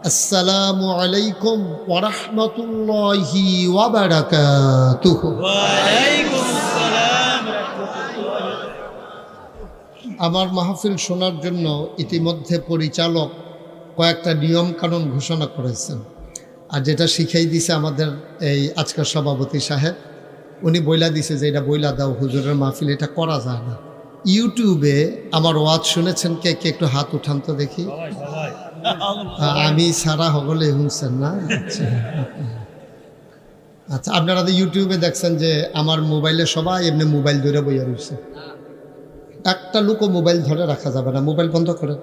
আসসালামু আলাইকুম ওয়া রাহমাতুল্লাহি ওয়া বারাকাতুহু। আমার মাহফিল শোনার জন্য ইতিমধ্যে পরিচালক কয়েকটা নিয়ম কানুন ঘোষণা করেছেন, আর যেটা শিখাই দিছে আমাদের এই আজকের সভাপতি সাহেব, উনি বইলা দিছে যে এটা বইলা দাও হুজুরের মাহফিল, এটা করা যায় না। ইউটিউবে আমার ওয়াজ শুনেছেন কে কে? একটু হাত উঠান তো দেখি। আমি সারা হগলে শুনছেন না? আচ্ছা, আপনারা তো ইউটিউবে দেখছেন যে আমার মোবাইলে সবাই এমনি মোবাইল ধরে বইয়া রয়েছে, একটা লোকও মোবাইল ধরে রাখা যাবে না। মোবাইল বন্ধ করেন,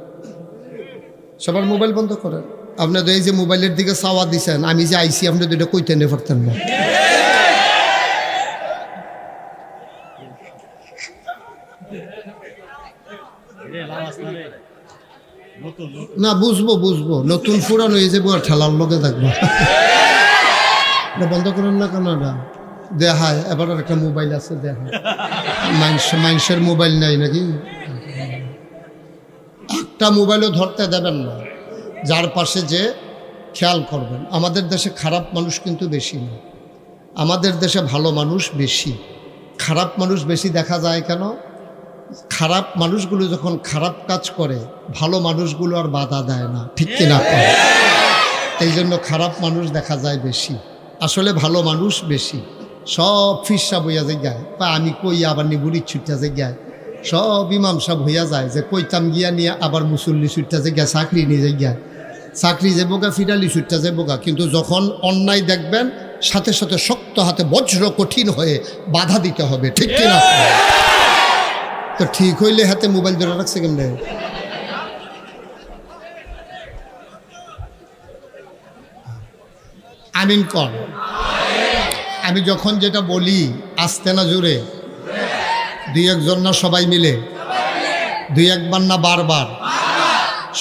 সবার মোবাইল বন্ধ করেন। আপনাদের এই যে মোবাইলের দিকে চাওয়া দিছেন, আমি যে আইসি আপনি দুটো কইতে নে পারতেন না। না বুঝবো বুঝবো, নতুন ফুরান হয়ে যাবো আর ঠেলার লোকে থাকবো। বন্ধ করেন না কেন? দেখায় এবার একটা মোবাইল আছে, দেখায় মানুষের মোবাইল নাই নাকি? একটা মোবাইলও ধরতে দেবেন না, যার পাশে যে খেয়াল করবেন। আমাদের দেশে খারাপ মানুষ কিন্তু বেশি না, আমাদের দেশে ভালো মানুষ বেশি। খারাপ মানুষ বেশি দেখা যায় কেন? খারাপ মানুষগুলো যখন খারাপ কাজ করে, ভালো মানুষগুলো আর বাধা দেয় না, ঠিক কিনা? এই জন্য খারাপ মানুষ দেখা যায় বেশি, আসলে ভালো মানুষ বেশি। সব ফিরসা বইয়া যে গায়, বা আমি কই আবার নিবুড়ি ছুটটা যে গায়, সব ইমাম সাহেব হইয়া যায় যে কইতাম গিয়া নিয়ে আবার মুসল্লি ছুটটা যে গায়, চাকরি নিয়ে যে গায়। চাকরি যে বোকা ফিরালি সুটটা যে বোকা, কিন্তু যখন অন্যায় দেখবেন সাথে সাথে শক্ত হাতে বজ্র কঠিন হয়ে বাধা দিতে হবে, ঠিক কিনা? তো ঠিক হইলে হাতে মোবাইল ধরে রাখছে কেমনে? আমিন কর। আমি যখন যেটা বলি আস্তে না জোরে, দুই একজন না সবাই মিলে, দুই একবার না বারবার,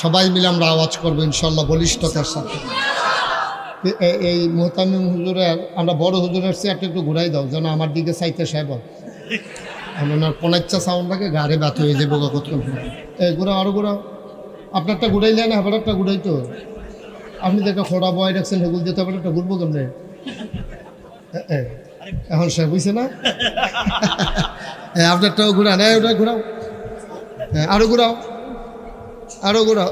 সবাই মিলে আমরা আওয়াজ করবো ইনশাল্লাহ বলিষ্ঠতার সাথে। এই মোহতামিম হুজুরের, আমরা বড় হুজুরের চেয়ারটা একটু ঘুরাই দাও যেন আমার দিকে চাইতে সাহেব ওনার পনাচ্চা সাউন্ডটাকে গাড়ে ব্যথা হয়ে যাবো কত। এই ঘুরাও, আরো ঘুরাও। আপনারটা ঘুরাইলে না, আবার একটা ঘুরাই তো। আপনি তো একটা খোড়া বয় রাখছেন, সেগুলো যেতে আবার একটা ঘুরবো কেমনে? এখন সে বুঝছে না? আপনারটাও ঘুরান, ওটা ঘুরাও, আরো ঘুরাও, আরো ঘুরাও।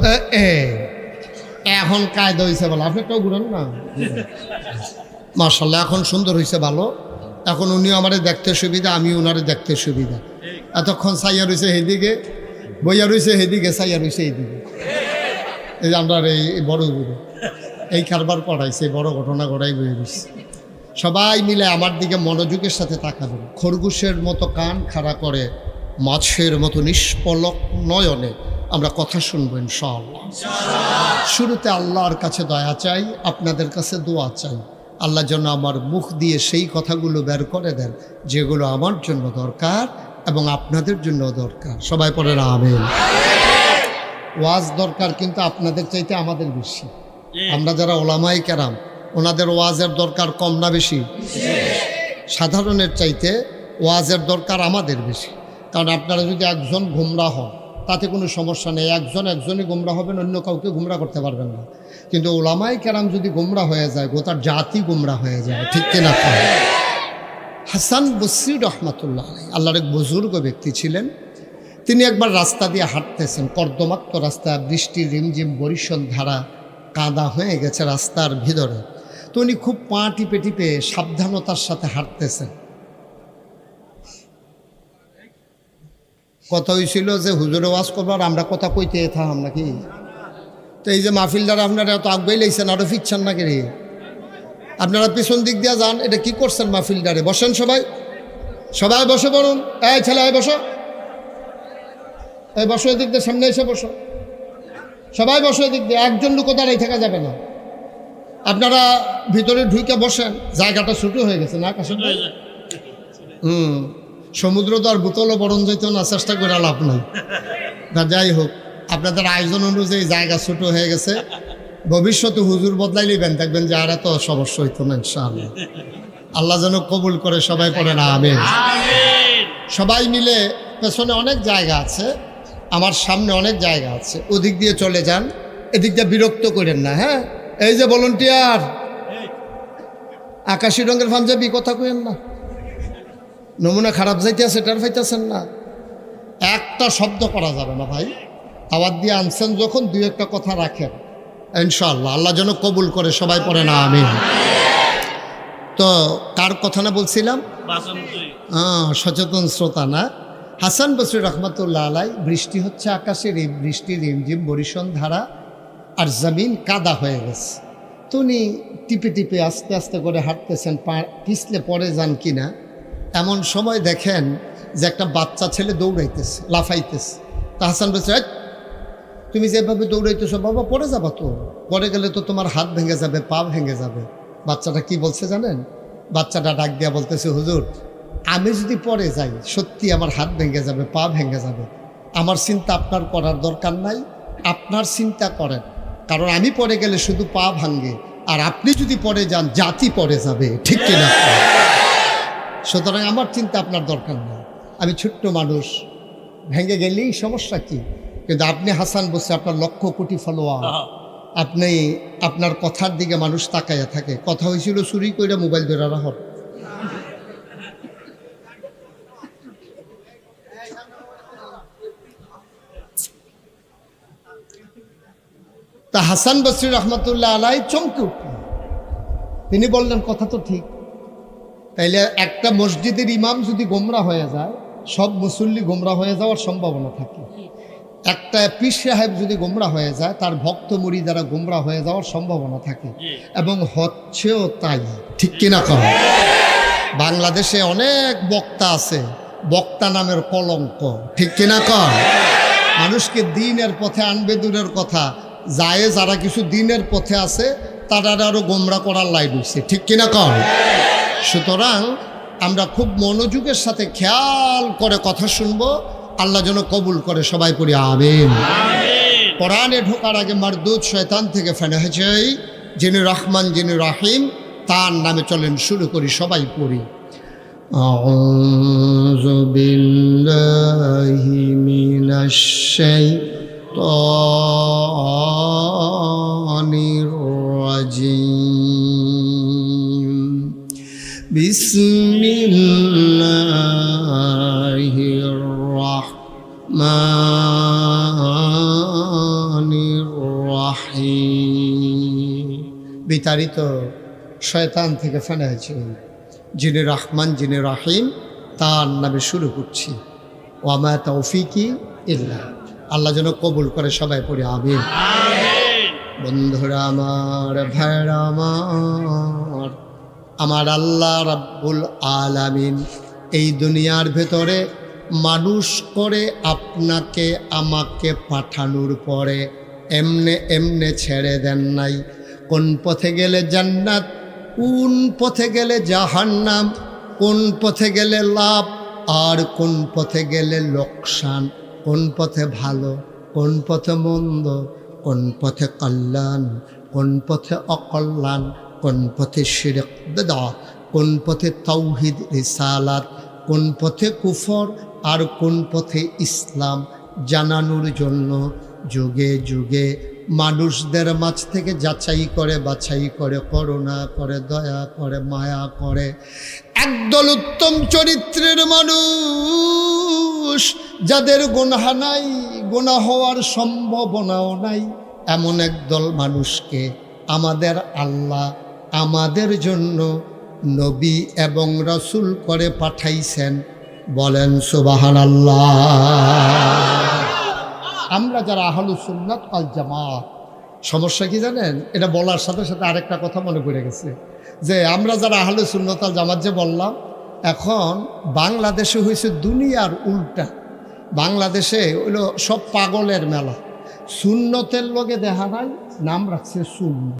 এখন কায়দা হয়েছে ভালো, আপনারটাও ঘুরান না। মার্শাল্লাহ, এখন সুন্দর হয়েছে ভালো। এখন উনিও আমারে দেখতে সুবিধা, আমি ওনারে দেখতে সুবিধা। এতক্ষণ সাইয়া রয়েছে সেদিকে, বইয়া রয়েছে সেদিকে, সাইয়া রয়েছে এইদিকে। এই যে আমরা এই বড় গুরু এই কারবার পড়াইছে, বড় ঘটনা ঘটাই বয়ে রয়েছে। সবাই মিলে আমার দিকে মনোযোগের সাথে তাকাবেন। খরগোশের মতো কান খাড়া করে, মাছের মতো নিষ্পলক নয়নে আমরা কথা শুনবো ইনশাআল্লাহ। শুরুতে আল্লাহর কাছে দয়া চাই, আপনাদের কাছে দোয়া চাই। আল্লাহ যেন আমার মুখ দিয়ে সেই কথাগুলো বের করে দেন যেগুলো আমার জন্য দরকার এবং আপনাদের জন্য দরকার। সবাই পড়েন আমিন। ওয়াজ দরকার কিন্তু আপনাদের চাইতে আমাদের বেশি। আমরা যারা ওলামায়ে কেরাম, ওনাদের ওয়াজের দরকার কম না বেশি? সাধারণের চাইতে ওয়াজের দরকার আমাদের বেশি। কারণ আপনারা যদি একজন গুমরাহ হন তাতে কোনো সমস্যা নেই, একজনই গুমরা হবেন, অন্য কাউকে গুমরা করতে পারবেন না। কিন্তু ওলামায়ে কেরাম যদি গুমরা হয়ে যায়, গোটা জাতি গুমরা হয়ে যায়, ঠিক কিনা? হাসান বসরি রহমাতুল্লাহ আলাইহি আল্লাহর এক বুজুর্গ ব্যক্তি ছিলেন। তিনি একবার রাস্তা দিয়ে হাঁটতেছেন, কর্দমাক্ত রাস্তা, বৃষ্টির রিমঝিম বরিশন ধারা, কাদা হয়ে গেছে রাস্তার ভিতরে। তো উনি খুব পা টিপে টিপে সাবধানতার সাথে হাঁটতেছেন। কথা হয়েছিল যে হুজুরে ওয়াজ করবার আমরা কথা কইতে থাম নাকি? তো এই যে মাহফিলদার আপনারা এত আগবেই লাইছেন, আরও ফিরছেন নাকি রে? আপনারা পিছন দিক দিয়ে যান, এটা কি করছেন মাহফিলদারে? বসেন সবাই, সবাই বসে পড়ুন। এই ছেলে, এই বসো, এই বসো, এদিক দিয়ে সামনে এসে বসো, সবাই বসো এদিক দিয়ে। একজন লোক দাঁড়াই থাকা যাবে না। আপনারা ভিতরে ঢুকে বসেন, জায়গাটা ছোটো হয়ে গেছে না? আকাশে সমুদ্র তো আর বোতলও বরণ যেত না, চেষ্টা করে লাভ নাই। যাই হোক, আপনাদের আয়োজন অনুযায়ী জায়গা ছোটো হয়ে গেছে। ভবিষ্যতে হুজুর বদলাই নেবেন, দেখবেন যে আর এত সমস্যা হইতো না ইনশাআল্লাহ। আল্লাহ যেন কবুল করে। সবাই পড়ে না আমিন। সবাই মিলে, পেছনে অনেক জায়গা আছে, আমার সামনে অনেক জায়গা আছে, ওদিক দিয়ে চলে যান, এদিক দিয়ে বিরক্ত করেন না। হ্যাঁ, এই যে ভলান্টিয়ার, আকাশি রঙের পাঞ্জাবি, কথা কইেন না। নমুনা খারাপ যাইতে আছে, এটার পাইতেছেন না। একটা শব্দ করা যাবে না ভাই। আওয়াজ দিয়ে আনছেন যখন, দুই একটা কথা রাখেন ইনশাআল্লাহ। আল্লাহ যেন কবুল করে। সবাই পড়ে না আমিন। তো কার কথা না বলছিলাম? সচেতন শ্রোতা না? হাসান বসরি রহমাতুল্লাহ আলাইহি। বৃষ্টি হচ্ছে আকাশের, এই বৃষ্টি রিমঝিম বরিশন ধারা, আর জমিন কাদা হয়ে গেছে। তো উনি টিপে টিপে আস্তে আস্তে করে হাঁটতেছেন, পিছলে পড়ে যান কিনা। এমন সময় দেখেন যে একটা বাচ্চা ছেলে দৌড়াইতেছে, লাফাইতেছে। তা হাসান বলছে, তুমি যেভাবে দৌড়াইতেছো বাবা, পড়ে যাবা তো, পড়ে গেলে তো তোমার হাত ভেঙে যাবে, পা ভেঙে যাবে। বাচ্চাটা কি বলছে জানেন? বাচ্চাটা ডাক দিয়া বলতেছে, হুজুর, আমি যদি পড়ে যাই সত্যি আমার হাত ভেঙে যাবে, পা ভেঙে যাবে। আমার চিন্তা আপনার করার দরকার নাই, আপনার চিন্তা করেন। কারণ আমি পড়ে গেলে শুধু পা ভাঙবে, আর আপনি যদি পড়ে যান জাতি পড়ে যাবে, ঠিক কিনা? সুতরাং আমার চিন্তা আপনার দরকার নেই। আমি ছোট্ট মানুষ, ভেঙে গেলেই সমস্যা কি? কিন্তু আপনি হাসান বসে, আপনার লক্ষ কোটি ফলোয়ার, আপনি আপনার কথার দিকে মানুষ তাকাইয়া থাকে। কথা হয়েছিল চুরি করে মোবাইল ধরে রাখো। তা হাসান বসরি রহমতুল্লাহ আলাইহি চমকে উঠলেন। তিনি বললেন, কথা তো ঠিক। তাইলে একটা মসজিদের ইমাম যদি গোমরা হয়ে যায়, সব মুসল্লি গোমরা হয়ে যাওয়ার সম্ভাবনা থাকে। একটা পীর সাহেব যদি গোমরা হয়ে যায়, তার ভক্ত মুরিদারা গোমরা হয়ে যাওয়ার সম্ভাবনা থাকে, এবং হচ্ছেও তাই। ঠিক কিনা কর? বাংলাদেশে অনেক বক্তা আছে, বক্তা নামের কলঙ্ক। ঠিক কিনা কর? মানুষকে দিনের পথে আনবে দূরের কথা, যায় যারা কিছু দিনের পথে আছে তারা আরো গোমরা করার লাইন হচ্ছে। ঠিক কিনা কর? সুতরাং আমরা খুব মনোযোগের সাথে খেয়াল করে কথা শুনবো, আল্লাহ যেন কবুল করে। সবাই পড়ি আমিন। কোরআনে ঢোকার আগে মারদুদ শয়তান থেকে ফেনা চাই, যিনি রহমান যিনি রাহিম, তার নামে চলেন শুরু করি। সবাই পড়ি আউযু বিল্লাহি মিনাশ শাইতানির রাজিম। বিসমিল্লাহির রাহমানির রাহিম। বিতাড়িত শয়তান থেকে ফেনা হয়েছে, যিনি রহমান যিনি রাহিম, তার নামে শুরু করছি। ওয়ামা তৌফিকি ইল্লা, আল্লাহ যেন কবুল করে। সবাই পড়ি আমিন। বন্ধুরা আমার, ভাইরা আমার, আমার আল্লাহ রাব্বুল আলামিন এই দুনিয়ার ভেতরে মানুষ করে আপনাকে আমাকে পাঠানোর পরে এমনে এমনে ছেড়ে দেন নাই। কোন পথে গেলে জান্নাত, কোন পথে গেলে জাহান্নাম, কোন পথে গেলে লাভ আর কোন পথে গেলে লোকসান, কোন পথে ভালো কোন পথে মন্দ, কোন পথে কল্যাণ কোন পথে অকল্যাণ, কোন পথে শিরক বিদআত, কোন পথে তাওহীদ রিসালাত, কোন পথে কুফর আর কোন পথে ইসলাম জানানোর জন্য যুগে যুগে মানুষদের মাঝ থেকে যাচাই করে বাছাই করে, করুণা করে, দয়া করে, মায়া করে একদল উত্তম চরিত্রের মানুষ, যাদের গুনাহ নাই, গুনাহ হওয়ার সম্ভাবনাও নাই, এমন একদল মানুষকে আমাদের আল্লাহ আমাদের জন্য নবী এবং রাসূল করে পাঠাইছেন। বলেন সুবহানাল্লাহ। আমরা যারা আহলুস সুন্নাত ওয়াল জামাত, সমস্যা কি জানেন? এটা বলার সাথে সাথে আরেকটা কথা মনে পড়ে গেছে, যে আমরা যারা আহলুস সুন্নাত ওয়াল জামাত যে বললাম, এখন বাংলাদেশে হয়েছে দুনিয়ার উল্টা। বাংলাদেশে হইলো সব পাগলের মেলা। সুন্নতের লগে দেখা নাই, নাম রাখছে সুন্নি।